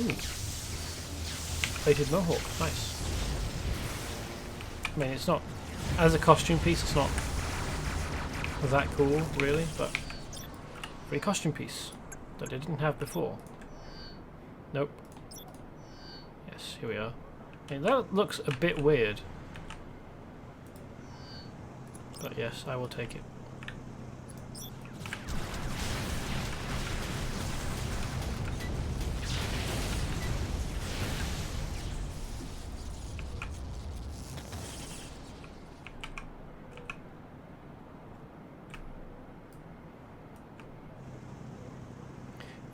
Ooh. Plated mohawk. Nice. I mean, it's not... As a costume piece, it's not that cool, really, but for a costume piece that I didn't have before. Nope. Yes, here we are. I mean, that looks a bit weird, but yes, I will take it.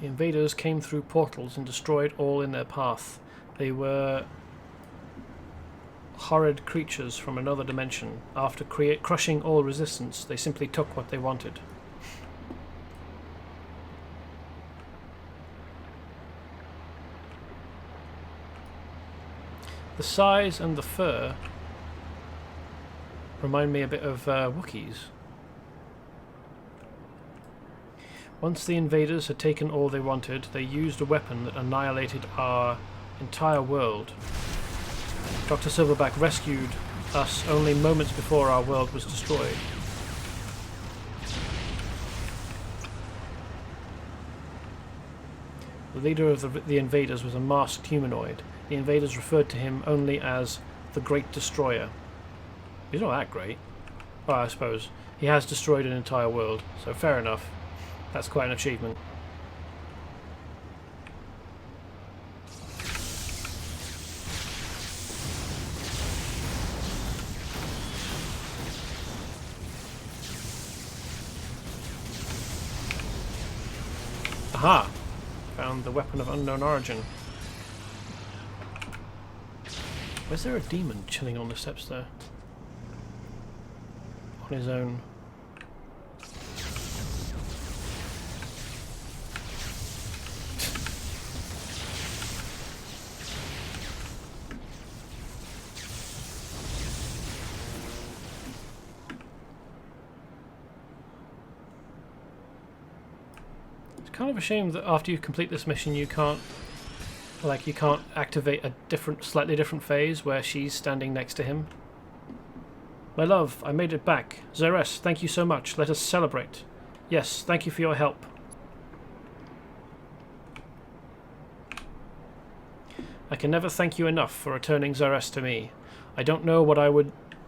The invaders came through portals and destroyed all in their path. They were horrid creatures from another dimension. After crushing all resistance, they simply took what they wanted. The size and the fur remind me a bit of Wookiees. Once the invaders had taken all they wanted, they used a weapon that annihilated our entire world. Dr. Silverback rescued us only moments before our world was destroyed. The leader of the invaders was a masked humanoid. The invaders referred to him only as the Great Destroyer. He's not that great. Well, I suppose. He has destroyed an entire world, so fair enough. That's quite an achievement. Aha! Found the weapon of unknown origin. Where's there a demon chilling on the steps there? On his own. Kind of a shame that after you complete this mission you can't activate a slightly different phase where she's standing next to him. My love, I made it back. Zeres, thank you so much. Let us celebrate. Yes, thank you for your help. I can never thank you enough for returning Zeres to me. I don't know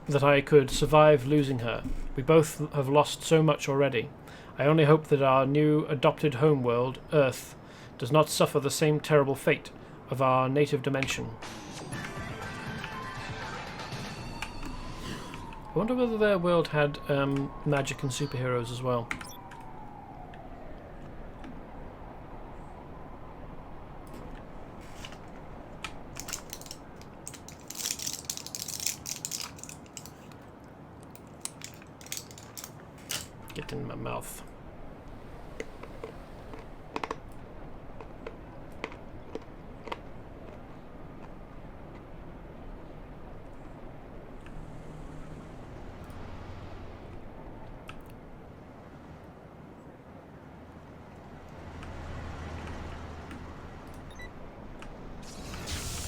that I could survive losing her. We both have lost so much already. I only hope that our new adopted homeworld, Earth, does not suffer the same terrible fate of our native dimension. I wonder whether their world had magic and superheroes as well. Get in my mouth.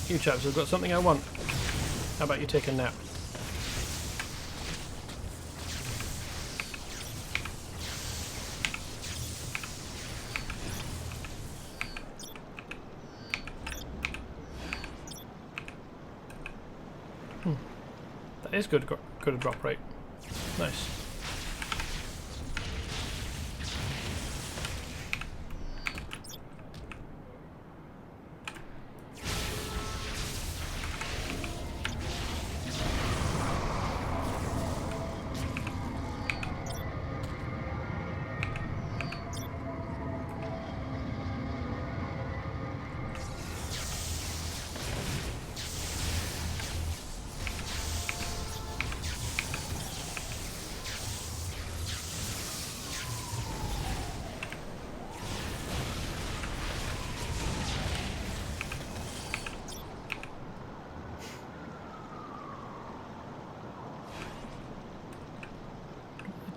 You chaps have got something I want. How about you take a nap? That is good a drop rate. Nice.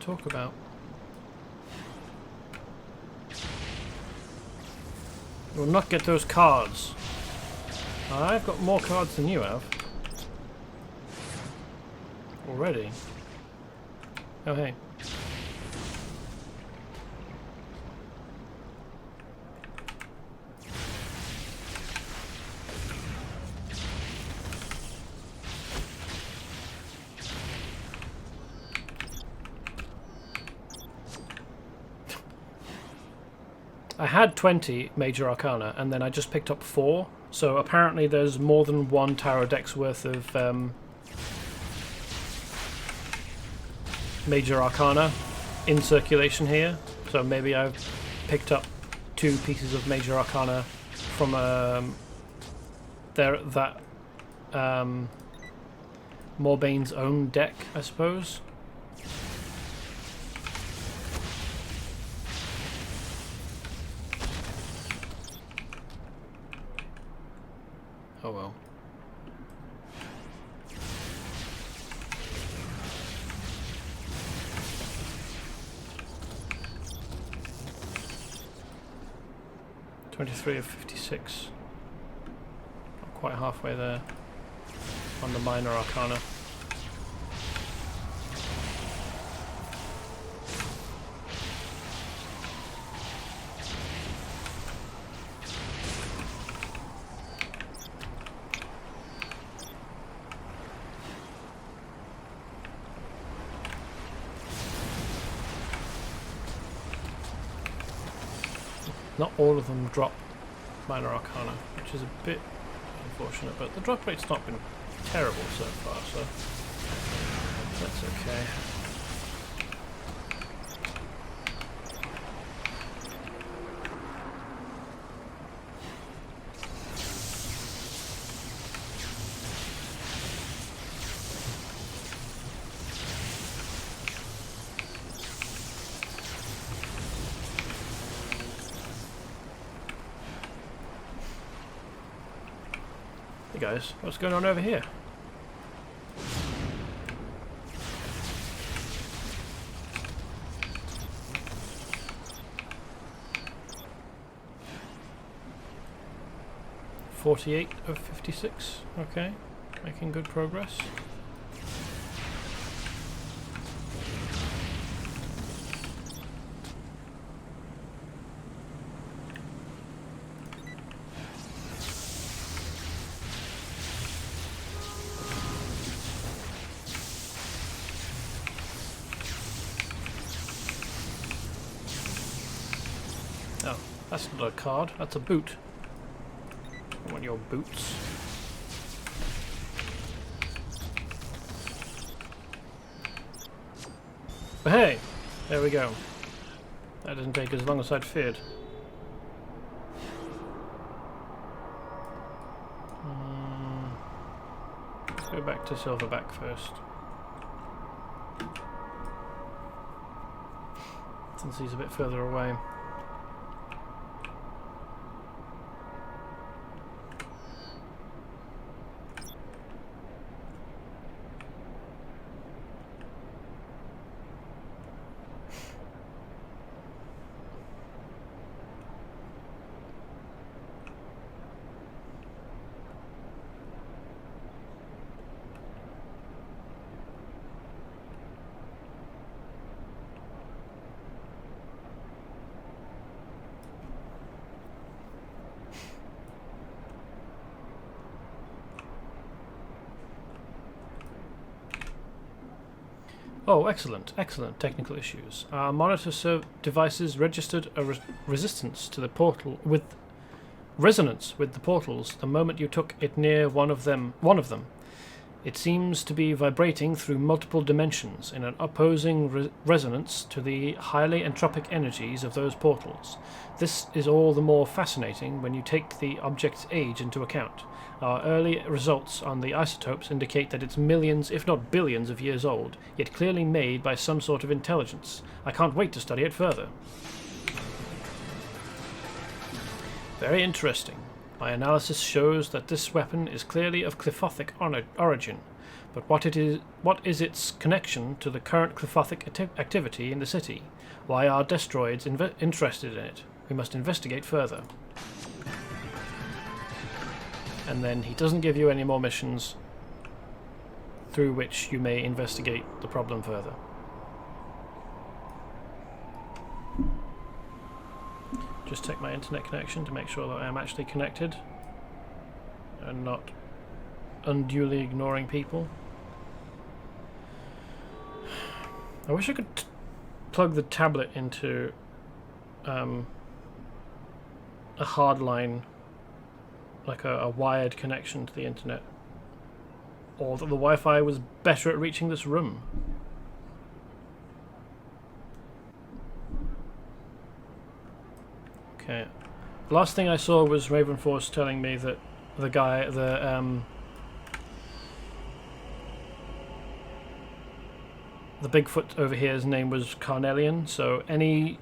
talk about? You will not get those cards. I've got more cards than you have. Already. Oh, hey. I had 20 Major Arcana, and then I just picked up 4. So apparently there's more than one tarot deck's worth of Major Arcana in circulation here. So maybe I've picked up 2 pieces of Major Arcana from Morbane's own deck, I suppose. Oh well. $23 of 56. Not quite halfway there on the minor arcana. Not all of them drop minor arcana, which is a bit unfortunate, but the drop rate's not been terrible so far, so that's okay. Hey guys, what's going on over here? $48 of 56. Okay, making good progress. Oh, that's not a card, that's a boot. I want your boots. But hey, there we go. That didn't take as long as I'd feared. Let's go back to Silverback first. Since he's a bit further away. Oh, excellent, excellent technical issues. Our monitor devices registered a resistance to the portal with resonance with the portals the moment you took it near one of them. It seems to be vibrating through multiple dimensions in an opposing resonance to the highly entropic energies of those portals. This is all the more fascinating when you take the object's age into account. Our early results on the isotopes indicate that it's millions, if not billions, of years old, yet clearly made by some sort of intelligence. I can't wait to study it further. Very interesting. My analysis shows that this weapon is clearly of Cliffothic origin. But what is its connection to the current Clyphothic activity in the city? Why are destroids interested in it? We must investigate further. And then he doesn't give you any more missions through which you may investigate the problem further. Just check my internet connection to make sure that I am actually connected and not unduly ignoring people. I wish I could plug the tablet into a hardline, like a wired connection to the internet, or that the Wi-Fi was better at reaching this room. Okay. The last thing I saw was Ravenforce telling me that the guy, the Bigfoot over here's name was Carnelian, so any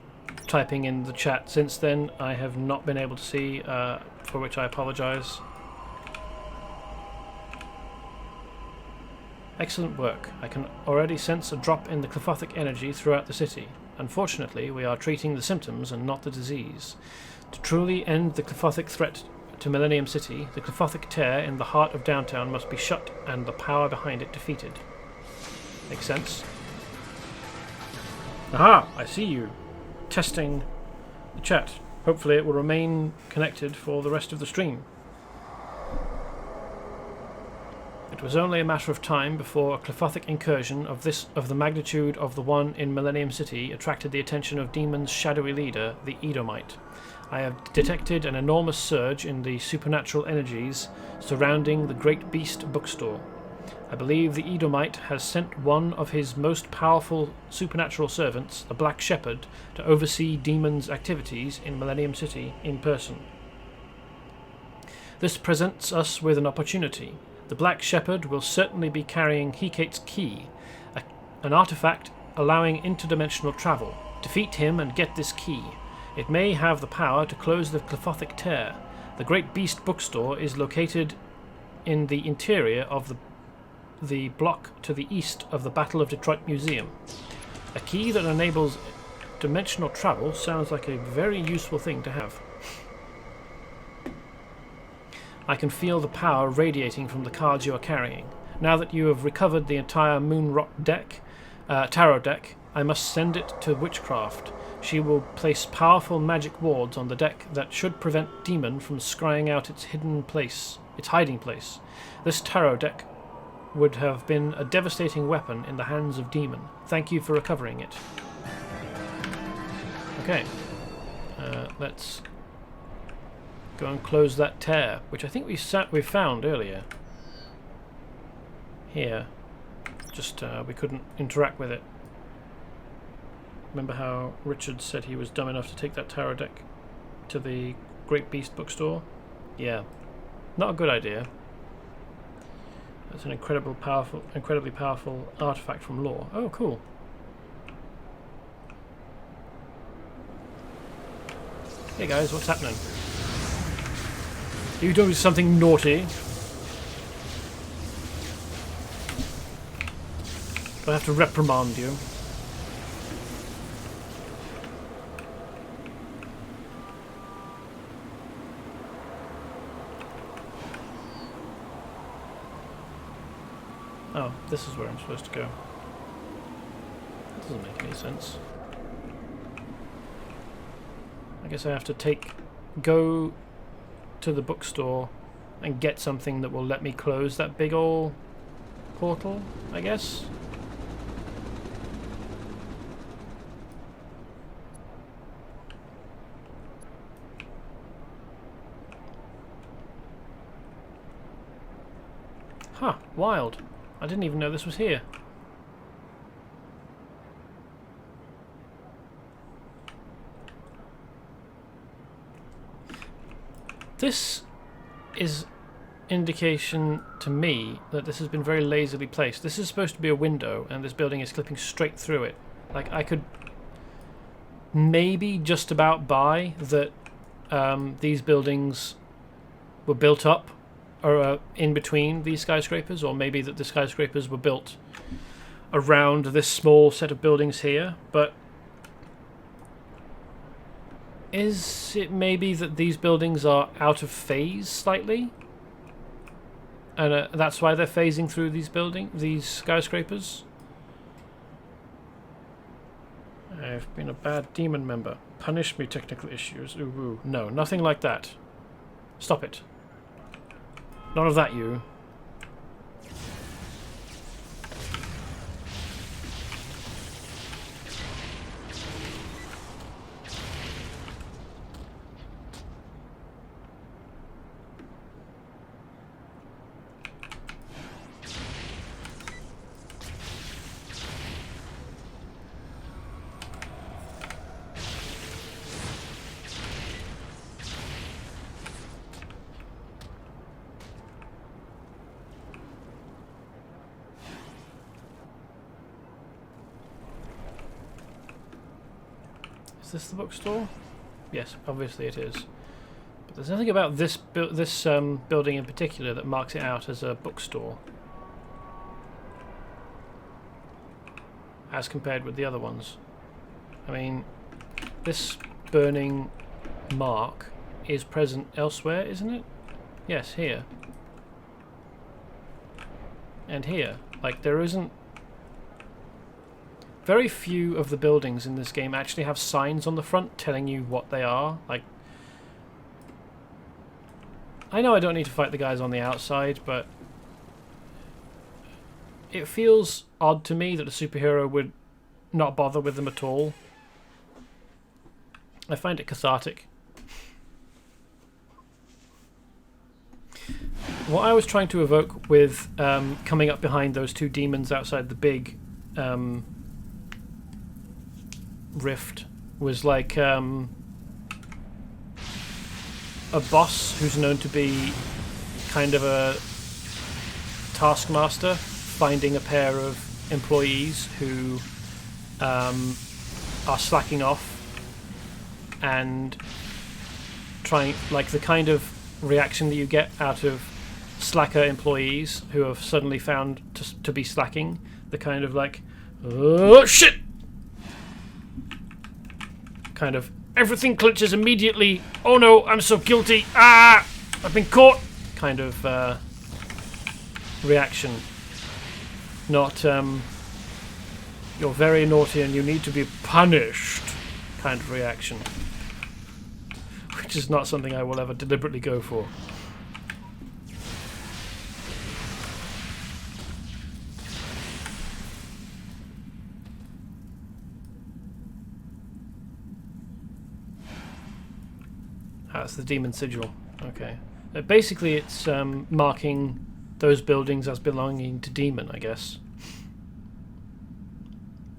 typing in the chat since then I have not been able to see, for which I apologise. Excellent work. I can already sense a drop in the Clyphothic energy throughout the city. Unfortunately, we are treating the symptoms and not the disease. To truly end the Clyphothic threat to Millenium City, the Clyphothic tear in the heart of downtown must be shut and the power behind it defeated. Makes sense? Aha! I see you. Testing the chat. Hopefully it will remain connected for the rest of the stream. It was only a matter of time before a Clyphothic incursion of the magnitude of the one in Millenium City attracted the attention of Demon's shadowy leader, the Edomite. I have detected an enormous surge in the supernatural energies surrounding the Great Beast bookstore. I believe the Edomite has sent one of his most powerful supernatural servants, the Black Shepherd, to oversee Demon's activities in Millenium City in person. This presents us with an opportunity. The Black Shepherd will certainly be carrying Hecate's key, an artifact allowing interdimensional travel. Defeat him and get this key. It may have the power to close the Clyphothic tear. The Great Beast bookstore is located in the interior of the block to the east of the Battle of Detroit Museum. A key that enables dimensional travel sounds like a very useful thing to have. I can feel the power radiating from the cards you are carrying. Now that you have recovered the entire Moonrock deck, tarot deck, I must send it to Witchcraft. She will place powerful magic wards on the deck that should prevent Demon from scrying out its hiding place. This tarot deck would have been a devastating weapon in the hands of Demon. Thank you for recovering it. Okay. Let's go and close that tear, which I think we found earlier. Here. Just we couldn't interact with it. Remember how Richard said he was dumb enough to take that tarot deck to the Great Beast bookstore? Yeah. Not a good idea. It's an incredibly powerful artifact from lore. Oh, cool. Hey guys, what's happening? Are you doing something naughty? Do I have to reprimand you? Oh, this is where I'm supposed to go. That doesn't make any sense. I guess I have to go to the bookstore and get something that will let me close that big ol' portal, I guess? Huh, wild. I didn't even know this was here. This is indication to me that this has been very lazily placed. This is supposed to be a window and this building is clipping straight through it. Like, I could maybe just about buy that these buildings were built up in between these skyscrapers, or maybe that the skyscrapers were built around this small set of buildings here, but is it maybe that these buildings are out of phase slightly? And that's why they're phasing through these skyscrapers? I've been a bad demon member. Punish me, technical issues. Ooh, ooh. No, nothing like that. Stop it. None of that, you. Is this the bookstore? Yes, obviously it is. But there's nothing about this building in particular that marks it out as a bookstore, as compared with the other ones. I mean, this burning mark is present elsewhere, isn't it? Yes, here. And here. Like, there isn't... Very few of the buildings in this game actually have signs on the front telling you what they are. Like, I know I don't need to fight the guys on the outside, but it feels odd to me that a superhero would not bother with them at all. I find it cathartic. What I was trying to evoke with coming up behind those two demons outside the big rift was like a boss who's known to be kind of a taskmaster finding a pair of employees who are slacking off and trying, like the kind of reaction that you get out of slacker employees who have suddenly found to be slacking, the kind of like, oh shit, kind of everything clenches immediately, oh no, I'm so guilty, ah, I've been caught, kind of reaction. Not you're very naughty and you need to be punished kind of reaction, which is not something I will ever deliberately go for. That's the demon sigil. Okay. Basically, it's marking those buildings as belonging to demon, I guess.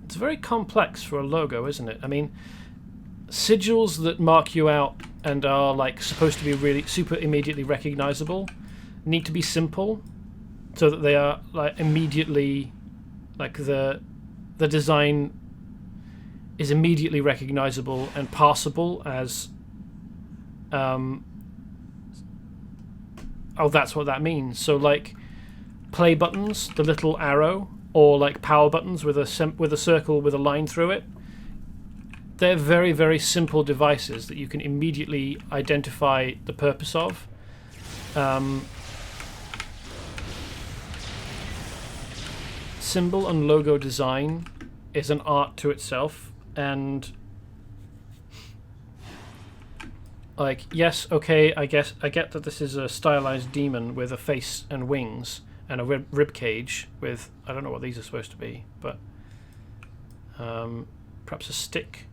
It's very complex for a logo, isn't it? I mean, sigils that mark you out and are like supposed to be really super immediately recognizable need to be simple, so that they are like immediately, like the design is immediately recognizable and passable as oh, that's what that means. So like play buttons, the little arrow, or like power buttons with a circle with a line through it. They're very, very simple devices that you can immediately identify the purpose of. Symbol and logo design is an art to itself, and like, yes, okay, I get that this is a stylized demon with a face and wings and a rib cage with, I don't know what these are supposed to be, but perhaps a stick,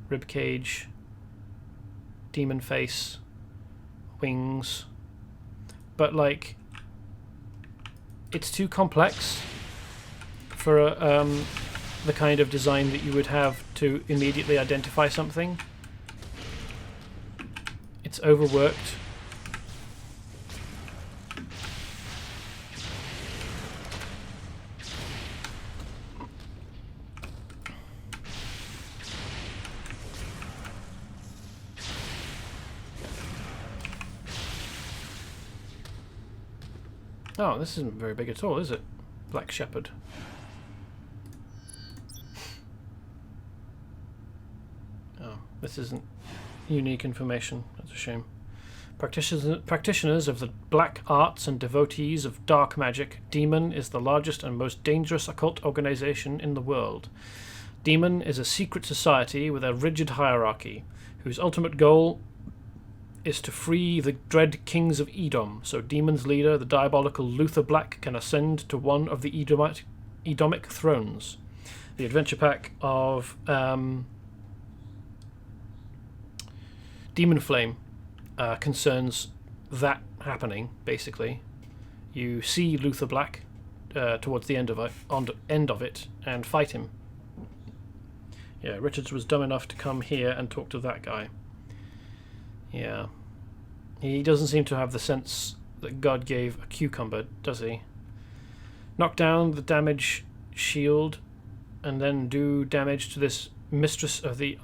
rib cage, demon face, wings, but like, it's too complex for the kind of design that you would have to immediately identify something. It's overworked. Oh, this isn't very big at all, is it? Black Shepherd. Oh, this isn't unique information. That's a shame. Practitioners of the black arts and devotees of dark magic, Demon is the largest and most dangerous occult organization in the world. Demon is a secret society with a rigid hierarchy, whose ultimate goal is to free the dread kings of Edom, so Demon's leader, the diabolical Luther Black, can ascend to one of the Edomic thrones. The adventure pack of Demon Flame concerns that happening, basically. You see Luther Black towards the end of it and fight him. Yeah, Richards was dumb enough to come here and talk to that guy. Yeah. He doesn't seem to have the sense that God gave a cucumber, does he? Knock down the damage shield and then do damage to this mistress of the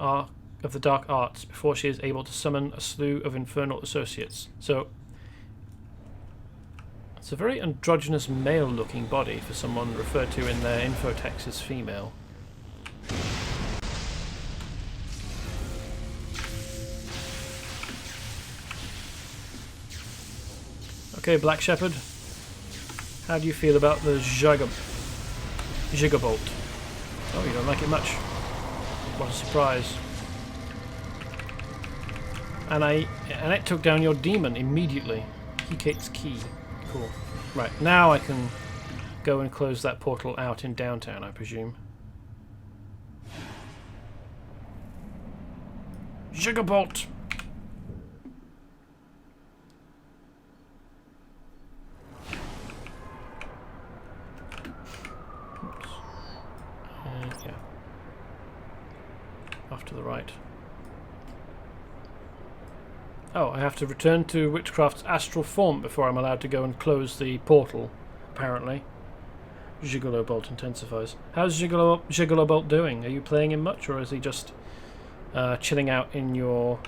dark arts before she is able to summon a slew of infernal associates. So it's a very androgynous male-looking body for someone referred to in their info text as female. Okay, Black Shepherd, how do you feel about the Gigabolt? Oh, you don't like it much. What a surprise. And it took down your demon immediately. Hecate's key. Cool. Right, now I can go and close that portal out in downtown, I presume. Gigabolt! Yeah. Off to the right. Oh, I have to return to Witchcraft's astral form before I'm allowed to go and close the portal, apparently. Gigolo Bolt intensifies. How's Gigolo Bolt doing? Are you playing him much, or is he just chilling out in your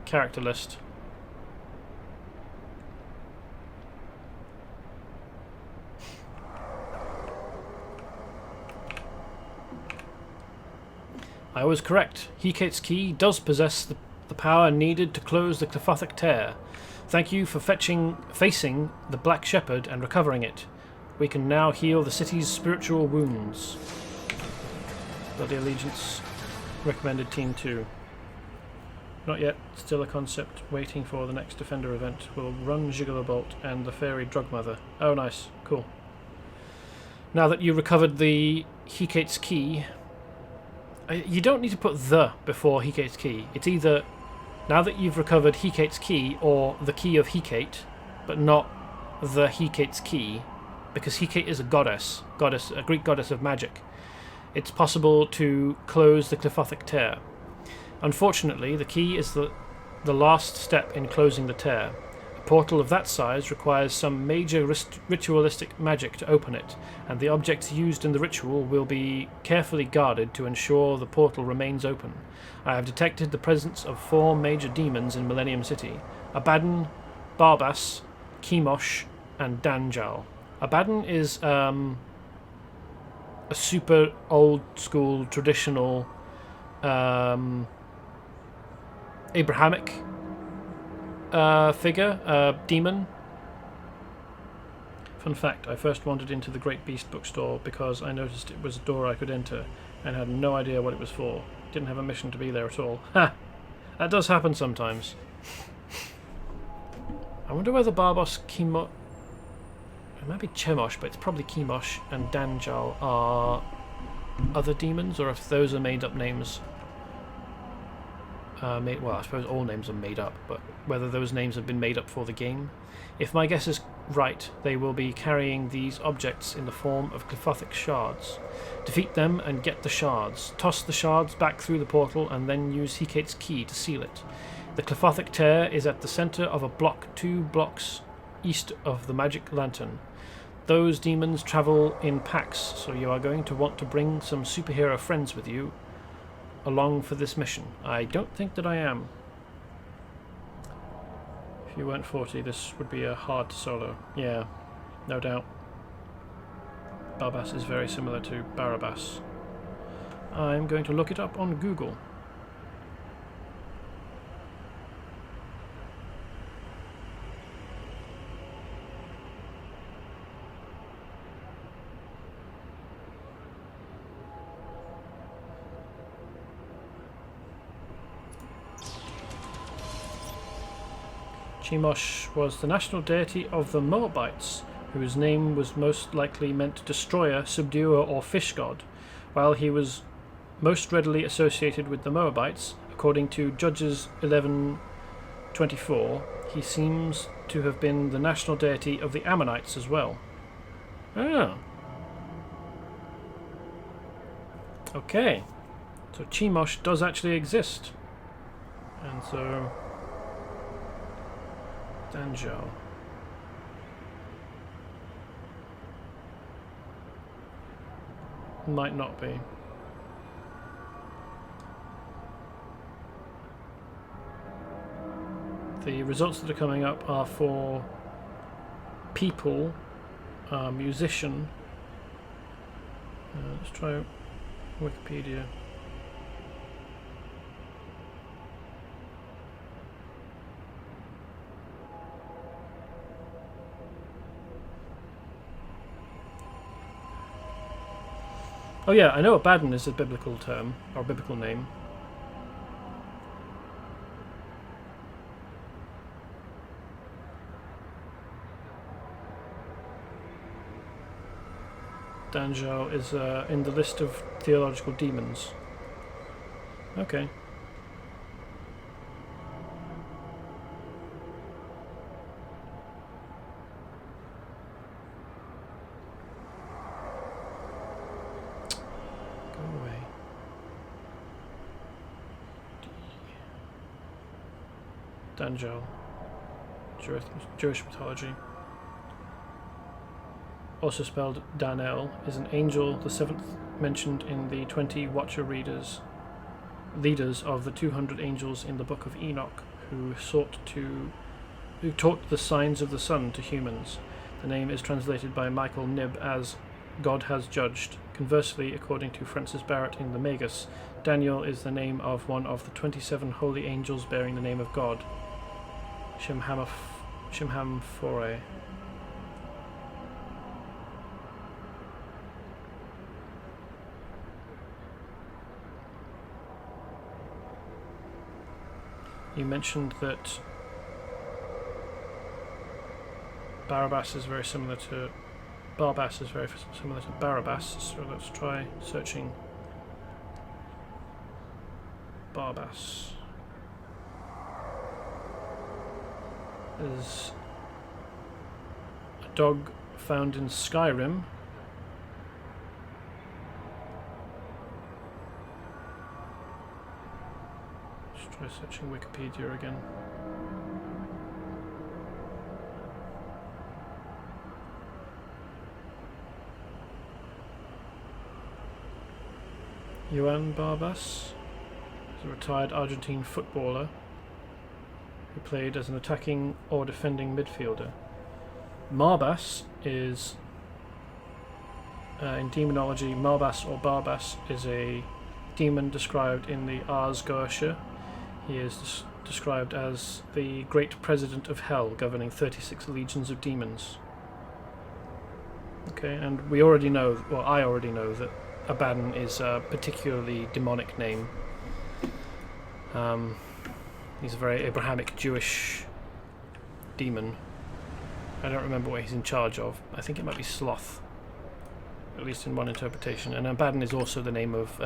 character list? I was correct. Hecate's key does possess the power needed to close the Clyphothic Tear. Thank you for facing the Black Shepherd and recovering it. We can now heal the city's spiritual wounds. Bloody Allegiance recommended Team 2. Not yet. Still a concept. Waiting for the next Defender event. We'll run Gigolobolt and the Fairy Drug Mother. Oh, nice. Cool. Now that you recovered the Hecate's key, you don't need to put the before Hecate's key. It's either now that you've recovered Hecate's key or the key of Hecate, but not the Hecate's key, because Hecate is a goddess, a Greek goddess of magic. It's possible to close the Clyphothic Tear. Unfortunately, the key is the last step in closing the tear. A portal of that size requires some major ritualistic magic to open it, and the objects used in the ritual will be carefully guarded to ensure the portal remains open. I have detected the presence of 4 major demons in Millenium City: Abaddon, Barbas, Chemosh, and Danjal. Abaddon is a super old school traditional Abrahamic figure, demon. Fun fact, I first wandered into the Great Beast bookstore because I noticed it was a door I could enter and had no idea what it was for. Didn't have a mission to be there at all. Ha! That does happen sometimes. I wonder whether Barbos, Chemosh... It might be Chemosh, but it's probably Chemosh and Danjal are other demons, or if those are made-up names. Well, I suppose all names are made up, but whether those names have been made up for the game. If my guess is right, they will be carrying these objects in the form of Clyphothic shards. Defeat them and get the shards. Toss the shards back through the portal and then use Hecate's key to seal it. The Clyphothic Tear is at the center of a block 2 blocks east of the Magic Lantern. Those demons travel in packs, so you are going to want to bring some superhero friends with you along for this mission. I don't think that I am. If you weren't 40, this would be a hard solo. Yeah. no doubt. Barbas is very similar to Barabbas. I'm going to look it up on Google. Chemosh was the national deity of the Moabites, whose name was most likely meant destroyer, subduer, or fish god. While he was most readily associated with the Moabites, according to Judges 11:24, he seems to have been the national deity of the Ammonites as well. Ah. Okay. So Chemosh does actually exist. And so Danjo. Might not be. The results that are coming up are for people, musician. Let's try Wikipedia. Oh yeah, I know Abaddon is a biblical term, or biblical name. Danjo is in the list of theological demons. Okay. Danjo, Jewish mythology. Also spelled Danel, is an angel, the seventh mentioned in the 20 Watcher leaders of the 200 angels in the Book of Enoch, who taught the signs of the sun to humans. The name is translated by Michael Knibb as God has judged. Conversely, according to Francis Barrett in the Magus, Daniel is the name of one of the 27 holy angels bearing the name of God. Shimhamphore. You mentioned that Barabbas is very similar to Barabbas, so let's try searching Barabbas. There's a dog found in Skyrim. Let's try searching Wikipedia again. Juan Barbas is a retired Argentine footballer who played as an attacking or defending midfielder. Marbas is, in demonology, Marbas or Barbas is a demon described in the Ars Goetia. He is described as the great president of hell, governing 36 legions of demons. Okay, and we already know, well, I already know that Abaddon is a particularly demonic name. He's a very Abrahamic Jewish demon. I don't remember what he's in charge of. I think it might be Sloth, at least in one interpretation. And Abaddon is also the name of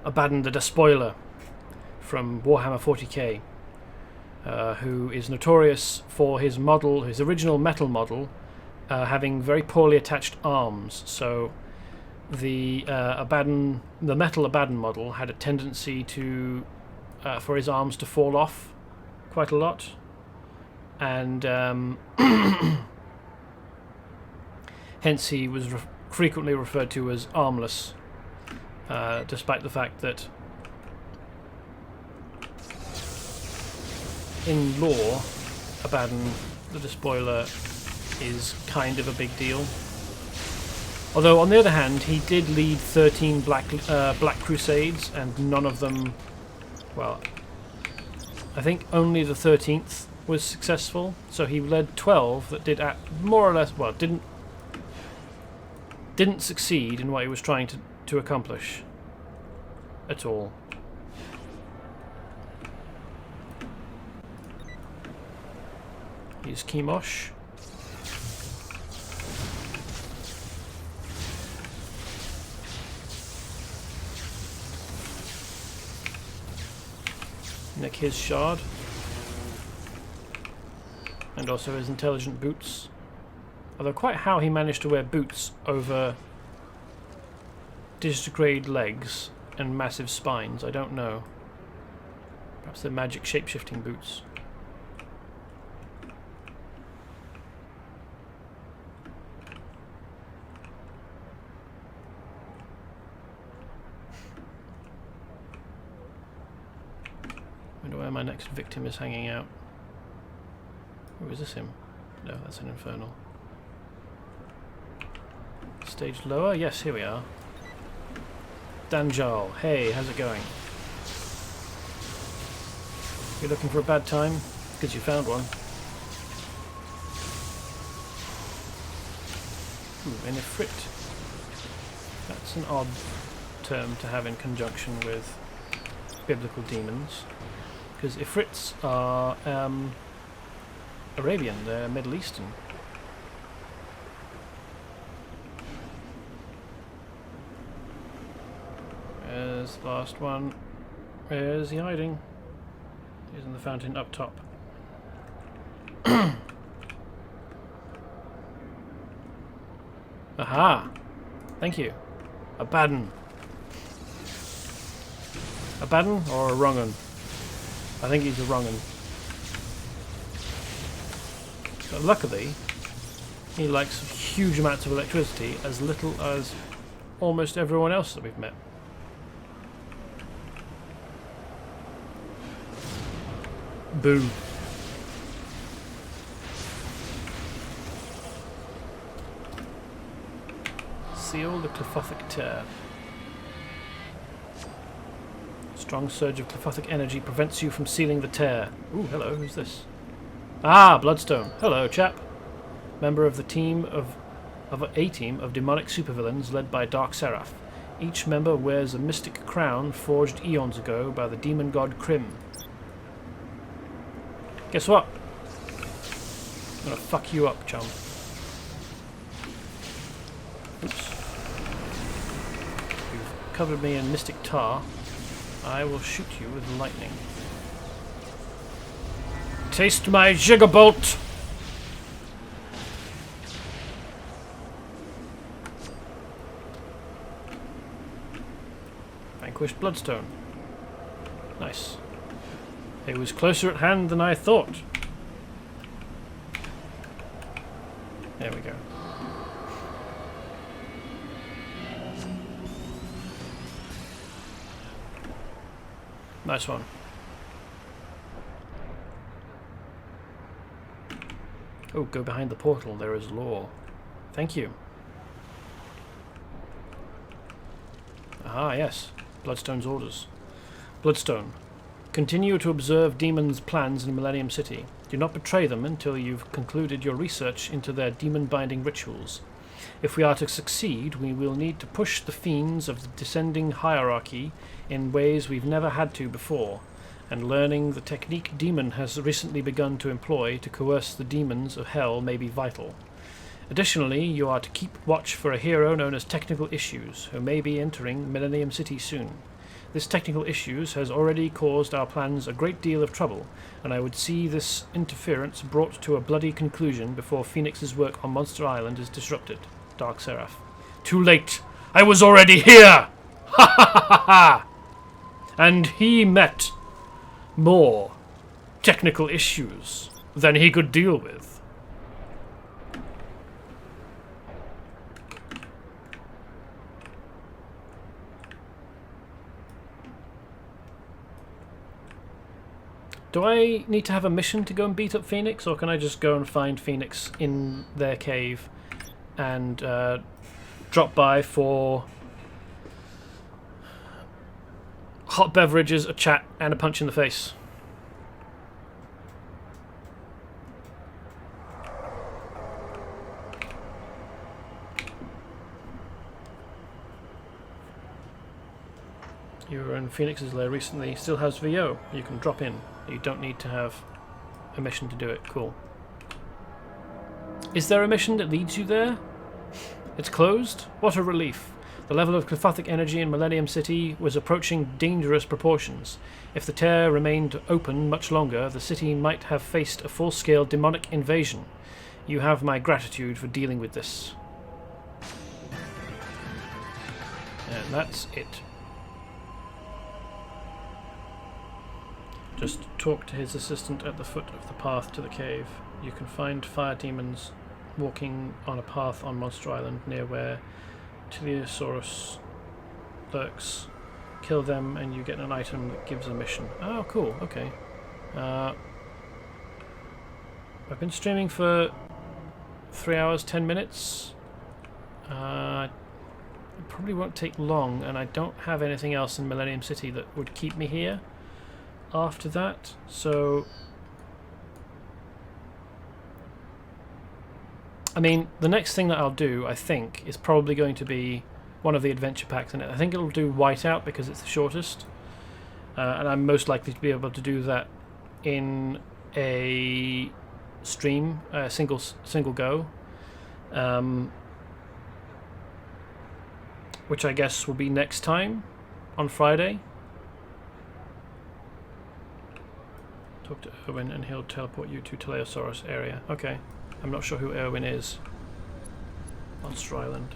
Abaddon the Despoiler from Warhammer 40k, who is notorious for his model, his original metal model, having very poorly attached arms. So the metal Abaddon model had a tendency to for his arms to fall off quite a lot, and hence he was frequently referred to as armless, despite the fact that in lore Abaddon the Despoiler is kind of a big deal. Although, on the other hand, he did lead 13 Black Crusades, and none of them... Well, I think only the 13th was successful. So he led 12 that did more or less... Well, didn't succeed in what he was trying to accomplish at all. Here's Kimosh. Nick his shard. And also his intelligent boots. Although quite how he managed to wear boots over digitigrade legs and massive spines, I don't know. Perhaps they're magic shape-shifting boots. I wonder where my next victim is hanging out. Oh, is this him? No, that's an infernal. Stage lower? Yes, here we are. Danjal. Hey, how's it going? You're looking for a bad time? Because you found one. Ooh, an Ifrit. That's an odd term to have in conjunction with biblical demons. Because Ifrits are Arabian, they're Middle Eastern. There's the last one. Where's he hiding? He's in the fountain up top. Aha! Thank you. Abaddon. Abaddon or a wrong-un? I think he's a wrong-un. But luckily, he likes huge amounts of electricity, as little as almost everyone else that we've met. Boo. Seal the Clyphothic Tear. Strong surge of Clyphothic energy prevents you from sealing the tear. Ooh, hello, who's this? Ah, Bloodstone. Hello, chap. Member of the team of a team of demonic supervillains led by Dark Seraph. Each member wears a mystic crown forged eons ago by the demon god Krim. Guess what? I'm gonna fuck you up, chum. Oops. You've covered me in mystic tar. I will shoot you with lightning. Taste my Gigabolt! Vanquished Bloodstone. Nice. It was closer at hand than I thought. There we go. Nice one. Oh, go behind the portal. There is lore. Thank you. Ah, yes. Bloodstone's orders. Bloodstone. Continue to observe demons' plans in Millenium City. Do not betray them until you've concluded your research into their demon-binding rituals. If we are to succeed, we will need to push the fiends of the descending hierarchy in ways we've never had to before, and learning the technique Demon has recently begun to employ to coerce the demons of hell may be vital. Additionally, you are to keep watch for a hero known as Technical Issues, who may be entering Millenium City soon. This Technical Issues has already caused our plans a great deal of trouble, and I would see this interference brought to a bloody conclusion before Phoenix's work on Monster Island is disrupted. Dark Seraph. Too late! I was already here! Ha ha ha ha ha! And he met more technical issues than he could deal with. Do I need to have a mission to go and beat up Phoenix, or can I just go and find Phoenix in their cave and drop by for hot beverages, a chat, and a punch in the face? You were in Phoenix's lair recently. Still has VO. You can drop in. You don't need to have a mission to do it. Cool. Is there a mission that leads you there? It's closed? What a relief. The level of cathartic energy in Millenium City was approaching dangerous proportions. If the tear remained open much longer, the city might have faced a full-scale demonic invasion. You have my gratitude for dealing with this. And that's it. Just talk to his assistant at the foot of the path to the cave. You can find fire demons walking on a path on Monster Island near where Teleosaurus lurks. Kill them and you get an item that gives a mission. Oh, cool. Okay. I've been streaming for 3 hours, 10 minutes. It probably won't take long, and I don't have anything else in Millenium City that would keep me here after that, so I mean, the next thing that I'll do, I think, is probably going to be one of the adventure packs in it. I think it'll do Whiteout because it's the shortest, and I'm most likely to be able to do that in a stream, single go, which I guess will be next time on Friday. Talk to Erwin and he'll teleport you to Teleosaurus area. Okay. I'm not sure who Erwin is. Monster Island.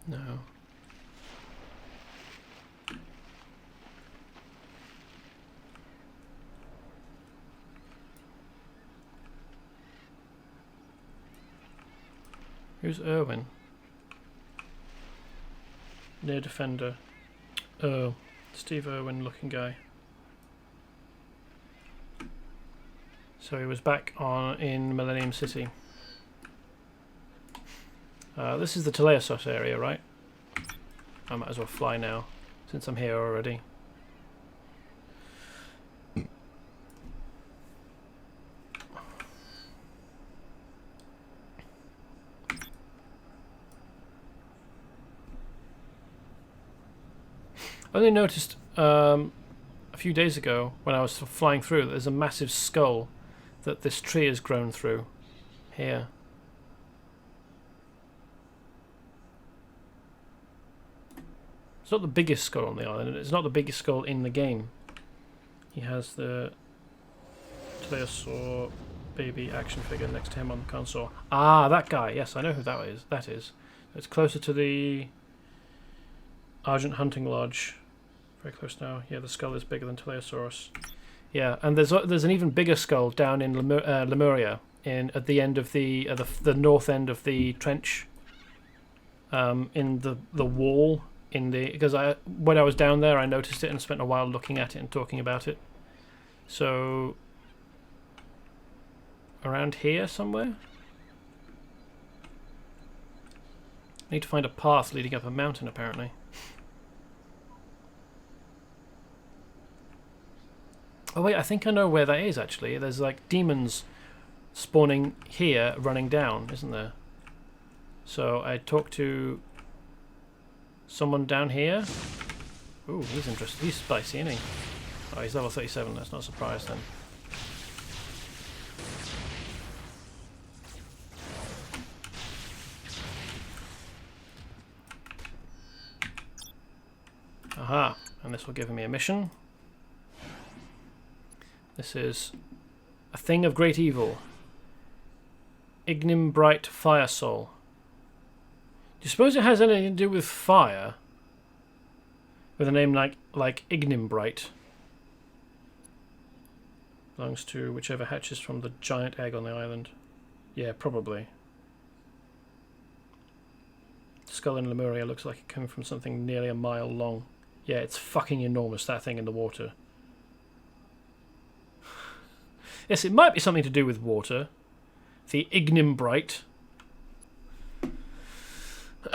No. Who's Erwin? Near defender. Oh, Steve Irwin looking guy. So he was back in Millenium City. This is the Teleosaurus area, right? I might as well fly now, since I'm here already. I only noticed a few days ago when I was flying through that there's a massive skull that this tree has grown through here. It's not the biggest skull on the island, and it's not the biggest skull in the game. He has the Teleosaur baby action figure next to him on the console. Ah, that guy. Yes, I know who that is. That is. It's closer to the Argent Hunting Lodge. Very close now. Yeah, the skull is bigger than Teleosaurus. Yeah, and there's an even bigger skull down in Lemuria, at the end of the north end of the trench. In the wall because when I was down there, I noticed it and spent a while looking at it and talking about it. So around here somewhere. I need to find a path leading up a mountain, apparently. Oh wait, I think I know where that is actually. There's like demons spawning here, running down, isn't there? So I talked to someone down here. Ooh, he's interesting. He's spicy, isn't he? Oh, he's level 37. That's not a surprise then. Aha, and this will give me a mission. This is a thing of great evil. Ignimbrite Fire Soul. Do you suppose it has anything to do with fire? With a name like Ignimbrite. Belongs to whichever hatches from the giant egg on the island. Yeah, probably. skull in Lemuria looks like it came from something nearly a mile long. Yeah, it's fucking enormous, that thing in the water. Yes, it might be something to do with water. The Ignimbrite.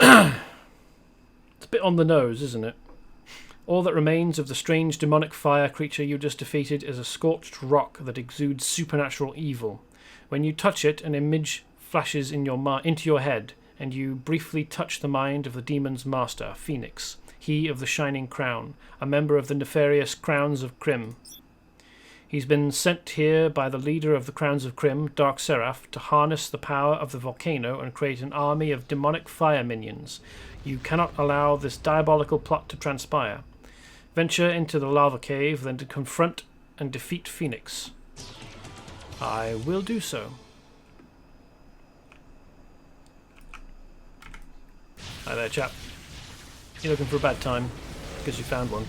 It's a bit on the nose, isn't it? All that remains of the strange demonic fire creature you just defeated is a scorched rock that exudes supernatural evil. When you touch it, an image flashes in into your head, and you briefly touch the mind of the demon's master, Phoenix, he of the Shining Crown, a member of the nefarious Crowns of Crim. He's been sent here by the leader of the Crowns of Crim, Dark Seraph, to harness the power of the volcano and create an army of demonic fire minions. You cannot allow this diabolical plot to transpire. Venture into the lava cave, then to confront and defeat Phoenix. I will do so. Hi there, chap. You looking for a bad time? Because you found one.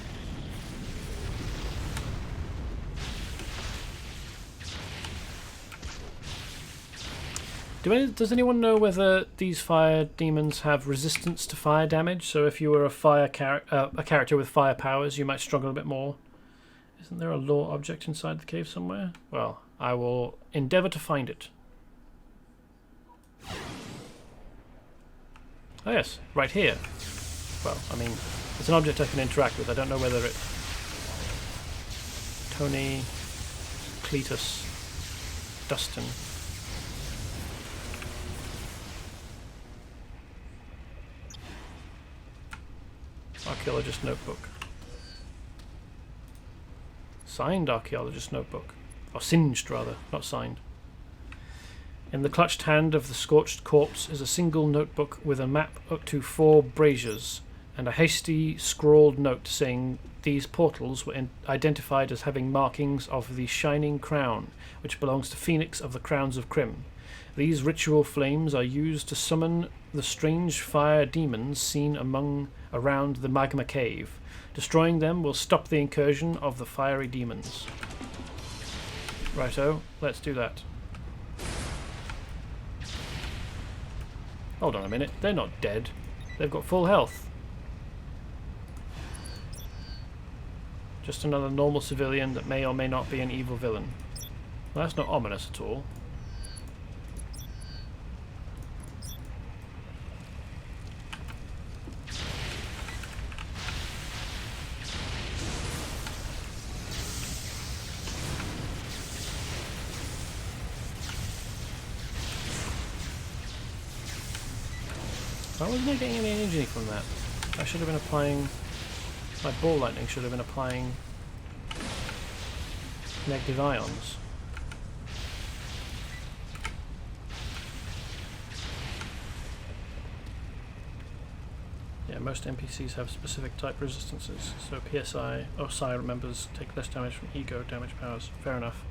Does anyone know whether these fire demons have resistance to fire damage? So if you were a character with fire powers, you might struggle a bit more. Isn't there a lore object inside the cave somewhere? Well, I will endeavour to find it. Oh yes, right here. Well, I mean, it's an object I can interact with. I don't know whether it... Tony... Cletus... Dustin... Archaeologist notebook. Signed archaeologist notebook. Or singed, rather, not signed. In the clutched hand of the scorched corpse is a single notebook with a map up to 4 braziers and a hasty scrawled note saying these portals were identified as having markings of the Shining Crown, which belongs to Phoenix of the Crowns of Crim. These ritual flames are used to summon the strange fire demons seen around the magma cave. Destroying them will stop the incursion of the fiery demons. Righto, let's do that. Hold on a minute, they're not dead. They've got full health. Just another normal civilian that may or may not be an evil villain. Well, that's not ominous at all. Why wasn't I getting any energy from that? I should have been applying... My ball lightning should have been applying negative ions. Yeah, most NPCs have specific type resistances, so PSI or Psi members take less damage from ego damage powers. Fair enough.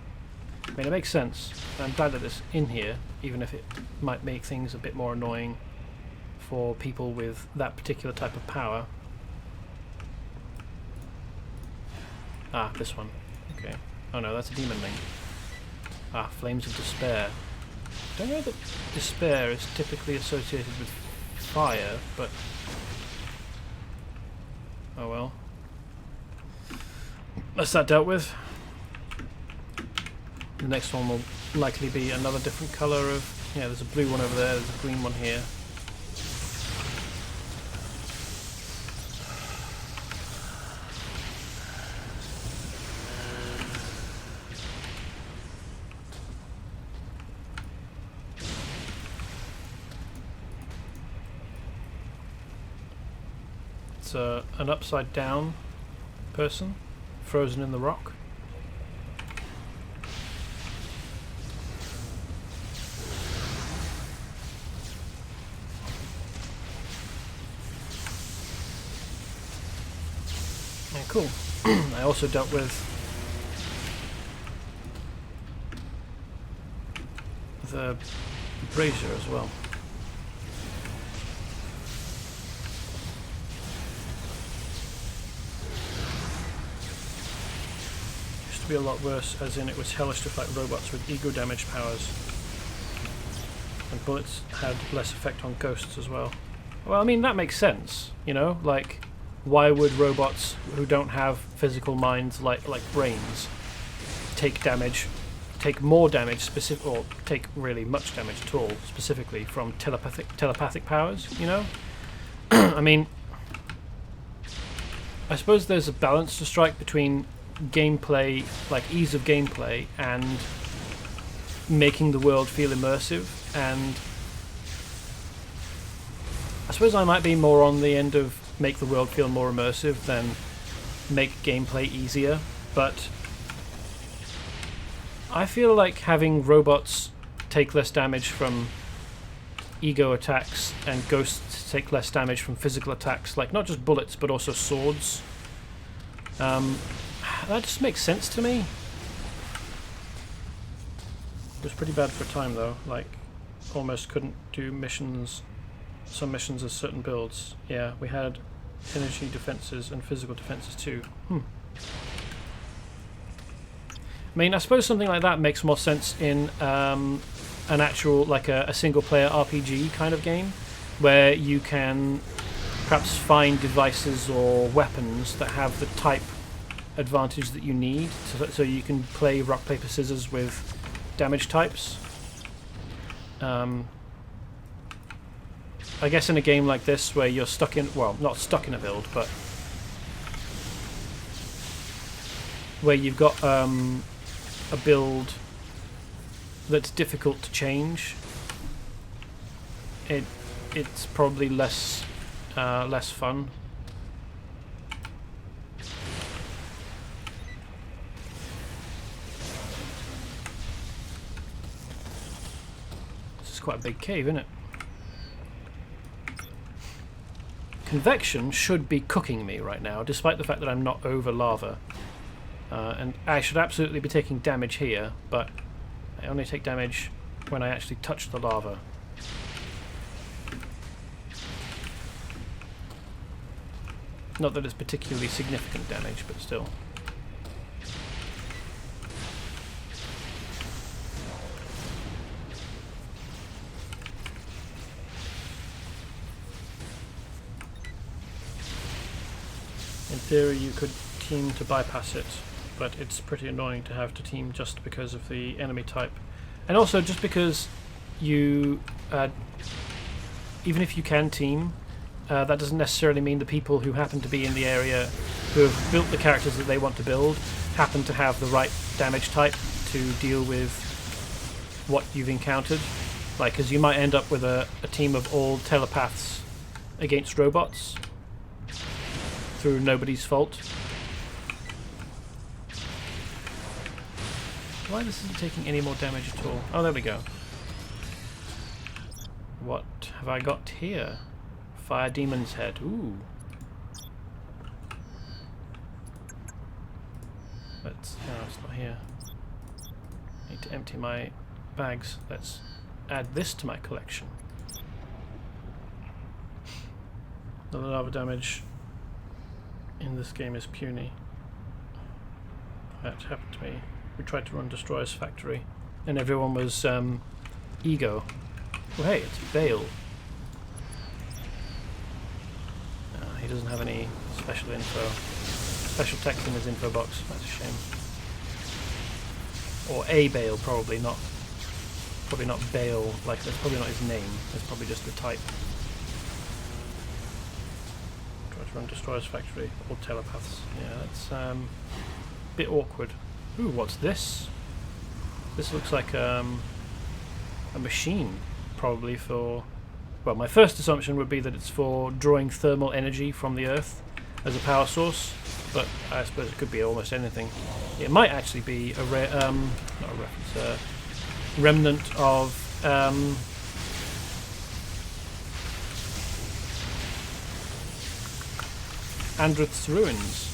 I mean, it makes sense. I'm glad that it's in here, even if it might make things a bit more annoying for people with that particular type of power. Ah, this one. Okay. Oh no, that's a demon thing. Ah, Flames of Despair. Don't know that despair is typically associated with fire, but... oh well. That's that dealt with. The next one will likely be another different colour of... yeah, there's a blue one over there, there's a green one here. It's an upside down person, frozen in the rock. Yeah, cool. I also dealt with the brazier as well. Be a lot worse, as in it was hellish to fight robots with ego damage powers, and bullets had less effect on ghosts as well. Well, I mean, that makes sense, you know? Like, why would robots who don't have physical minds like brains take more damage or take really much damage at all, specifically from telepathic powers, you know? I mean, I suppose there's a balance to strike between gameplay, like ease of gameplay, and making the world feel immersive, and I suppose I might be more on the end of make the world feel more immersive than make gameplay easier, but I feel like having robots take less damage from ego attacks and ghosts take less damage from physical attacks, like not just bullets but also swords, that just makes sense to me. It was pretty bad for a time though, like almost couldn't do some missions as certain builds. Yeah, we had energy defenses and physical defenses too. I mean, I suppose something like that makes more sense in an actual, like a single-player RPG kind of game, where you can perhaps find devices or weapons that have the type advantage that you need, so you can play rock, paper, scissors with damage types. I guess in a game like this, where you're stuck in, well, not stuck in a build, but where you've got a build that's difficult to change, it's probably less fun. This is quite a big cave, isn't it? Convection should be cooking me right now, despite the fact that I'm not over lava. And I should absolutely be taking damage here, but I only take damage when I actually touch the lava. Not that it's particularly significant damage, but still. In theory you could team to bypass it, but it's pretty annoying to have to team just because of the enemy type. And also just because you, even if you can team, that doesn't necessarily mean the people who happen to be in the area who have built the characters that they want to build happen to have the right damage type to deal with what you've encountered. Like, because you might end up with a team of all telepaths against robots through nobody's fault. Why this isn't taking any more damage at all? Oh, there we go. What have I got here? Fire Demon's Head. Ooh. Let's... no, it's not here. Need to empty my bags. Let's add this to my collection. The lava damage in this game is puny. That happened to me. We tried to run Destroyer's factory, and everyone was ego. Oh hey, it's Bale. He doesn't have any special text in his info box. That's a shame. Or a Bale, probably not Bale. Like, that's probably not his name. That's probably just the type. Try to run Destroyer's factory. All telepaths. Yeah, that's a bit awkward. Ooh, what's this? This looks like a machine, probably for... Well, my first assumption would be that it's for drawing thermal energy from the Earth as a power source, but I suppose it could be almost anything. It might actually be a not a reference, a remnant of Andrith's ruins.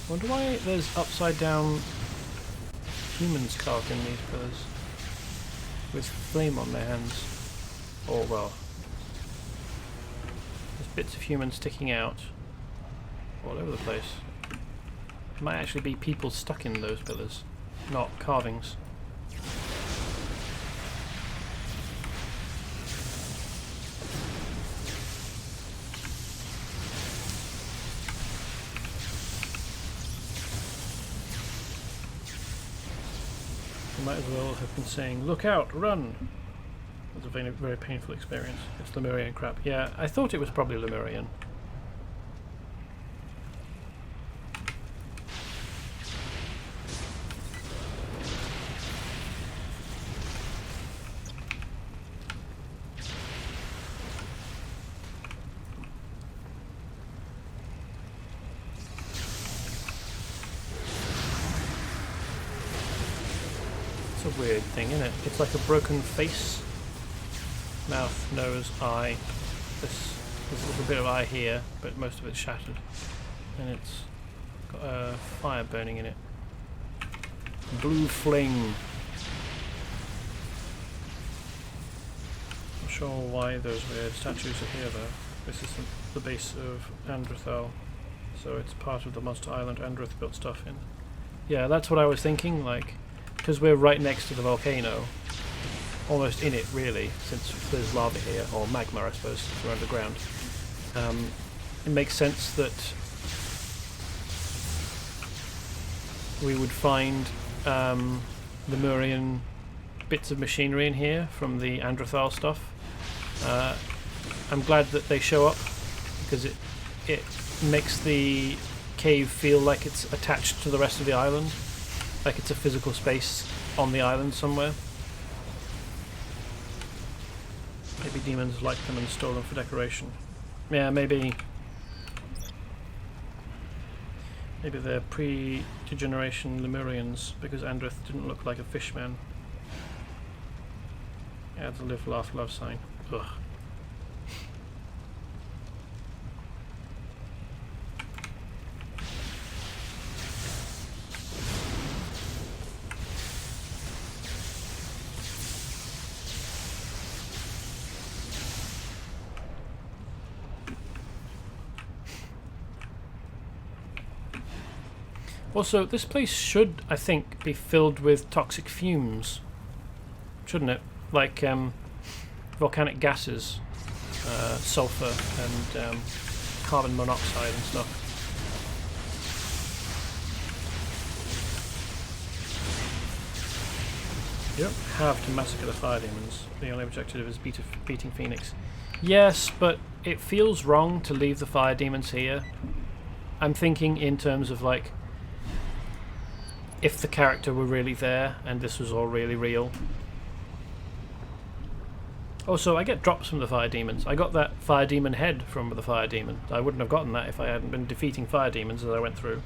Wonder why there's upside down humans carved in these pillars with flame on their hands. Or, well, there's bits of human sticking out all over the place. It might actually be people stuck in those pillars, not carvings. Might as well have been saying, "Look out, run!" It's a very, very painful experience. It's Lemurian crap. Yeah, I thought it was probably Lemurian. A weird thing, isn't it? It's like a broken face. Mouth, nose, eye. There's a little bit of eye here, but most of it's shattered. And it's got a fire burning in it. Blue flame. Not sure why those weird statues are here though. This is the base of Andrethal, so it's part of the Monster Island Andreth built stuff in. Yeah, that's what I was thinking, like, because we're right next to the volcano, almost in it really, since there's lava here, or magma I suppose, if we're underground. It makes sense that we would find Lemurian bits of machinery in here from the Andrethal stuff. I'm glad that they show up, because it makes the cave feel like it's attached to the rest of the island. Like it's a physical space on the island somewhere. Maybe demons like them and stole them for decoration. Yeah, maybe they're pre-degeneration Lemurians, because Andreth didn't look like a fishman. Yeah, the live, laugh, love sign. Ugh. Also, this place should, I think, be filled with toxic fumes, shouldn't it? Like volcanic gases, sulfur and carbon monoxide and stuff. You don't have to massacre the fire demons. The only objective is beating Phoenix. Yes, but it feels wrong to leave the fire demons here. I'm thinking in terms of, like, if the character were really there and this was all really real. Also, I get drops from the fire demons. I got that fire demon head from the fire demon. I wouldn't have gotten that if I hadn't been defeating fire demons as I went through.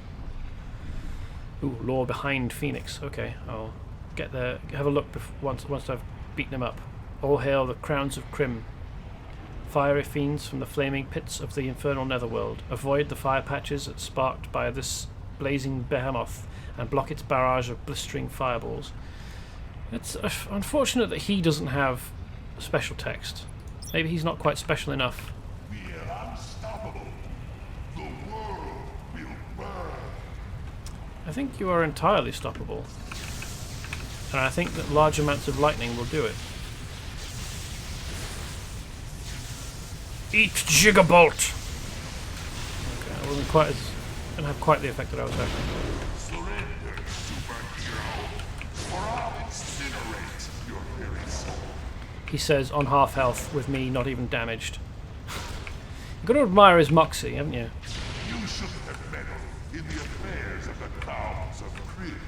Ooh, lore behind Phoenix. Okay, I'll get there, have a look once I've beaten him up. All hail the crowns of Crim. Fiery fiends from the flaming pits of the infernal netherworld. Avoid the fire patches sparked by this blazing behemoth and block its barrage of blistering fireballs. It's unfortunate that he doesn't have special text. Maybe he's not quite special enough. We are unstoppable. The world will burn. I think you are entirely stoppable. And I think that large amounts of lightning will do it. Eat Gigabolt! Okay, I wasn't quite as... didn't have quite the effect that I was hoping. Surrender, superhero, or I'll incinerate your very soul. He says on half health with me not even damaged. You've got to admire his moxie, haven't you? You shouldn't have meddled in the affairs of the clowns of Cryptic.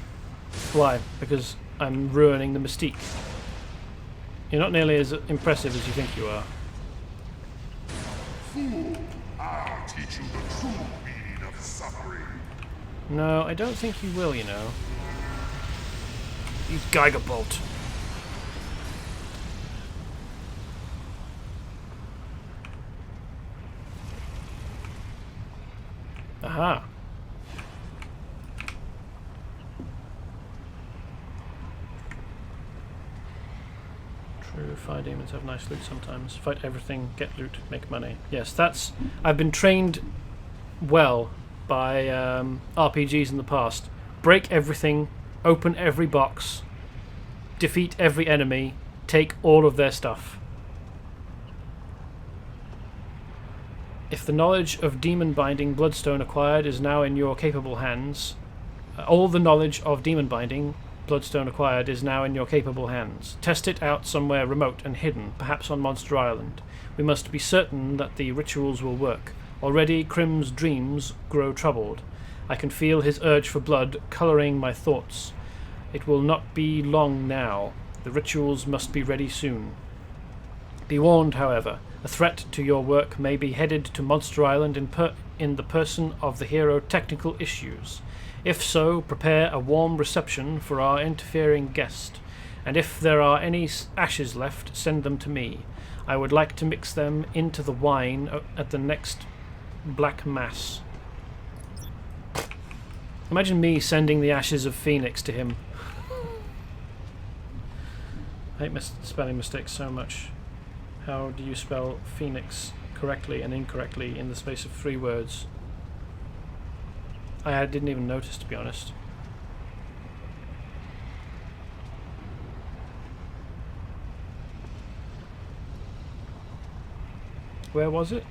Why? Because I'm ruining the mystique. You're not nearly as impressive as you think you are. Fool, I'll teach you the true meaning of suffering. No, I don't think you will, you know. Use Gigabolt. Aha. True, fire demons have nice loot sometimes. Fight everything, get loot, make money. Yes, that's... I've been trained well by RPGs in the past. Break everything, open every box, defeat every enemy, take all of their stuff. If the knowledge of demon binding bloodstone acquired is now in your capable hands, all the knowledge of demon binding bloodstone acquired is now in your capable hands. Test it out somewhere remote and hidden, perhaps on Monster Island. We must be certain that the rituals will work. Already Crim's dreams grow troubled. I can feel his urge for blood colouring my thoughts. It will not be long now. The rituals must be ready soon. Be warned, however. A threat to your work may be headed to Monster Island in the person of the hero Technical Issues. If so, prepare a warm reception for our interfering guest, and if there are any ashes left, send them to me. I would like to mix them into the wine at the next Black Mass. Imagine me sending the ashes of Phoenix to him. I hate spelling mistakes so much. How do you spell Phoenix correctly and incorrectly in the space of 3 words? I didn't even notice, to be honest. Where was it?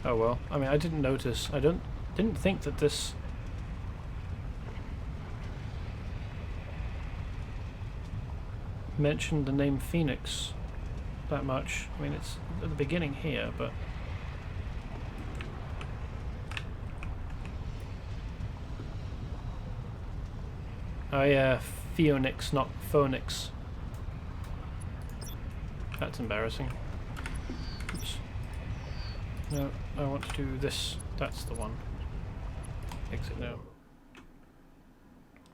Oh well, I mean, I didn't notice. I didn't think that this mentioned the name Phoenix that much. I mean, it's at the beginning here, but oh yeah, Phoenix, not Phoenix. That's embarrassing. Oops. No, I want to do this. That's the one. Exit now.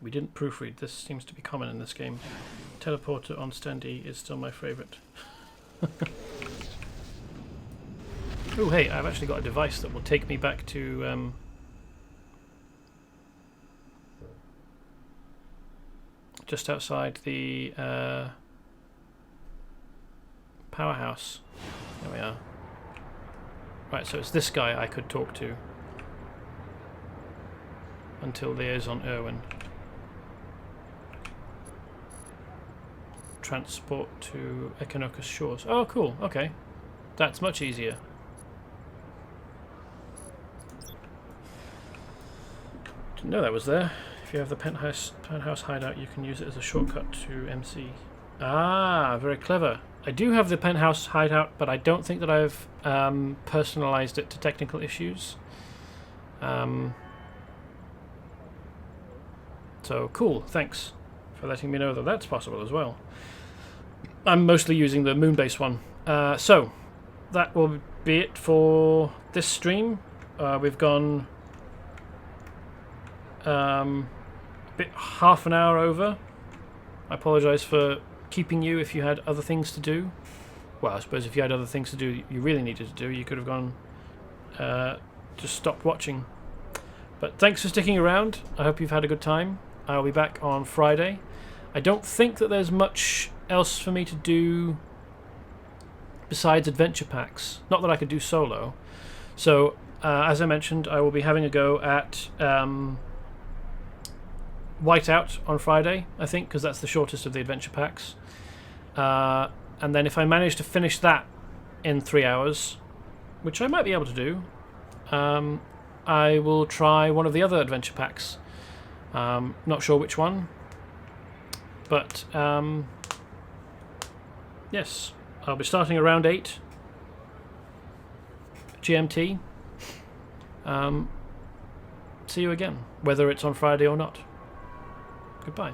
We didn't proofread. This seems to be common in this game. Teleporter on standee is still my favourite. Oh hey, I've actually got a device that will take me back to just outside the powerhouse. There we are. Right, so it's this guy I could talk to until liaison Irwin. Transport to Echinocus Shores. Oh, cool. Okay, that's much easier. Didn't know that was there. If you have the penthouse hideout, you can use it as a shortcut to MC. Ah, very clever. I do have the penthouse hideout, but I don't think that I've personalized it to Technical Issues. So cool, thanks for letting me know that that's possible as well. I'm mostly using the Moonbase one. So that will be it for this stream. We've gone half an hour over. I apologise for keeping you if you had other things to do. Well, I suppose if you had other things to do you really needed to do, you could have gone just stopped watching. But thanks for sticking around. I hope you've had a good time. I'll be back on Friday. I don't think that there's much else for me to do besides adventure packs. Not that I could do solo. So, as I mentioned, I will be having a go at Whiteout on Friday, I think, because that's the shortest of the adventure packs. And then if I manage to finish that in 3 hours, which I might be able to do, I will try one of the other adventure packs. Not sure which one, but yes, I'll be starting around 8 GMT. See you again, whether it's on Friday or not. Goodbye.